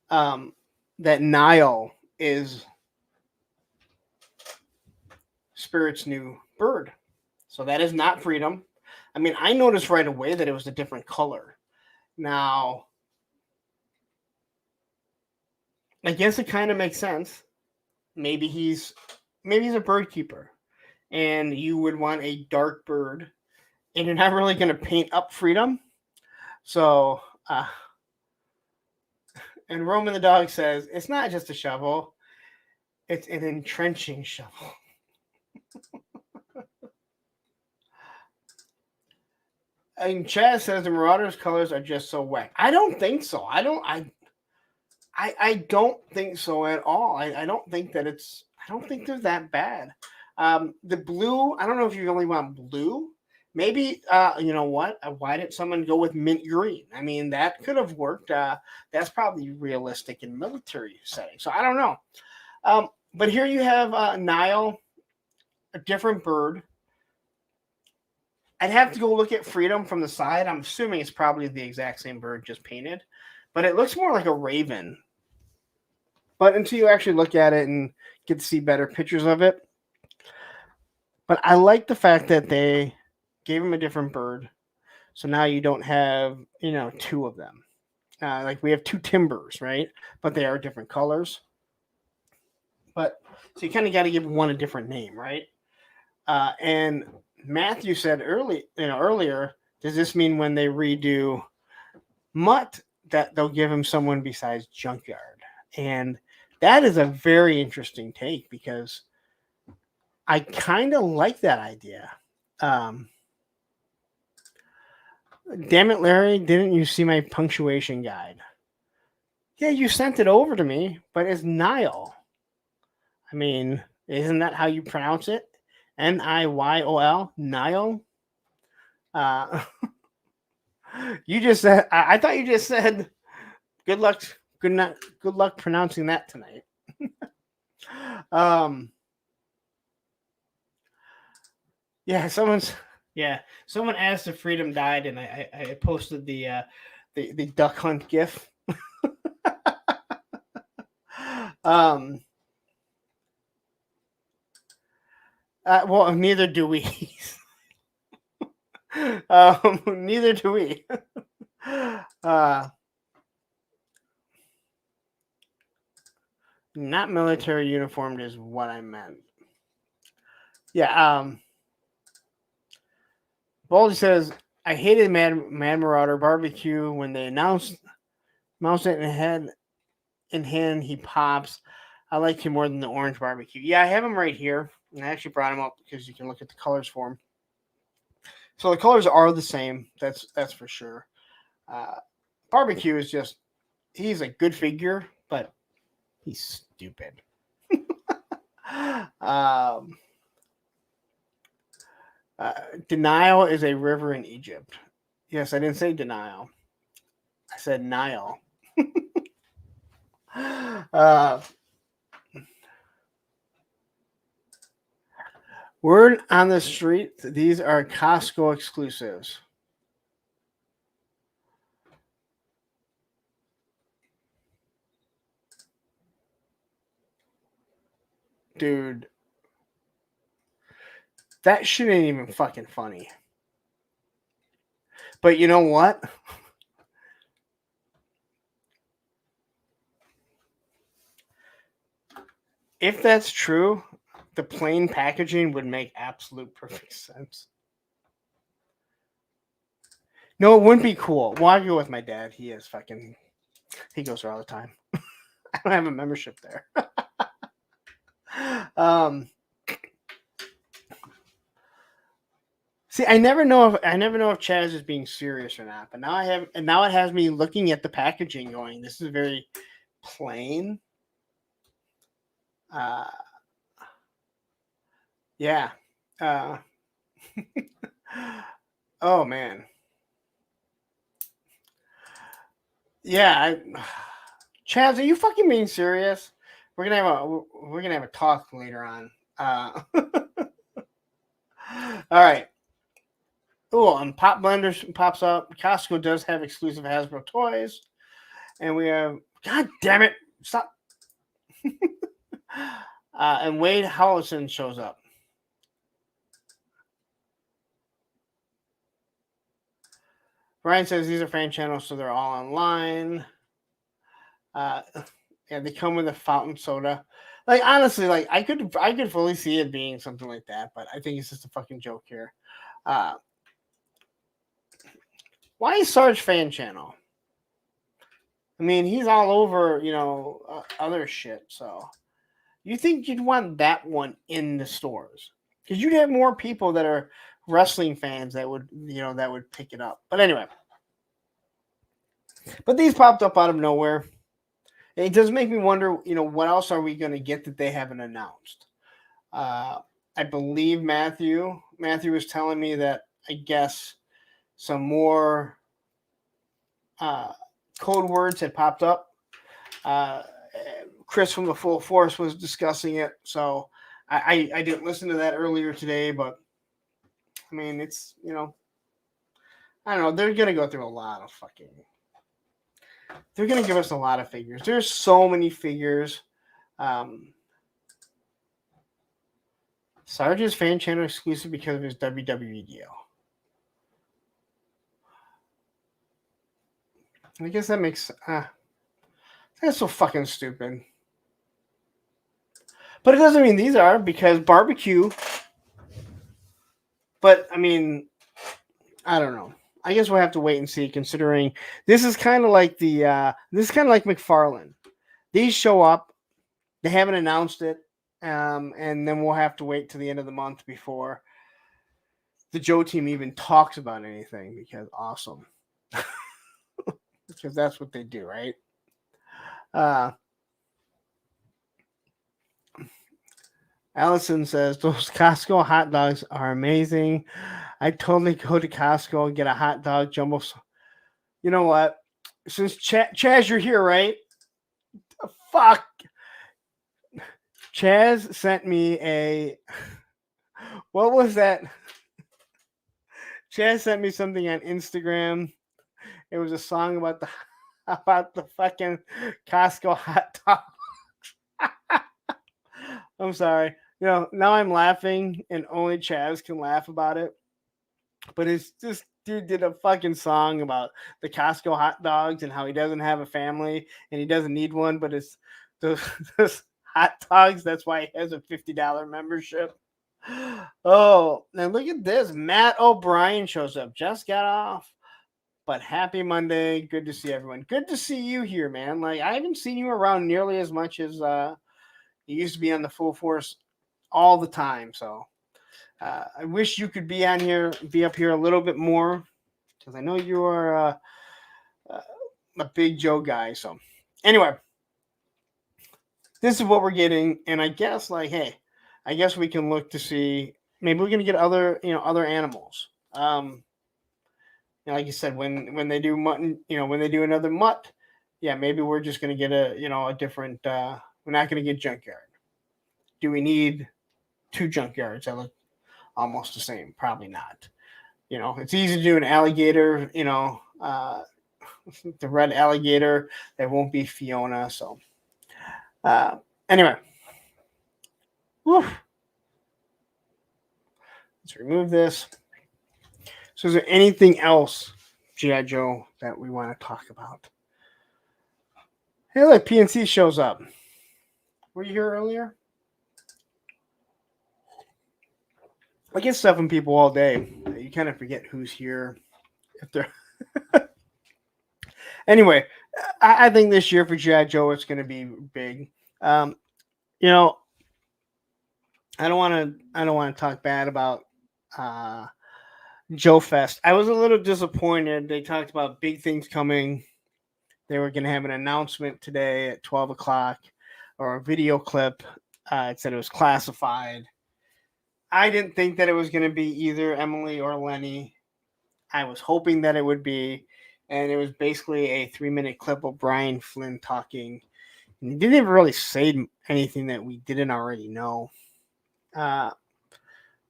that Nile is Spirit's new bird. So that is not Freedom. I mean, I noticed right away that it was a different color. Now, I guess it kind of makes sense. Maybe he's a bird keeper, and you would want a dark bird, and you're not really going to paint up Freedom. So, and Roman the dog says it's not just a shovel; it's an entrenching shovel. And Chaz says the Marauders' colors are just so wet. I don't think so. I don't think so at all. I don't think that it's. I don't think they're that bad. The blue. I don't know if you really want blue. Maybe you know what? Why did someone go with mint green? I mean, that could have worked. That's probably realistic in military setting. So I don't know. But here you have Nile, a different bird. I'd have to go look at Freedom from the side. I'm assuming it's probably the exact same bird, just painted. But it looks more like a raven. But until you actually look at it and get to see better pictures of it. But I like the fact that they gave him a different bird. So now you don't have, two of them. Like we have two timbers, right? But they are different colors. But so you kind of got to give one a different name, right? And Matthew said earlier, does this mean when they redo Mutt that they'll give him someone besides Junkyard? And that is a very interesting take because I kind of like that idea. Damn it, Larry, didn't you see my punctuation guide? Yeah, you sent it over to me, but it's Nile. I mean, isn't that how you pronounce it? Niyol? Nile? You just said, I thought you just said, good luck pronouncing that tonight. Someone asked if Freedom died, and I posted the duck hunt gif. Well, neither do we. Neither do we. Not military uniformed is what I meant. Yeah. Baldy says, I hated Mad Marauder barbecue when they announced it in hand, he pops. I like him more than the orange barbecue. Yeah, I have him right here. And I actually brought him up because you can look at the colors for him. So the colors are the same. That's for sure. Barbecue is just, he's a good figure, but he's stupid. Denial is a river in Egypt. Yes, I didn't say denial. I said Nile. Word on the street, these are Costco exclusives. Dude, that shit ain't even fucking funny. But you know what? If that's true, the plain packaging would make absolute perfect sense. No, it wouldn't be cool. Well, I go with my dad. He goes there all the time. I don't have a membership there. See, I never know if Chaz is being serious or not. But now it has me looking at the packaging, going, "This is very plain." Yeah. Oh man. Yeah. Chaz, are you fucking being serious? We're gonna have a talk later on. All right. Oh, and Pop Blender pops up. Costco does have exclusive Hasbro toys, and we have. God damn it! Stop. And Wade Hollison shows up. Brian says these are fan channels, so they're all online. Yeah, they come with a fountain soda. Like honestly, like I could fully see it being something like that, but I think it's just a fucking joke here. Why is Sarge fan channel? I mean, he's all over, other shit. So you think you'd want that one in the stores? Because you'd have more people that are wrestling fans that would, that would pick it up. But anyway, but these popped up out of nowhere. It does make me wonder, what else are we going to get that they haven't announced? I believe Matthew was telling me that I guess some more code words had popped up. Chris from the Full Force was discussing it, so I didn't listen to that earlier today, but I mean, it's, I don't know. They're going to go through a lot of fucking... They're going to give us a lot of figures. There's so many figures. Sarge's fan channel exclusive because of his WWE deal. I guess that makes... that's so fucking stupid. But it doesn't mean these are, because barbecue... But, I mean, I don't know. I guess we'll have to wait and see, considering this is kind of like McFarlane. These show up, they haven't announced it, and then we'll have to wait till the end of the month before the Joe team even talks about anything, because awesome. Because that's what they do, right? Allison says, those Costco hot dogs are amazing. I totally go to Costco and get a hot dog jumbo. You know what? Since Chaz, you're here, right? Fuck. Chaz sent me a... What was that? Chaz sent me something on Instagram. It was a song about the fucking Costco hot dog. I'm sorry. Now I'm laughing, and only Chaz can laugh about it. But it's this dude did a fucking song about the Costco hot dogs and how he doesn't have a family and he doesn't need one, but it's those hot dogs. That's why he has a $50 membership. Oh, now look at this. Matt O'Brien shows up. Just got off, but happy Monday. Good to see everyone. Good to see you here, man. Like, I haven't seen you around nearly as much as you used to be on the Full Force all the time. So I wish you could be up here a little bit more, because I know you are a big Joe guy. So anyway, this is what we're getting, and I guess hey, I guess we can look to see, maybe we're gonna get other animals. Like you said, when they do mutton, when they do another mutt, yeah, maybe we're just gonna get a different. We're not gonna get junkyard. Do we need 2 junkyards that look almost the same? Probably not. It's easy to do an alligator, the red alligator. There won't be Fiona. So anyway, whew. Let's remove this. So is there anything else, G.I. Joe, that we want to talk about? Hey, look, PNC shows up. Were you here earlier? I get stuff from people all day. You kind of forget who's here. If they're Anyway, I think this year for G.I. Joe, it's going to be big. I don't want to talk bad about Joe Fest. I was a little disappointed. They talked about big things coming. They were going to have an announcement today at 12 o'clock, or a video clip. It said it was classified. I didn't think that it was going to be either Emily or Lenny. I was hoping that it would be. And it was basically a 3-minute clip of Brian Flynn talking. And he didn't even really say anything that we didn't already know. But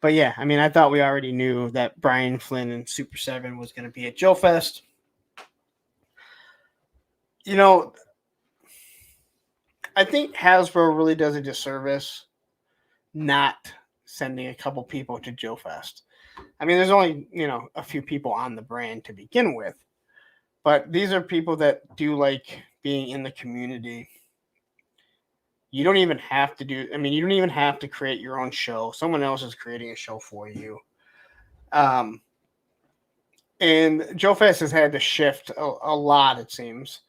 yeah, I mean, I thought we already knew that Brian Flynn and Super 7 was going to be at Joe Fest. I think Hasbro really does a disservice not sending a couple people to Joe Fest. I mean, there's only, a few people on the brand to begin with, but these are people that do like being in the community. You don't even have to you don't even have to create your own show. Someone else is creating a show for you. And Joe Fest has had to shift a lot, it seems,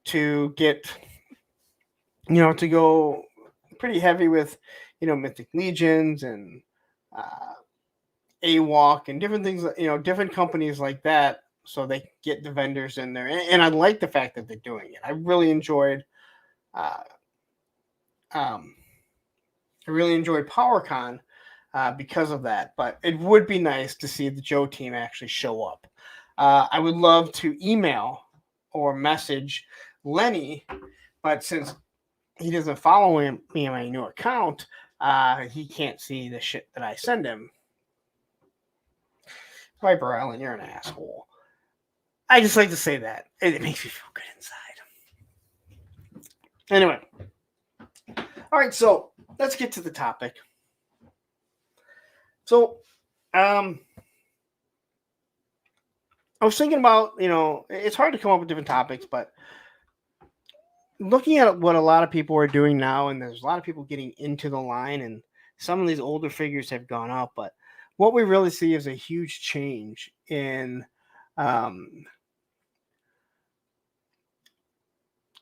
to get, to go pretty heavy with, Mythic Legions and AWalk and different things, different companies like that. So they get the vendors in there. And I like the fact that they're doing it. I really enjoyed PowerCon because of that. But it would be nice to see the Joe team actually show up. I would love to email or message Lenny, but since he doesn't follow me on my new account, he can't see the shit that I send him. Viper Island, you're an asshole. I just like to say that. It makes me feel good inside. Anyway. All right, so let's get to the topic. So, I was thinking about, it's hard to come up with different topics, but looking at what a lot of people are doing now, and there's a lot of people getting into the line, and some of these older figures have gone up, but what we really see is a huge change in,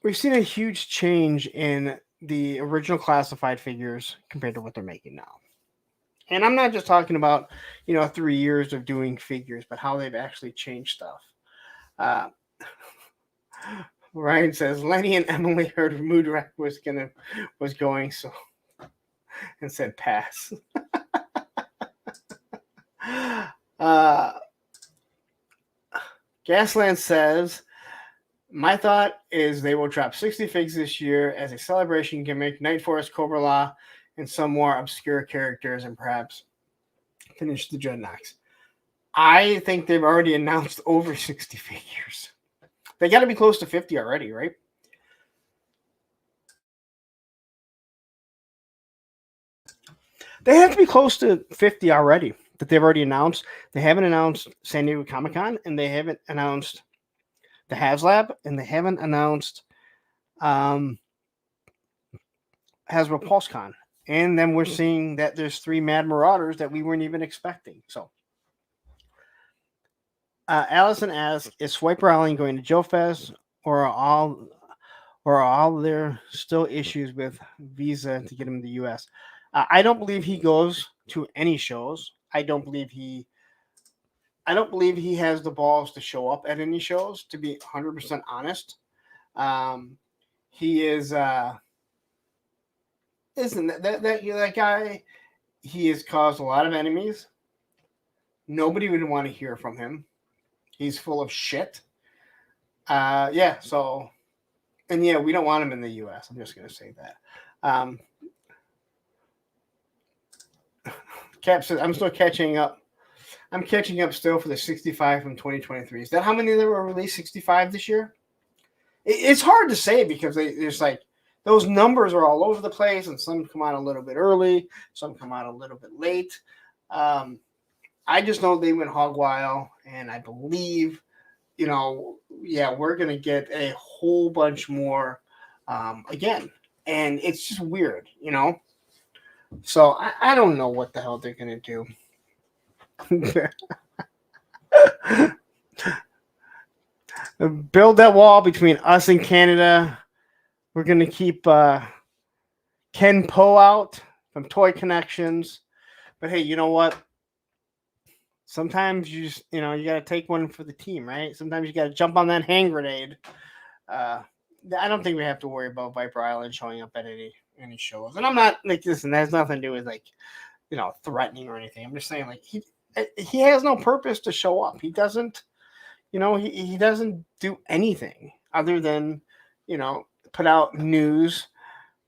we've seen a huge change in the original classified figures compared to what they're making now. And I'm not just talking about, 3 years of doing figures, but how they've actually changed stuff. Ryan says Lenny and Emily heard Moodrak was going, so and said pass. Gasland says, my thought is they will drop 60 figs this year as a celebration gimmick, Night Force, Cobra Law, and some more obscure characters, and perhaps finish the Dreadnoks. I think they've already announced over 60 figures. They got to be close to 50 already, right? They have to be close to 50 already that they've already announced. They haven't announced San Diego Comic-Con, and they haven't announced the HasLab, and they haven't announced Hasbro PulseCon. And then we're seeing that there's 3 Mad Marauders that we weren't even expecting. So, Allison asks, is Swiper Island going to Joe Fest, or are all there still issues with visa to get him to the U.S.? I don't believe he goes to any shows. I don't believe he has the balls to show up at any shows, to be 100% honest. He is isn't that guy? He has caused a lot of enemies. Nobody would want to hear from him. He's full of shit. Yeah, so, and yeah, we don't want him in the U.S. I'm just going to say that. Cap says, I'm still catching up. I'm catching up still for the 65 from 2023. Is that how many there were released 65 this year? It's hard to say because there's like, those numbers are all over the place, and some come out a little bit early, some come out a little bit late. I just know they went hog wild, and I believe, we're going to get a whole bunch more again. And it's just weird, So I don't know what the hell they're going to do. Build that wall between us and Canada. We're going to keep Ken Poe out from Toy Connections. But hey, you know what? Sometimes you just, you got to take one for the team, right? Sometimes you got to jump on that hand grenade. I don't think we have to worry about Viper Island showing up at any shows. And I'm not like this, and that has nothing to do with like, threatening or anything. I'm just saying like he has no purpose to show up. He doesn't, he doesn't do anything other than, put out news,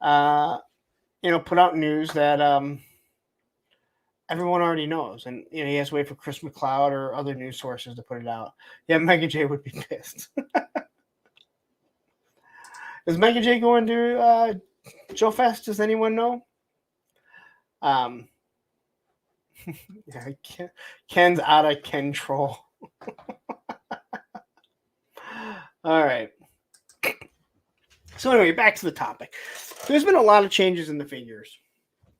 that everyone already knows, and he has to wait for Chris McLeod or other news sources to put it out. Yeah, Mega J would be pissed. Is Mega J going to Joe Fest? Does anyone know? Yeah, Ken's out of control. All right. So anyway, back to the topic. There's been a lot of changes in the figures,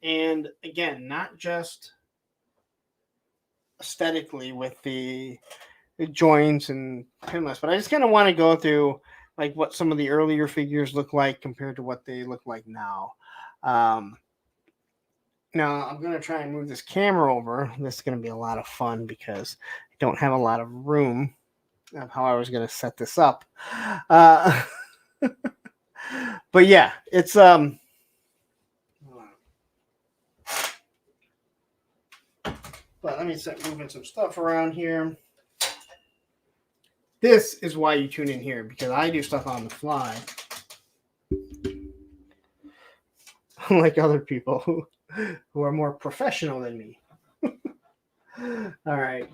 and again, not just aesthetically with the joints and pinless, but I just kind of want to go through like what some of the earlier figures look like compared to what they look like now. Um, Now I'm gonna try and move this camera over. This is gonna be a lot of fun because I don't have a lot of room of how I was gonna set this up. Uh, but yeah, it's But let me start moving some stuff around here. This is why you tune in here, because I do stuff on the fly, unlike other people who are more professional than me. All right.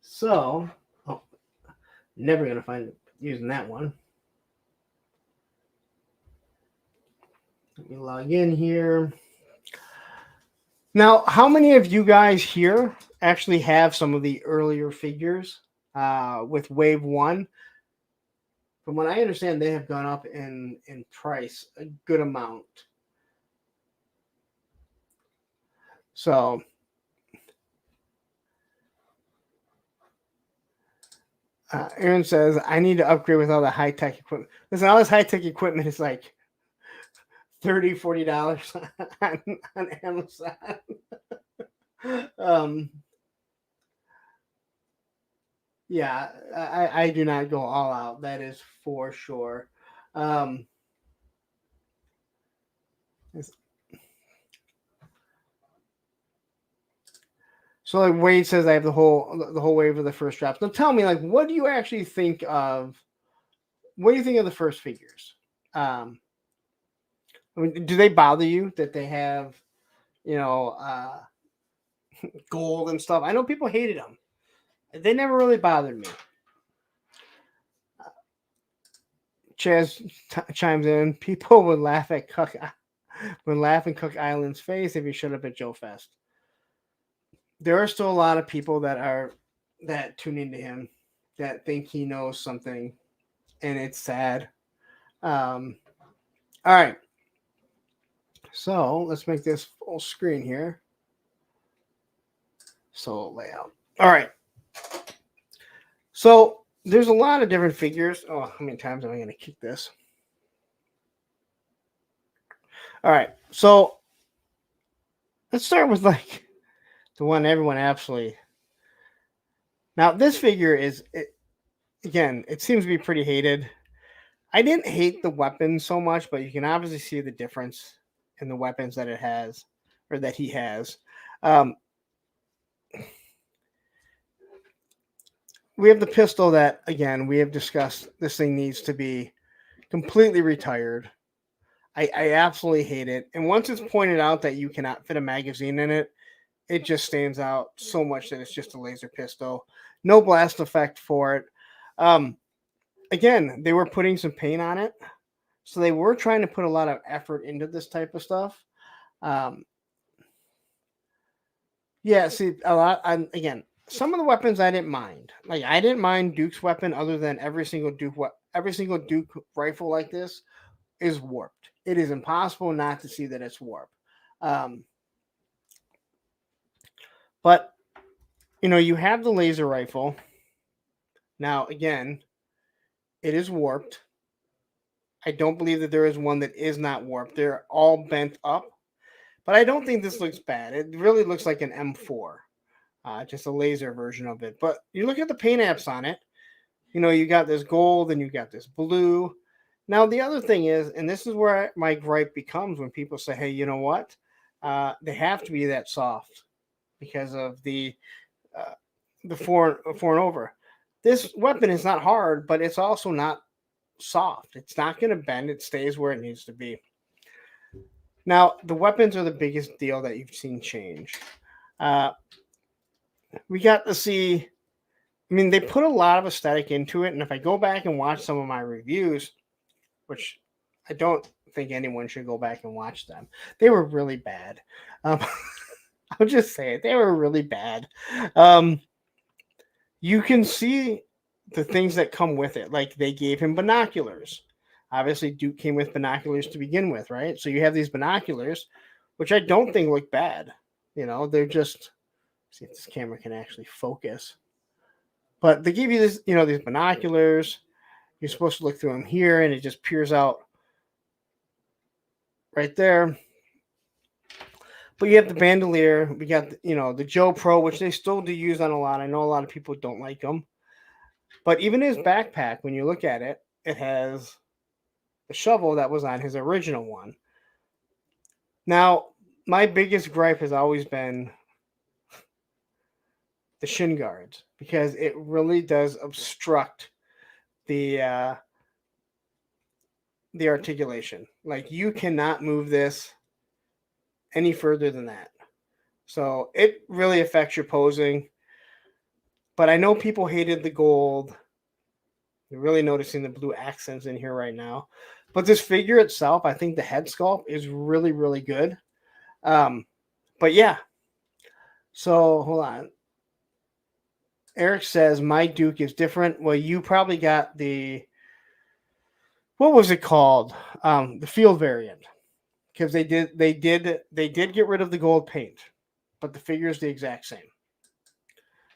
So, never gonna find it using that one. Let me log in here. Now, how many of you guys here actually have some of the earlier figures with Wave 1? From what I understand, they have gone up in price a good amount. So, Aaron says, I need to upgrade with all the high-tech equipment. Listen, all this high-tech equipment is like $30, $40 on Amazon. Yeah, I do not go all out. That is for sure. So like Wade says, I have the whole wave of the first drops. Now tell me, like, what do you actually think of? What do you think of the first figures? I mean, do they bother you that they have, you know, gold and stuff? I know people hated them. They never really bothered me. Chaz chimes in. People would laugh at Cook Island's face if he showed up at Joe Fest. There are still a lot of people that tune into him that think he knows something, and it's sad. All right, so let's make this full screen here. So layout. All right. So there's a lot of different figures. Oh, how many times am I going to kick this? All right. So let's start with like the one everyone absolutely. Now this figure again, it seems to be pretty hated. I didn't hate the weapons so much, but you can obviously see the difference in the weapons that it has or that he has. We have the pistol that, again, we have discussed. This thing needs to be completely retired. I absolutely hate it. And once it's pointed out that you cannot fit a magazine in it, it just stands out so much that it's just a laser pistol. No blast effect for it. Again, they were putting some paint on it. So they were trying to put a lot of effort into this type of stuff. Yeah, see, a lot. Again, some of the weapons I didn't mind. Like I didn't mind Duke's weapon, other than every single Duke rifle like this is warped. It is impossible not to see that it's warped. But you have the laser rifle. Now, again, it is warped. I don't believe that there is one that is not warped. They're all bent up. But I don't think this looks bad. It really looks like an M4, just a laser version of it. But you look at the paint apps on it. You got this gold and you got this blue. Now, the other thing is, and this is where my gripe becomes when people say, hey, you know what? They have to be that soft because of the four and over. This weapon is not hard, but it's also not soft. It's not going to bend. It stays where it needs to be. Now, the weapons are the biggest deal that you've seen change. We got to see, they put a lot of aesthetic into it. And if I go back and watch some of my reviews, which I don't think anyone should go back and watch them, they were really bad. I'll just say it. They were really bad. You can see the things that come with it. Like they gave him binoculars. Obviously, Duke came with binoculars to begin with, right? So you have these binoculars, which I don't think look bad. They're just, see if this camera can actually focus. But they give you this, these binoculars. You're supposed to look through them here, and it just peers out right there. But you have the bandolier. We got, the Joe Pro, which they still do use on a lot. I know a lot of people don't like them. But even his backpack, when you look at it, it has the shovel that was on his original one. Now, my biggest gripe has always been the shin guards because it really does obstruct the articulation. Like you cannot move this any further than that. So it really affects your posing. But I know people hated the gold. You're really noticing the blue accents in here right now. But this figure itself, I think the head sculpt is really, really good. But yeah. So hold on. Eric says my Duke is different. Well, you probably got what was it called? The field variant. Because they did get rid of the gold paint, but the figure is the exact same.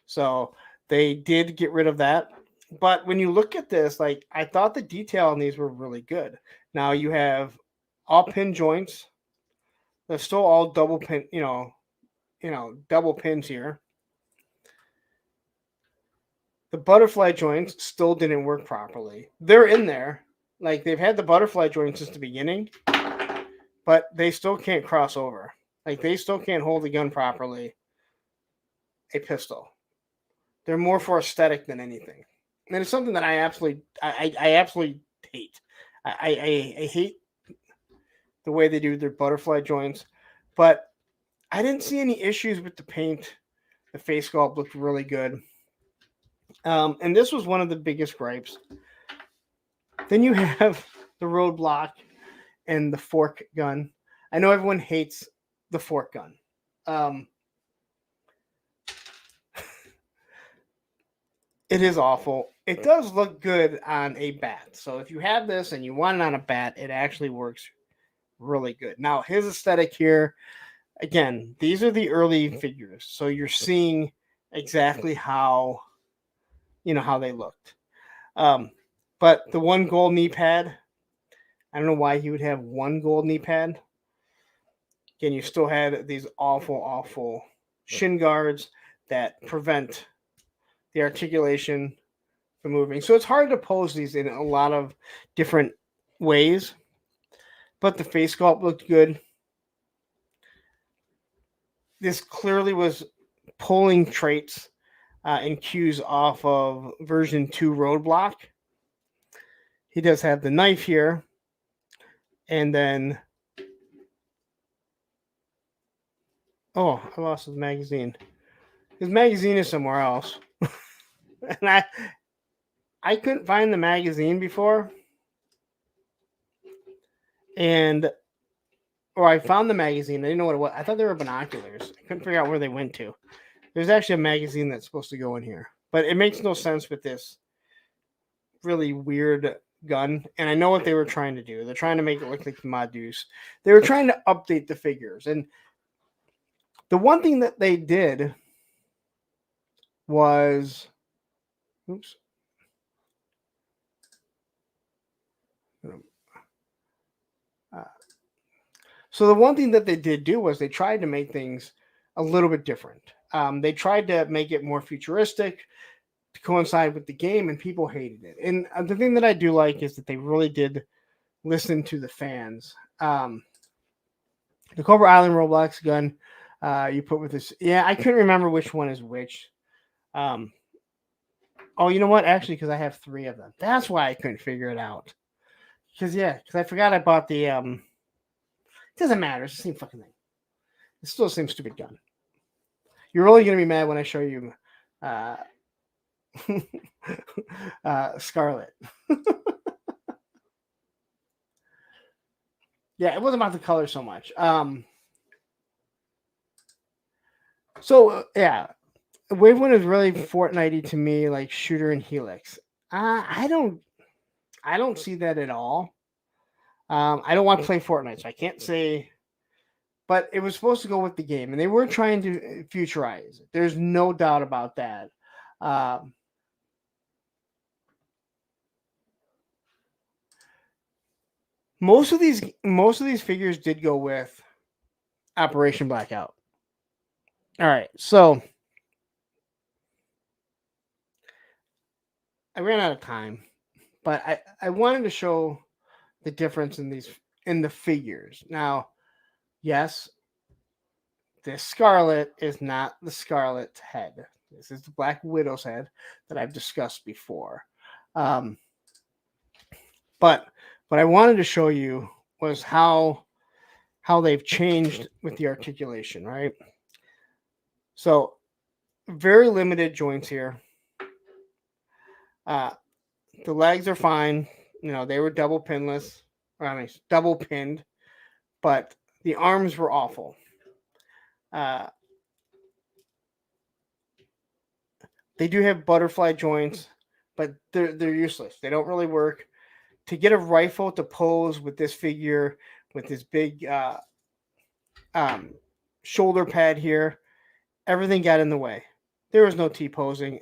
So they did get rid of that. But when you look at this, like I thought the detail on these were really good. Now you have all pin joints. They're still all double pin, double pins here. The butterfly joints still didn't work properly. They're in there. Like they've had the butterfly joints since the beginning, but they still can't cross over. Like they still can't hold the gun properly. A pistol. They're more for aesthetic than anything. And it's something that I absolutely hate. I hate the way they do their butterfly joints, but I didn't see any issues with the paint. The face sculpt looked really good. And this was one of the biggest gripes. Then you have the roadblock and the fork gun. I know everyone hates the fork gun. It is awful. It does look good on a bat. So if you have this and you want it on a bat, it actually works really good. Now, his aesthetic here, again, these are the early figures. So you're seeing exactly how they looked. But the one gold knee pad, I don't know why he would have one gold knee pad. Again, you still had these awful shin guards that prevent the articulation from moving. So it's hard to pose these in a lot of different ways. But the face sculpt looked good. This clearly was pulling traits and cues off of version 2 Roadblock. He does have the knife here. And then... Oh, I lost his magazine. His magazine is somewhere else. And I couldn't find the magazine before. Or I found the magazine. I didn't know what it was. I thought they were binoculars. I couldn't figure out where they went to. There's actually a magazine that's supposed to go in here. But it makes no sense with this really weird gun. And I know what they were trying to do. They're trying to make it look like the Modus. They were trying to update the figures. And the one thing that they did was... Oops. So the one thing that they did do was they tried to make things a little bit different. They tried to make it more futuristic to coincide with the game, and people hated it. And the thing that I do like is that they really did listen to the fans. The Cobra Island Roblox gun you put with this. Yeah, I couldn't remember which one is which. Oh, you know what? Actually, because I have 3 of them. That's why I couldn't figure it out. Because I forgot I bought the... It doesn't matter. It's the same fucking thing. It's still the same stupid gun. You're really going to be mad when I show you Scarlet. Yeah, it wasn't about the color so much. So yeah, Wave One is really Fortnite to me, like Shooter and Helix. I don't see that at all. I don't want to play Fortnite, so I can't say. But it was supposed to go with the game, and they were trying to futurize. There's no doubt about that. Um, most of these figures did go with Operation Blackout. All right, so I ran out of time, but I wanted to show the difference in the figures. Now, yes, this Scarlet is not the Scarlet's head. This is the Black Widow's head that I've discussed before. Um, but what I wanted to show you was how they've changed with the articulation, right? So very limited joints here. Uh, the legs are fine. You know, they were double pinless, or I mean, double pinned, but the arms were awful. They do have butterfly joints, but they're useless. They don't really work. To get a rifle to pose with this figure, with this big um, shoulder pad here, everything got in the way. There was no T posing.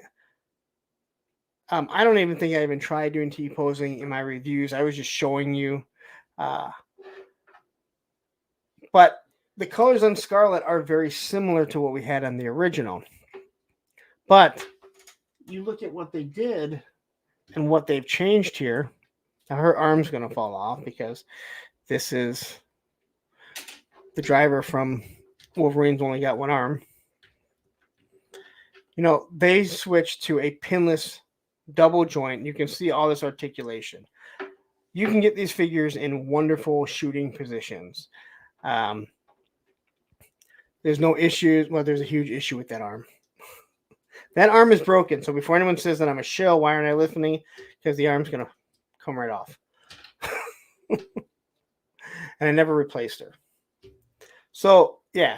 I don't even think I even tried doing T posing in my reviews. I was just showing you. But the colors on Scarlet are very similar to what we had on the original. But you look at what they did and what they've changed here. Now her arm's going to fall off because this is the driver from Wolverine's only got one arm. You know, they switched to a pinless double joint. You can see all this articulation. You can get these figures in wonderful shooting positions. There's no issues. Well, there's a huge issue with that arm. That arm is broken. So before anyone says that I'm a shill, why aren't I listening? Because the arm's going to come right off. And I never replaced her. So, yeah.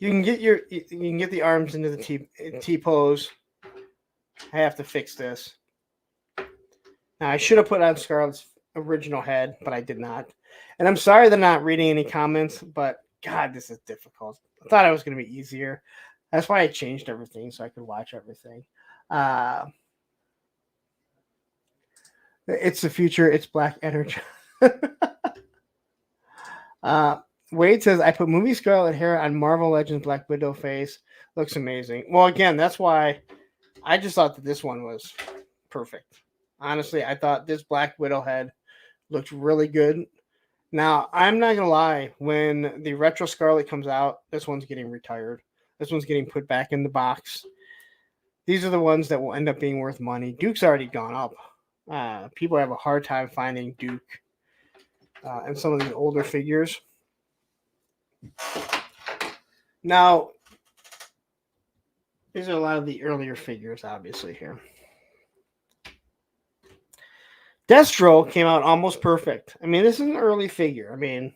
You can get the arms into the T pose. I have to fix this. Now I should have put on Scarlett's original head, but I did not. And I'm sorry they're not reading any comments, but God, this is difficult. I thought it was going to be easier. That's why I changed everything so I could watch everything. It's the future. It's Black Energy. Wade says, I put movie Scarlet hair on Marvel Legends Black Widow face. Looks amazing. Well, again, that's why I just thought that this one was perfect. Honestly, I thought this Black Widow head looked really good. Now, I'm not going to lie. When the Retro Scarlet comes out, this one's getting retired. This one's getting put back in the box. These are the ones that will end up being worth money. Duke's already gone up. People have a hard time finding Duke and some of these older figures. Now, these are a lot of the earlier figures, obviously, here. Destro came out almost perfect. I mean, this is an early figure. I mean,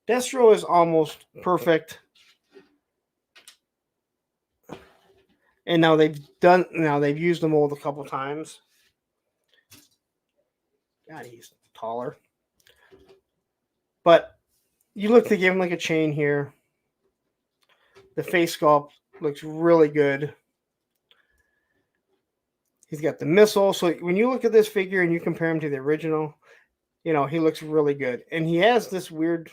Destro is almost perfect. And now they've used the mold a couple times. God, he's taller. But you look to give him like a chain here. The face sculpt looks really good. He's got the missile. So when you look at this figure and you compare him to the original, you know, he looks really good. And he has this weird,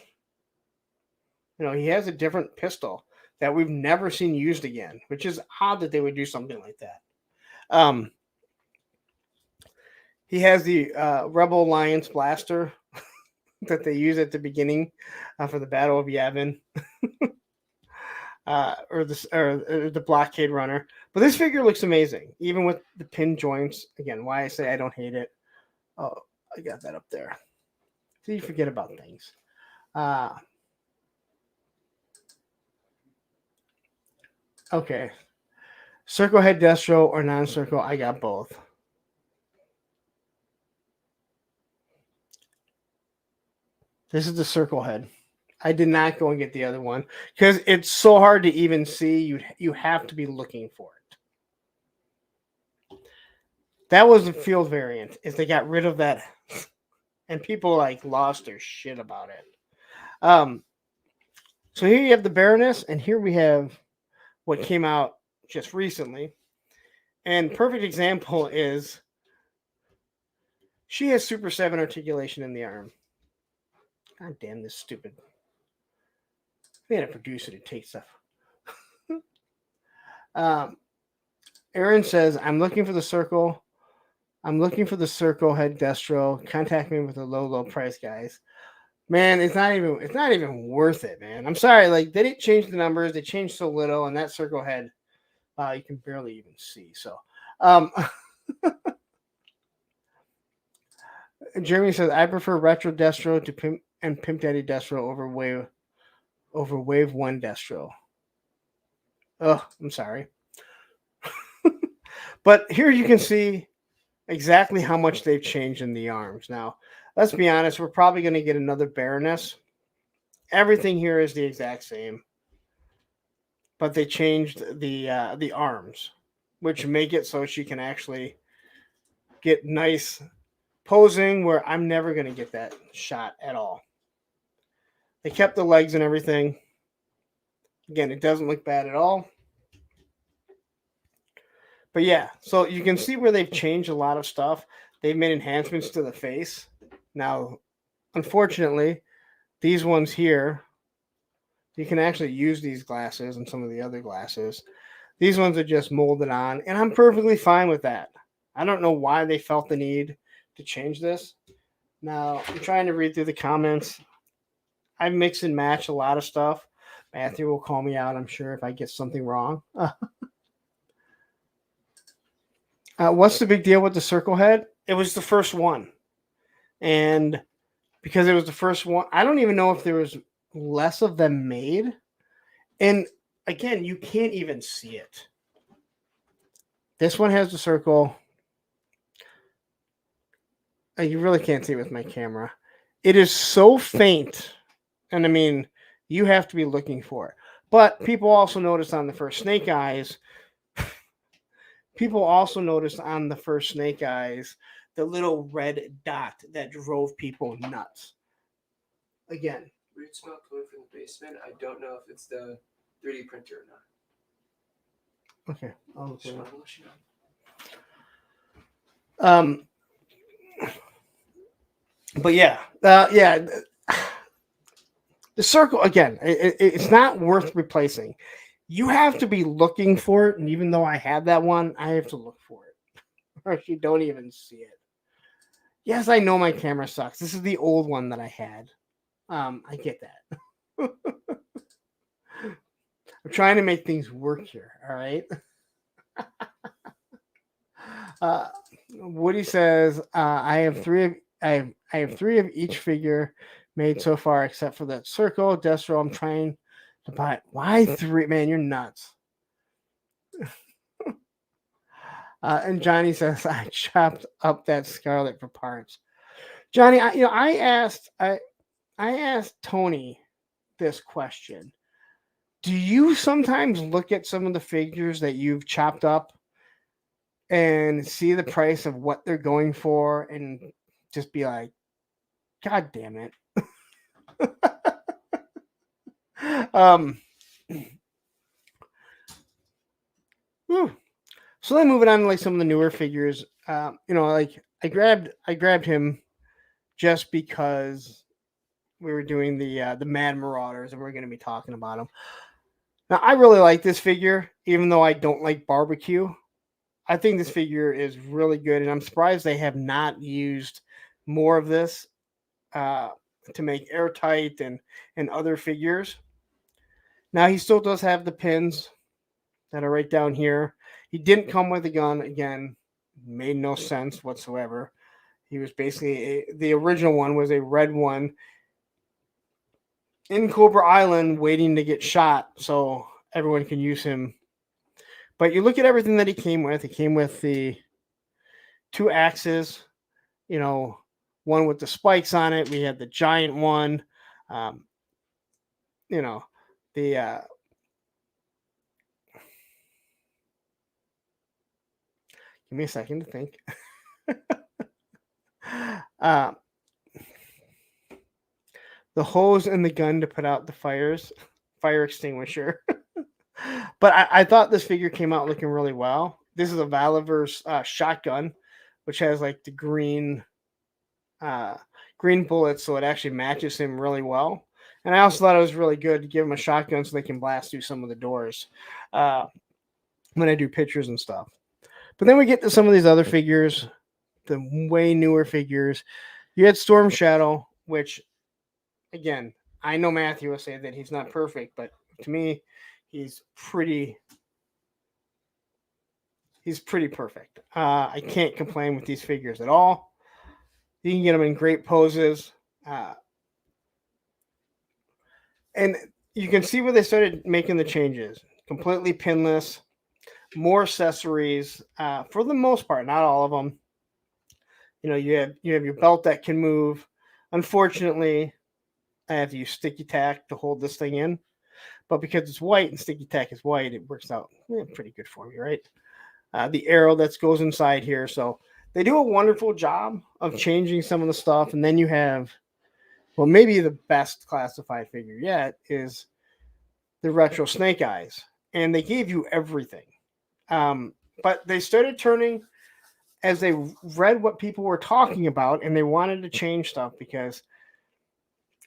you know, he has a different pistol that we've never seen used again, which is odd that they would do something like that. He has the Rebel Alliance blaster that they use at the beginning for the Battle of Yavin. Or the blockade runner. But this figure looks amazing, even with the pin joints. Again, why I say I don't hate it. Oh, I got that up there. So you forget about things. Okay. Circle head Destro or non-circle, I got both. This is the circle head. I did not go and get the other one because it's so hard to even see. You have to be looking for it. That was the field variant. Is they got rid of that, and people like lost their shit about it. So here you have the Baroness, and here we have what came out just recently. And perfect example is she has Super 7 articulation in the arm. God damn this stupid. We had a producer to take stuff. Aaron says, I'm looking for the circle. I'm looking for the circle head Destro. Contact me with a low price, guys. Man, it's not even worth it, man. I'm sorry, like they didn't change the numbers, they changed so little, and that circle head, you can barely even see. So Jeremy says, I prefer retro Destro to Pimp Daddy Destro over Wave 1 Destro. Oh, I'm sorry. But here you can see exactly how much they've changed in the arms. Now, let's be honest, we're probably going to get another Baroness. Everything here is the exact same, but they changed the arms, which make it so she can actually get nice posing where I'm never going to get that shot at all. They kept the legs and everything. Again, it doesn't look bad at all. But yeah, so you can see where they've changed a lot of stuff. They've made enhancements to the face. Now, unfortunately, these ones here, you can actually use these glasses and some of the other glasses. These ones are just molded on, and I'm perfectly fine with that. I don't know why they felt the need to change this. Now, I'm trying to read through the comments. I mix and match a lot of stuff. Matthew will call me out, I'm sure, if I get something wrong. What's the big deal with the circle head? It was the first one. And because it was the first one, I don't even know if there was less of them made. And again, you can't even see it. This one has the circle. You really can't see it with my camera. It is so faint. And I mean, you have to be looking for it. But people also noticed on the first Snake Eyes, the little red dot that drove people nuts. Again. Weird smell coming from the basement. I don't know if it's the 3D printer or not. Okay. But yeah. The circle, again, it's not worth replacing. You have to be looking for it, and even though I had that one, I have to look for it. Or you don't even see it. Yes, I know my camera sucks. This is the old one that I had. I get that. I'm trying to make things work here, all right? Woody says, I have three of each figure made so far, except for that circle. Destro, I'm trying to buy it. Why 3? Man, you're nuts. And Johnny says, I chopped up that Scarlet for parts. Johnny, I asked Tony this question. Do you sometimes look at some of the figures that you've chopped up and see the price of what they're going for and just be like, God damn it. So then moving on to like some of the newer figures, like I grabbed him just because we were doing the Mad Marauders and we're going to be talking about them. Now I really like this figure, even though I don't like barbecue. I think this figure is really good, and I'm surprised they have not used more of this to make Airtight and other figures. Now he still does have the pins that are right down here. He didn't come with a gun. Again, made no sense whatsoever. He was basically the original one was a red one in Cobra Island waiting to get shot so everyone can use him. But you look at everything that he came with. He came with the 2 axes, one with the spikes on it. We had the giant one. the give me a second to think. uh, the hose and the gun to put out the fire extinguisher. But I thought this figure came out looking really well. This is a Valiverse shotgun, which has like the green bullets, so it actually matches him really well. And I also thought it was really good to give him a shotgun so they can blast through some of the doors when I do pictures and stuff. But then we get to some of these other figures, the way newer figures. You had Storm Shadow, which, again, I know Matthew will say that he's not perfect, but to me, he's pretty perfect. I can't complain with these figures at all. You can get them in great poses. And you can see where they started making the changes. Completely pinless, more accessories for the most part, not all of them. You have your belt that can move. Unfortunately, I have to use sticky tack to hold this thing in, but because it's white and sticky tack is white, it works out pretty good for me, right? The arrow that goes inside here, so they do a wonderful job of changing some of the stuff. And then you have, well, maybe the best classified figure yet is the retro Snake Eyes, and they gave you everything. But they started turning as they read what people were talking about, and they wanted to change stuff because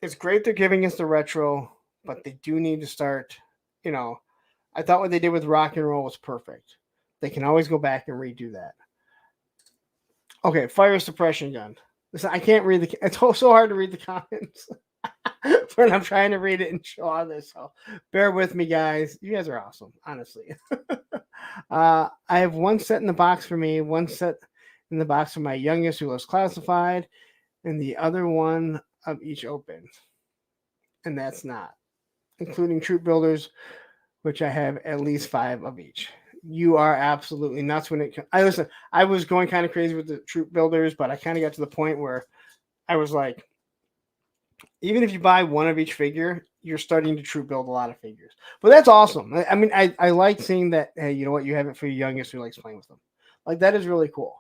it's great they're giving us the retro, but they do need to start, I thought what they did with rock and roll was perfect. They can always go back and redo that. Okay, fire suppression gun. Listen, I can't read it's so hard to read the comments when I'm trying to read it and show all this. So bear with me, guys. You guys are awesome, honestly. I have one set in the box for me, one set in the box for my youngest who loves classified, and the other one of each open. And that's not, including troop builders, which I have at least 5 of each. You are absolutely nuts when it. I was going kind of crazy with the troop builders, but I kind of got to the point where I was like, even if you buy one of each figure, you're starting to troop build a lot of figures. But that's awesome. I mean, I like seeing that. Hey, you know what? You have it for your youngest who likes playing with them. Like, that is really cool.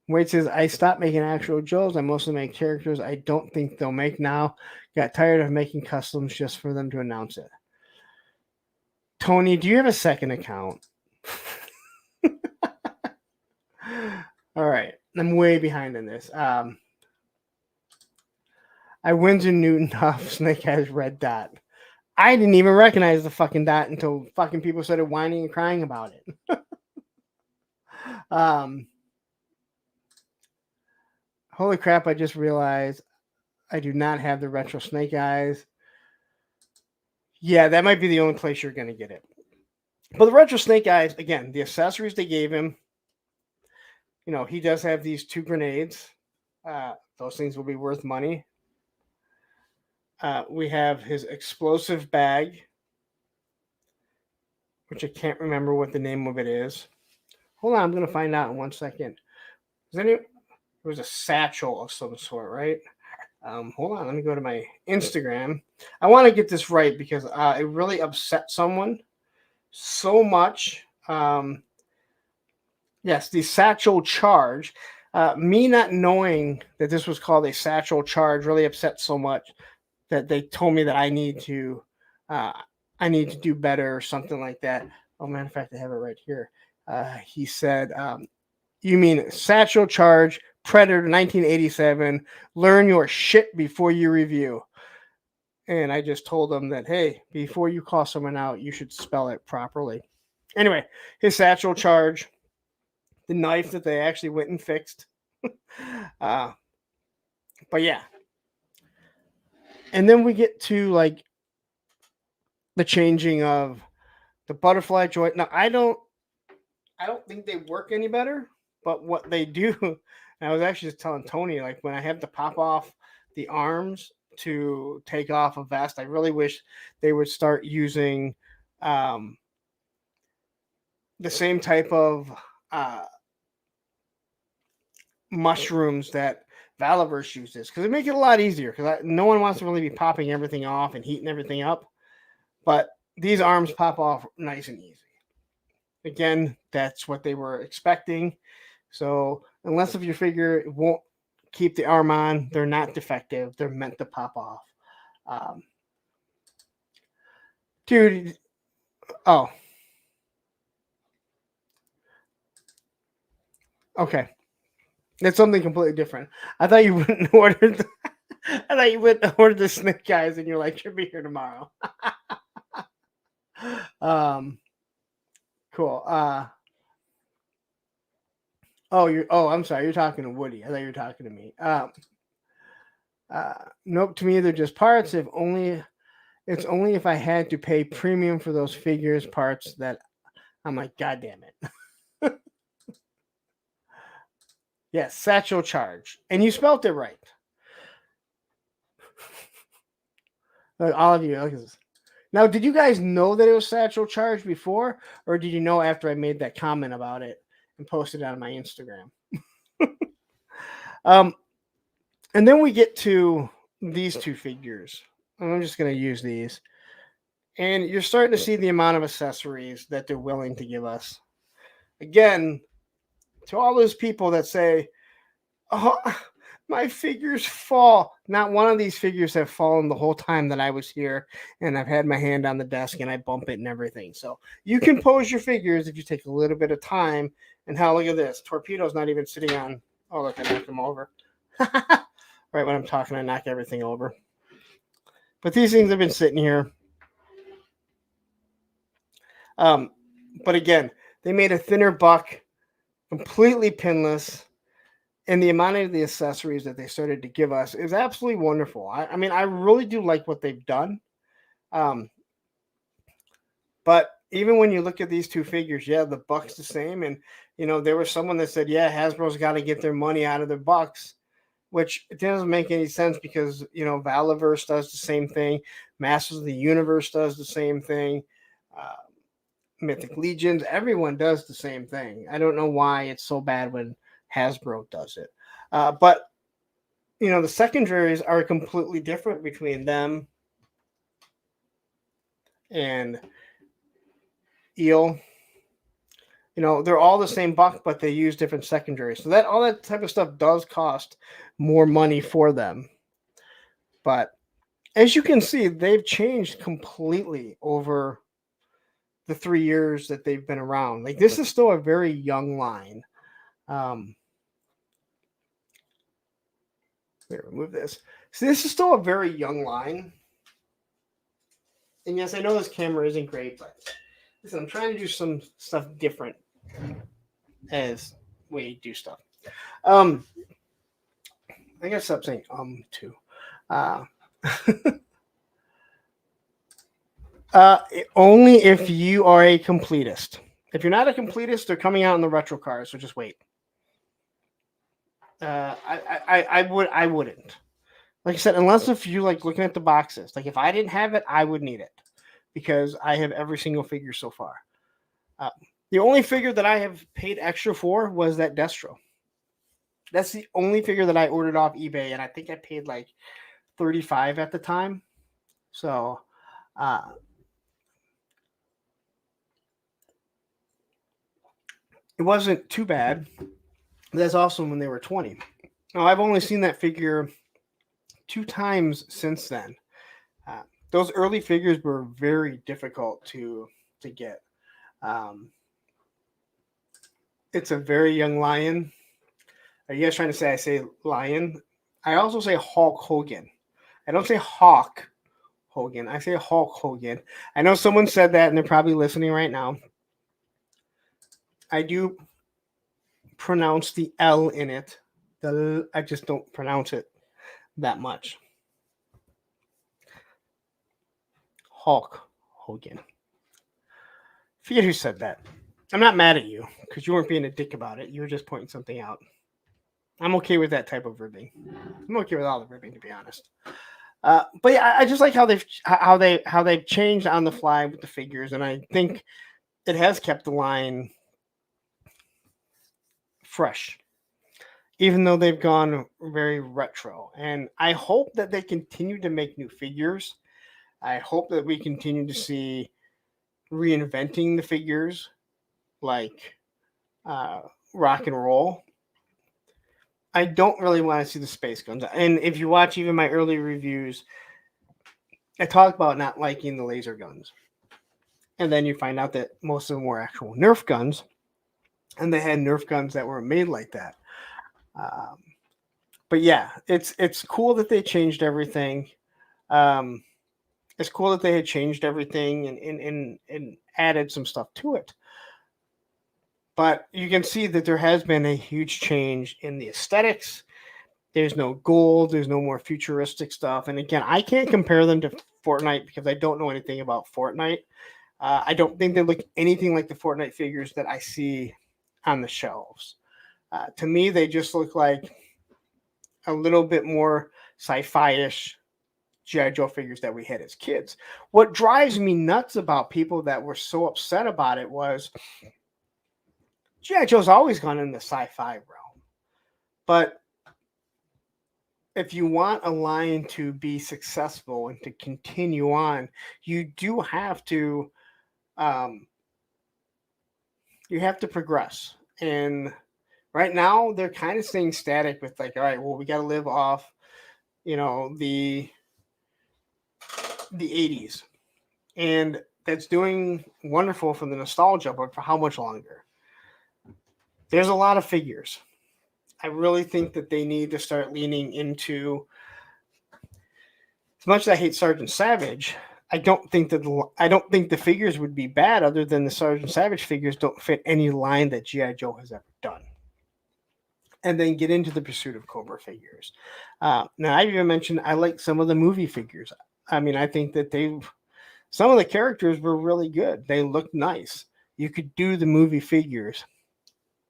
Wade says, I stopped making actual Joes. I mostly make characters I don't think they'll make now. Got tired of making customs just for them to announce it. Tony, do you have a second account? All right. I'm way behind in this. I Winsor Newton off Snake has red dot. I didn't even recognize the fucking dot until fucking people started whining and crying about it. Holy crap, I just realized I do not have the retro Snake Eyes. Yeah, that might be the only place you're going to get it. But the retro Snake Eyes, again, the accessories they gave him, he does have these 2 grenades. Those things will be worth money. We have his explosive bag, which I can't remember what the name of it is. Hold on, I'm going to find out in 1 second. It was a satchel of some sort, right? Hold on, let me go to my Instagram. I want to get this right because it really upset someone so much. Yes, the satchel charge. Me not knowing that this was called a satchel charge really upset so much that they told me that I need to do better or something like that. Oh, matter of fact, I have it right here. He said, you mean satchel charge, Predator 1987, learn your shit before you review. And I just told him that, hey, before you call someone out, you should spell it properly. Anyway, his satchel charge, the knife that they actually went and fixed. But yeah. And then we get to like the changing of the butterfly joint. Now, I don't think they work any better, but what they do, and I was actually just telling Tony, like when I have to pop off the arms to take off a vest, I really wish they would start using the same type of mushrooms that Valaverse use this because it makes it a lot easier because no one wants to really be popping everything off and heating everything up. But these arms pop off nice and easy. Again, that's what they were expecting. So unless if your figure won't keep the arm on, they're not defective. They're meant to pop off. Dude, oh. Okay. It's something completely different. I thought you wouldn't order I thought you went and ordered the snake eyes and you're like, should be here tomorrow. Cool. I'm sorry, you're talking to Woody. I thought you were talking to me. Nope, to me they're just parts. It's only if I had to pay premium for those figures parts that I'm like, God damn it. Yes, satchel charge. And you spelt it right. Look, all of you, look at this. Now, did you guys know that it was satchel charge before, or did you know after I made that comment about it and posted it on my Instagram? And then we get to these two figures. I'm just going to use these. And you're starting to see the amount of accessories that they're willing to give us. Again, to all those people that say, oh, my figures fall. Not one of these figures have fallen the whole time that I was here, and I've had my hand on the desk and I bump it and everything. So you can pose your figures if you take a little bit of time. And how, look at this. Torpedo's not even sitting on. Oh, look, I knocked him over. Right when I'm talking, I knock everything over. But these things have been sitting here. But again, they made a thinner buck, completely pinless. And the amount of the accessories that they started to give us is absolutely wonderful. I mean, I really do like what they've done. But even when you look at these two figures, yeah, the buck's the same. And, there was someone that said, yeah, Hasbro's got to get their money out of their bucks, which it doesn't make any sense because, Valaverse does the same thing. Masters of the Universe does the same thing. Mythic Legions, everyone does the same thing. I don't know why it's so bad when Hasbro does it. But, the secondaries are completely different between them and Eel. They're all the same buck, but they use different secondaries. So all that type of stuff does cost more money for them. But as you can see, they've changed completely over the 3 years that they've been around. Like, this is still a very young line. Remove this. So this is still a very young line. And yes, I know this camera isn't great, but listen, I'm trying to do some stuff different as we do stuff. I gotta stop saying too. Only if you are a completist. If you're not a completist, they're coming out in the retro cars, so just wait. I wouldn't. Like I said, unless if you like looking at the boxes. Like if I didn't have it, I would need it because I have every single figure so far. The only figure that I have paid extra for was that Destro. That's the only figure that I ordered off eBay, and I think I paid like $35 at the time. So, it wasn't too bad. That's also when they were 20. Now, I've only seen that figure 2 times since then. Those early figures were very difficult to get. It's a very young lion. Are you guys trying to say I say lion? I also say Hulk Hogan. I don't say Hawk Hogan. I say Hulk Hogan. I know someone said that, and they're probably listening right now. I do pronounce the L in it. I just don't pronounce it that much. Hulk Hogan. Forget who said that. I'm not mad at you because you weren't being a dick about it. You were just pointing something out. I'm okay with that type of ribbing. I'm okay with all the ribbing, to be honest. But yeah, I just like how they've changed on the fly with the figures, and I think it has kept the line fresh. even though they've gone very retro. And I hope that they continue to make new figures. I hope that we continue to see reinventing the figures like uh, rock and roll. I don't really want to see the space guns. And if you watch even my early reviews, I talk about not liking the laser guns. And then you find out that most of them were actual Nerf guns, and they had Nerf guns that were made like that. Um, but yeah, it's cool that they changed everything. Um, it's cool that they had changed everything and added some stuff to it. But you can see that there has been a huge change in the aesthetics. There's no gold. There's no more futuristic stuff. And again, I can't compare them to Fortnite because I don't know anything about Fortnite. I don't think they look anything like the Fortnite figures that I see on the shelves. To me, they just look like a little bit more sci-fi-ish G.I. Joe figures that we had as kids. What drives me nuts about people that were so upset about it was G.I. Joe's always gone in the sci-fi realm. But if you want a line to be successful and to continue on, you do have to you have to progress. And right now they're kind of staying static with like, all right, well, we got to live off, the 80s. And that's doing wonderful for the nostalgia, but for how much longer? There's a lot of figures. I really think that they need to start leaning into, as much as I hate Sergeant Savage, I don't think the figures would be bad, other than the Sergeant Savage figures don't fit any line that G.I. Joe has ever done. And then get into the Pursuit of Cobra figures. Now, I've even mentioned I like some of the movie figures. I mean, I think that some of the characters were really good. They looked nice. You could do the movie figures.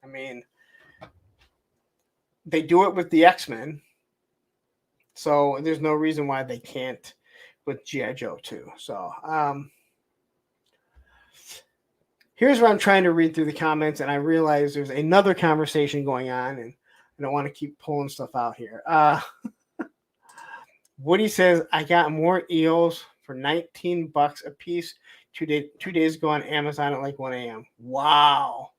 I mean, they do it with the X-Men. So there's no reason why they can't with G.I. Joe too. So here's where I'm trying to read through the comments, and I realize there's another conversation going on, and I don't want to keep pulling stuff out here. Woody says, I got more eels for $19 a piece 2 days ago on Amazon at like 1 a.m. Wow.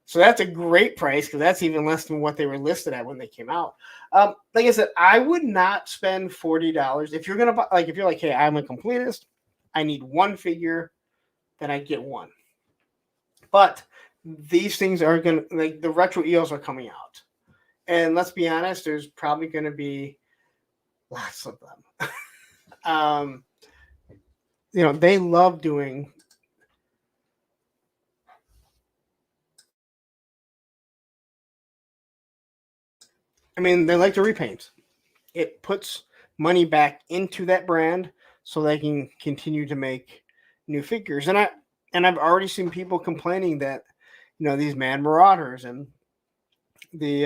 So that's a great price because that's even less than what they were listed at when they came out. Like I said, I would not spend $40 if you're gonna buy. Like if you're like, hey, I'm a completist, I need one figure, then I get one. But these things are gonna, like, the retro eels are coming out, and let's be honest, there's probably gonna be lots of them. They love doing. I mean, they like to repaint. It puts money back into that brand so they can continue to make new figures. And I've already seen people complaining that these Mad Marauders and the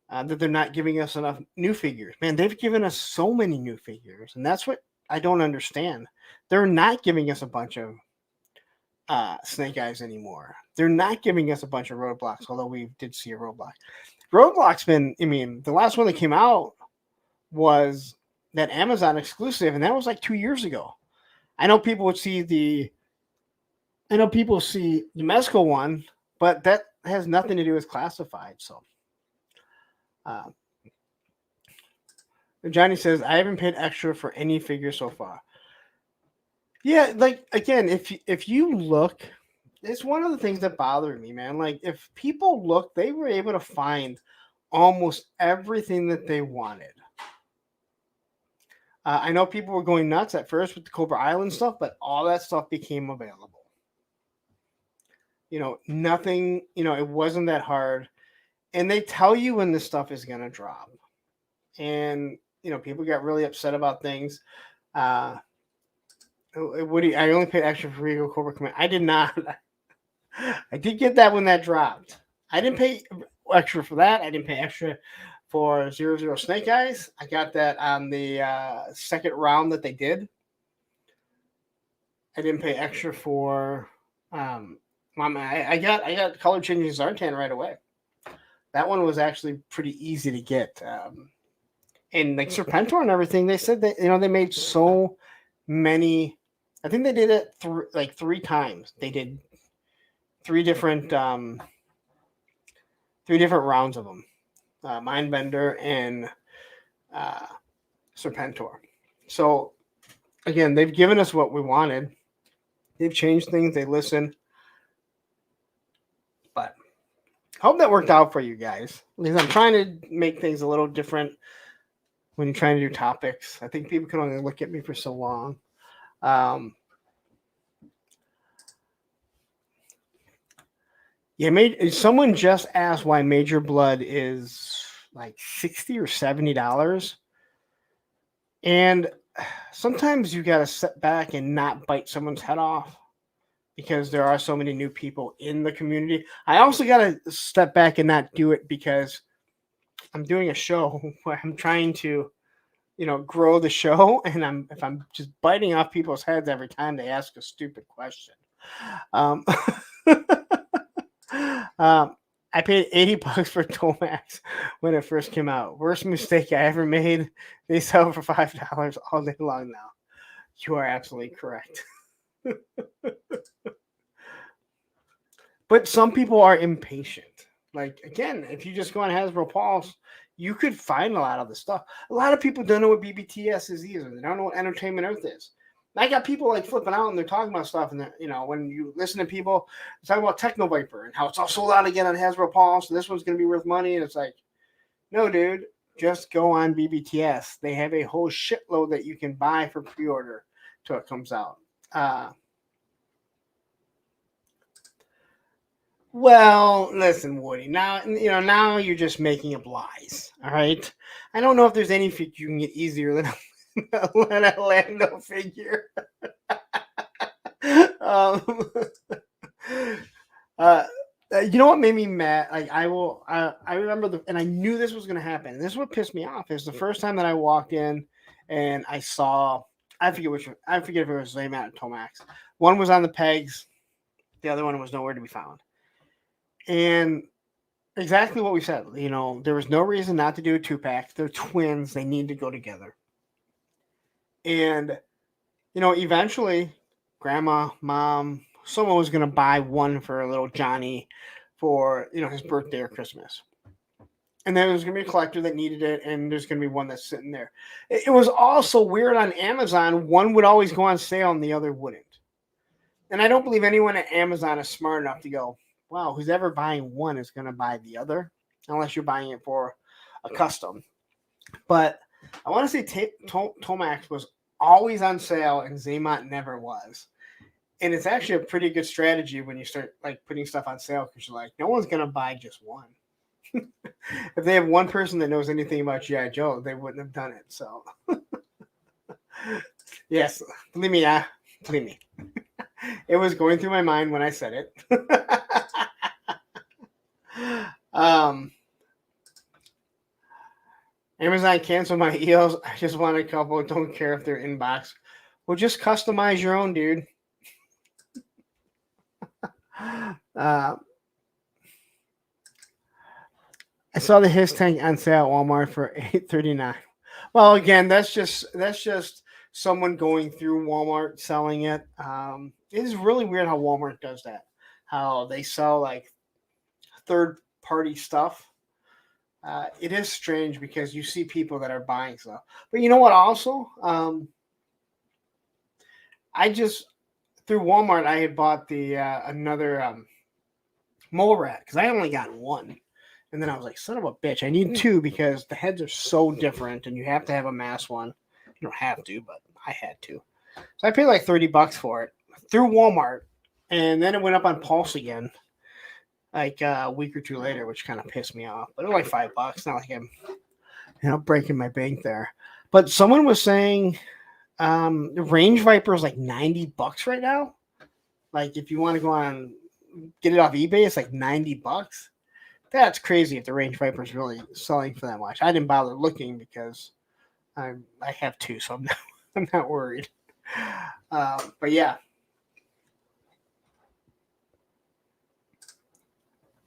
that they're not giving us enough new figures. Man, they've given us so many new figures, and that's what I don't understand. They're not giving us a bunch of Snake Eyes anymore. They're not giving us a bunch of Roadblocks, although we did see a Roadblock. Roadblock's been, I mean, the last one that came out was that Amazon exclusive, and that was like 2 years ago. I know people see the Mezco one, but that has nothing to do with classified. So, Johnny says, I haven't paid extra for any figure so far. Yeah, like, again, if you look, it's one of the things that bothered me, man. Like, if people look, they were able to find almost everything that they wanted. I know people were going nuts at first with the Cobra Island stuff, but all that stuff became available. Nothing, it wasn't that hard. And they tell you when this stuff is going to drop. And, people got really upset about things. Woody, I only paid extra for Regal Cobra Command. I did not. I did get that when that dropped. I didn't pay extra for that. I didn't pay extra for 00 Snake Eyes. I got that on the second round that they did. I didn't pay extra for. I got color changing Zartan right away. That one was actually pretty easy to get. And like Serpentor and everything, they said that they made so many. I think they did it three times. They did three different rounds of them. Mindbender and Serpentor. So again, they've given us what we wanted. They've changed things. They listen. But I hope that worked out for you guys. Because I'm trying to make things a little different when you're trying to do topics. I think people can only look at me for so long. Someone just asked why Major Blood is like $60 or $70. And sometimes you got to sit back and not bite someone's head off because there are so many new people in the community. I also got to step back and not do it because I'm doing a show where I'm trying to, grow the show. And if I'm just biting off people's heads every time they ask a stupid question. I paid $80 for Tomax when it first came out. Worst mistake I ever made. They sell for $5 all day long now. You are absolutely correct. But some people are impatient. Like, again, if you just go on Hasbro Pulse, you could find a lot of the stuff. A lot of people don't know what BBTS is either. They don't know what Entertainment Earth is. I got people like flipping out and they're talking about stuff, and when you listen to people talking about Techno Viper and how it's all sold out again on Hasbro Pulse, and this one's going to be worth money, and it's like, no, dude, just go on BBTS. They have a whole shitload that you can buy for pre-order till it comes out. Well, listen, Woody. Now you're just making up lies. All right. I don't know if there's any figure you can get easier than a Lando figure. You know what made me mad? Like I remember and I knew this was going to happen. This is what pissed me off. Is the first time that I walked in and I saw. I forget if it was Zaymat or Tomax. One was on the pegs. The other one was nowhere to be found. And exactly what we said, there was no reason not to do a 2-pack. They're twins. They need to go together. And, eventually grandma, mom, someone was going to buy one for little Johnny for, his birthday or Christmas. And then there's going to be a collector that needed it. And there's going to be one that's sitting there. It was also weird on Amazon. One would always go on sale and the other wouldn't. And I don't believe anyone at Amazon is smart enough to go, wow, who's ever buying one is going to buy the other, unless you're buying it for a custom. But I want to say Tomax was always on sale and Zaymot never was. And it's actually a pretty good strategy when you start like putting stuff on sale because you're like, no one's going to buy just one. If they have one person that knows anything about G.I. Joe, they wouldn't have done it. So, yes, believe me. It was going through my mind when I said it. Amazon canceled my EOS. I just want a couple. Don't care if they're inbox. Well, just customize your own, dude. I saw the His tank on sale at Walmart for $8.39. Well, again, that's just someone going through Walmart selling it. It is really weird how Walmart does that. How they sell like third-party stuff. It is strange because you see people that are buying stuff. But you know what also? Through Walmart, I had bought the another mole rat because I only got one. And then I was like, son of a bitch, I need two because the heads are so different and you have to have a mass one. You don't have to, but I had to. So I paid like $30 for it through Walmart. And then it went up on Pulse again like a week or two later, which kind of pissed me off. But it was like $5. Not like I'm breaking my bank there. But someone was saying the Range Viper is like $90 right now. Like if you want to go on get it off eBay, it's like $90. That's crazy if the Range Viper is really selling for that much. I didn't bother looking because I have two, so I'm not worried. But yeah.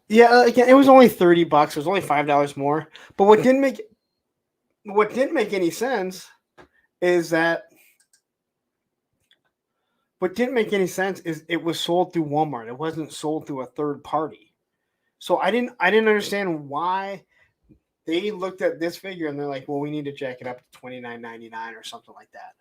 Yeah, again, it was only $30. It was only $5 more. But what didn't make any sense is that it was sold through Walmart. It wasn't sold through a third party. So I didn't understand why they looked at this figure and they're like, well, we need to jack it up to $29.99 or something like that.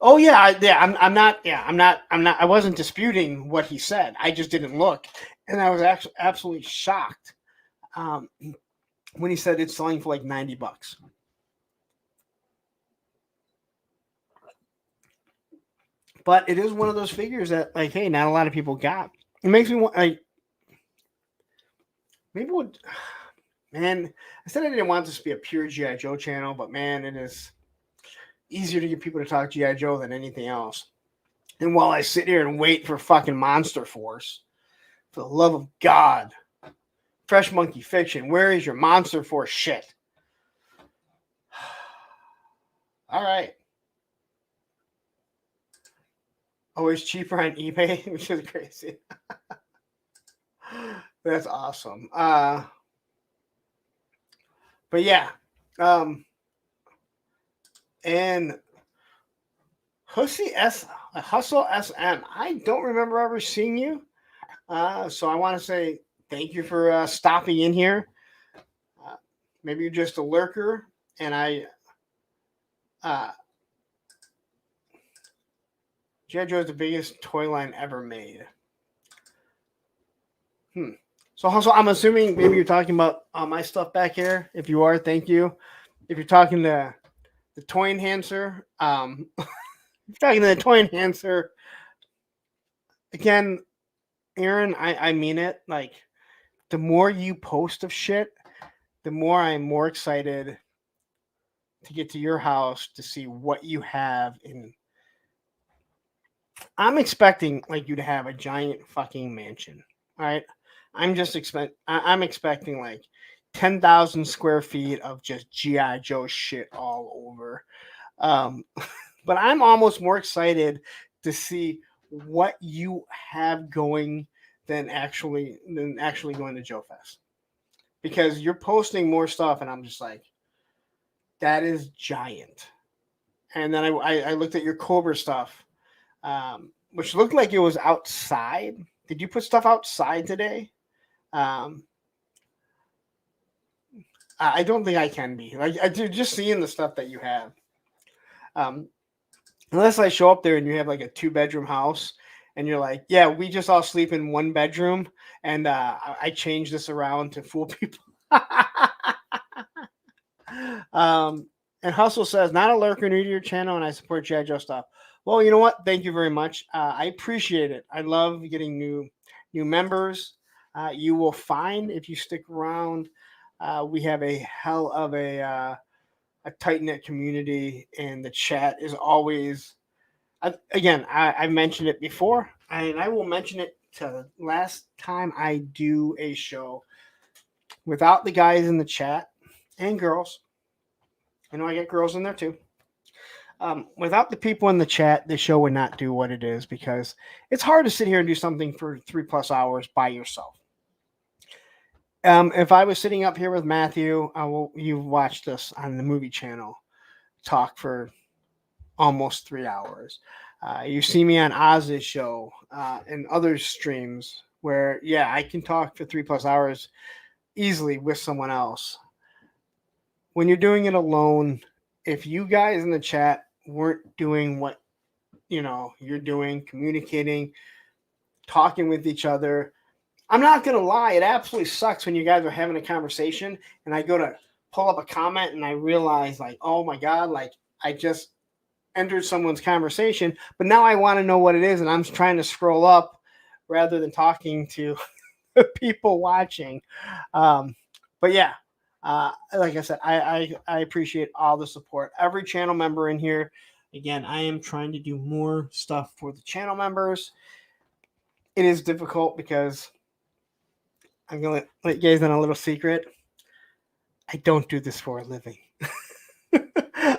Oh yeah, I'm not. Yeah, I'm not. I wasn't disputing what he said. I just didn't look, and I was actually absolutely shocked when he said it's selling for like $90. But it is one of those figures that, like, hey, not a lot of people got. It makes me want, like, maybe would, man. I said I didn't want this to be a pure GI Joe channel, but man, it is easier to get people to talk GI Joe than anything else. And while I sit here and wait for fucking Monster Force, for the love of God, Fresh Monkey Fiction, where is your Monster Force shit? All right. Oh, it's cheaper on eBay, which is crazy. That's awesome. But yeah. And Hustle SM. I don't remember ever seeing you. So I want to say thank you for stopping in here. Maybe you're just a lurker, and G.I. Joe is the biggest toy line ever made. So also, I'm assuming maybe you're talking about my stuff back here. If you are, thank you. If you're talking to the toy enhancer, again, Aaron, I mean it. Like, the more you post of shit, the more I'm more excited to get to your house to see what you have in. I'm expecting like you to have a giant fucking mansion. All right. I'm expecting like 10,000 square feet of just GI Joe shit all over. But I'm almost more excited to see what you have going than actually going to Joe Fest, because you're posting more stuff and I'm just like, that is giant. And then I looked at your Cobra stuff, which looked like it was outside. Did you put stuff outside today? I don't think I can be. Like, I do just seeing the stuff that you have. Unless I show up there and you have like a 2-bedroom house and you're like, yeah, we just all sleep in 1 bedroom and I changed this around to fool people. And Hustle says, not a lurker, new to your channel, and I support G.I. Joe stuff. Well, you know what? Thank you very much. I appreciate it. I love getting new members. You will find, if you stick around, we have a hell of a tight-knit community, and the chat is always, I mentioned it before, and I will mention it to the last time I do a show. Without the guys in the chat and girls, I know I get girls in there too. Without the people in the chat, the show would not do what it is, because it's hard to sit here and do something for 3+ hours by yourself. If I was sitting up here with Matthew, you've watched us on the movie channel talk for almost 3 hours. You see me on Oz's show and other streams where, yeah, I can talk for 3+ hours easily with someone else. When you're doing it alone, if you guys in the chat weren't doing what you're doing, communicating, talking with each other, I'm not gonna lie, it absolutely sucks when you guys are having a conversation and I go to pull up a comment and I realize, like, oh my god, like, I just entered someone's conversation, but now I want to know what it is and I'm trying to scroll up rather than talking to people watching. But yeah, like I said, I appreciate all the support. Every channel member in here. Again, I am trying to do more stuff for the channel members. It is difficult because I'm going to let you guys in a little secret. I don't do this for a living.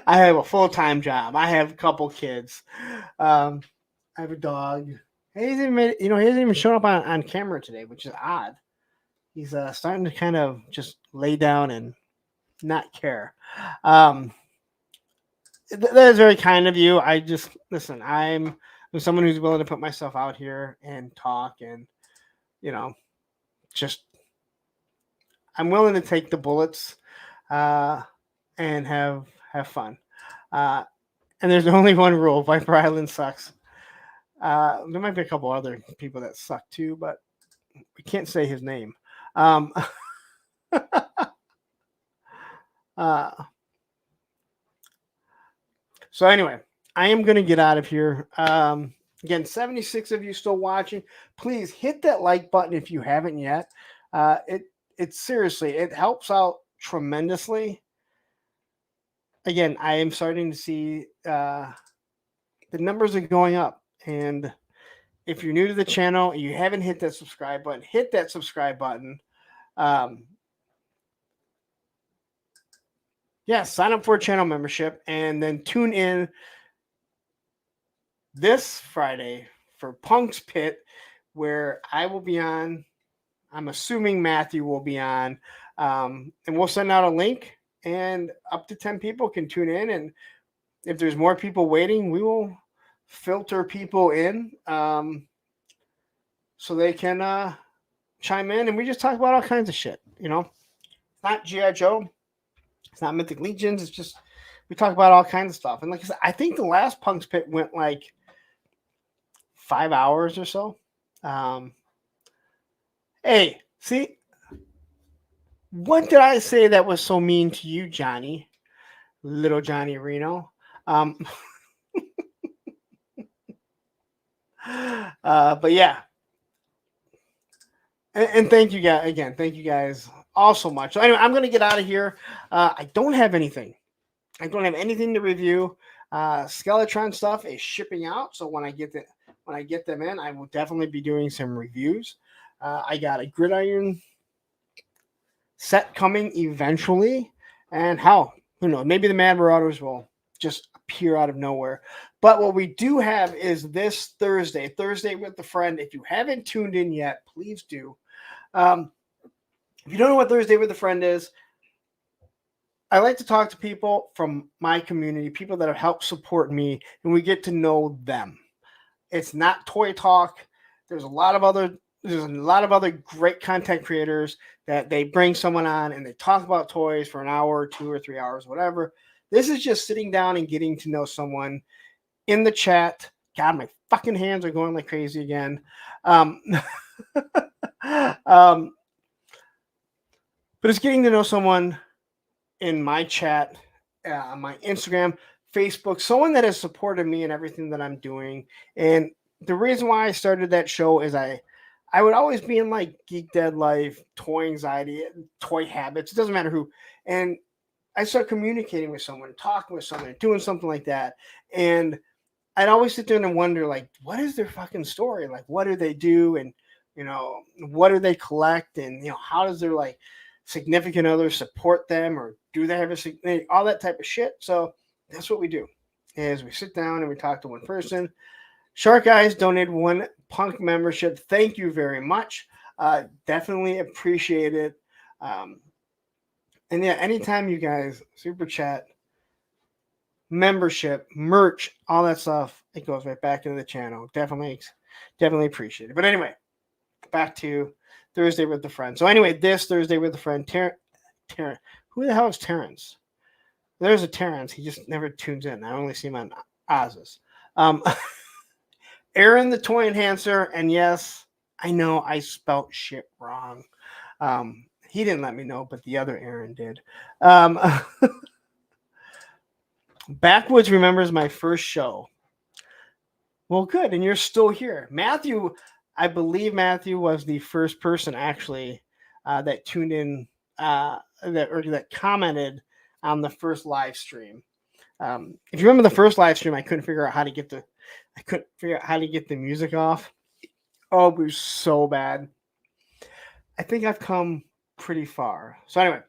I have a full-time job. I have a couple kids. I have a dog. He hasn't even made, he hasn't even shown up on camera today, which is odd. He's starting to kind of just lay down and not care. That is very kind of you. I just listen. I'm someone who's willing to put myself out here and talk, and just I'm willing to take the bullets, and have fun. Uh, and there's only one rule: Viper Island sucks. There might be a couple other people that suck too, but we can't say his name. Um, uh, so anyway, I am going to get out of here. Again, 76 of you still watching. Please hit that like button if you haven't yet. It seriously, it helps out tremendously. Again, I am starting to see the numbers are going up, and if you're new to the channel and you haven't hit that subscribe button, hit that subscribe button. Sign up for a channel membership and then tune in this Friday for Punk's Pit, where I will be on. I'm assuming Matthew will be on, and we'll send out a link, and up to 10 people can tune in. And if there's more people waiting, we will filter people in so they can chime in, and we just talk about all kinds of shit. It's not G.I. Joe. It's not Mythic Legions. It's just we talk about all kinds of stuff. And like I said, I think the last Punk's Pit went like 5 hours or so. Hey, see, what did I say that was so mean to you, Johnny? Little Johnny Reno. But yeah. And thank you guys again. Thank you guys all so much. So anyway, I'm going to get out of here. I don't have anything. I don't have anything to review. Skeletron stuff is shipping out. So when I get them in, I will definitely be doing some reviews. I got a Gridiron set coming eventually, and who knows? Maybe the Mad Marauders will just appear out of nowhere. But what we do have is this Thursday with a friend. If you haven't tuned in yet, please do. If you don't know what Thursday with a friend is, I like to talk to people from my community, people that have helped support me, and we get to know them. It's not toy talk. There's a lot of other great content creators that they bring someone on and they talk about toys for an hour, 2 or 3 hours, whatever. This is just sitting down and getting to know someone in the chat. God, my fucking hands are going like crazy again. But it's getting to know someone in my chat, my Instagram, Facebook, someone that has supported me in everything that I'm doing. And the reason why I started that show is I would always be in like Geek Dead Life, Toy Anxiety, Toy Habits. It doesn't matter who. And I start communicating with someone, talking with someone, doing something like that. And I'd always sit there and wonder, like, what is their fucking story? Like, what do they do? And, what do they collect? And, how does their like significant other support them, or do they have all that type of shit? So that's what we do, is we sit down and we talk to one person. Shark Eyes donated 1 Punk membership. Thank you very much. Definitely appreciate it. And yeah, anytime you guys super chat, membership, merch, all that stuff, it goes right back into the channel. Definitely appreciate it. But anyway, back to Thursday with the friend. So anyway, this Thursday with the friend, Terrence. Who the hell is Terrence? There's a Terrence. He just never tunes in. I only see him on Oz's. Aaron the Toy Enhancer, and yes, I know I spelt shit wrong. He didn't let me know, but the other Aaron did. Backwoods remembers my first show. Well, good, and you're still here. Matthew, I believe Matthew was the first person actually that tuned in, that commented on the first live stream. If you remember the first live stream, I couldn't figure out how to get the music off. Oh, it was so bad. I think I've come pretty far. So anyway,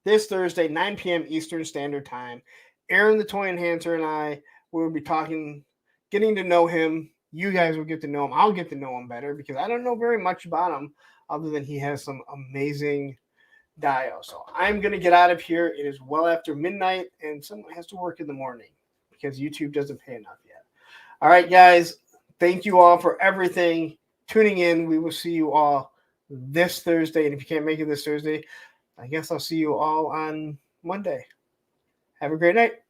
this Thursday, 9 p.m. Eastern Standard Time, Aaron the Toy Enhancer and I will be talking, getting to know him You guys will get to know him. I'll get to know him better because I don't know very much about him other than he has some amazing dio. So I'm going to get out of here. It is well after midnight, and someone has to work in the morning because YouTube doesn't pay enough yet. All right, guys. Thank you all for everything. Tuning in. We will see you all this Thursday. And if you can't make it this Thursday, I guess I'll see you all on Monday. Have a great night.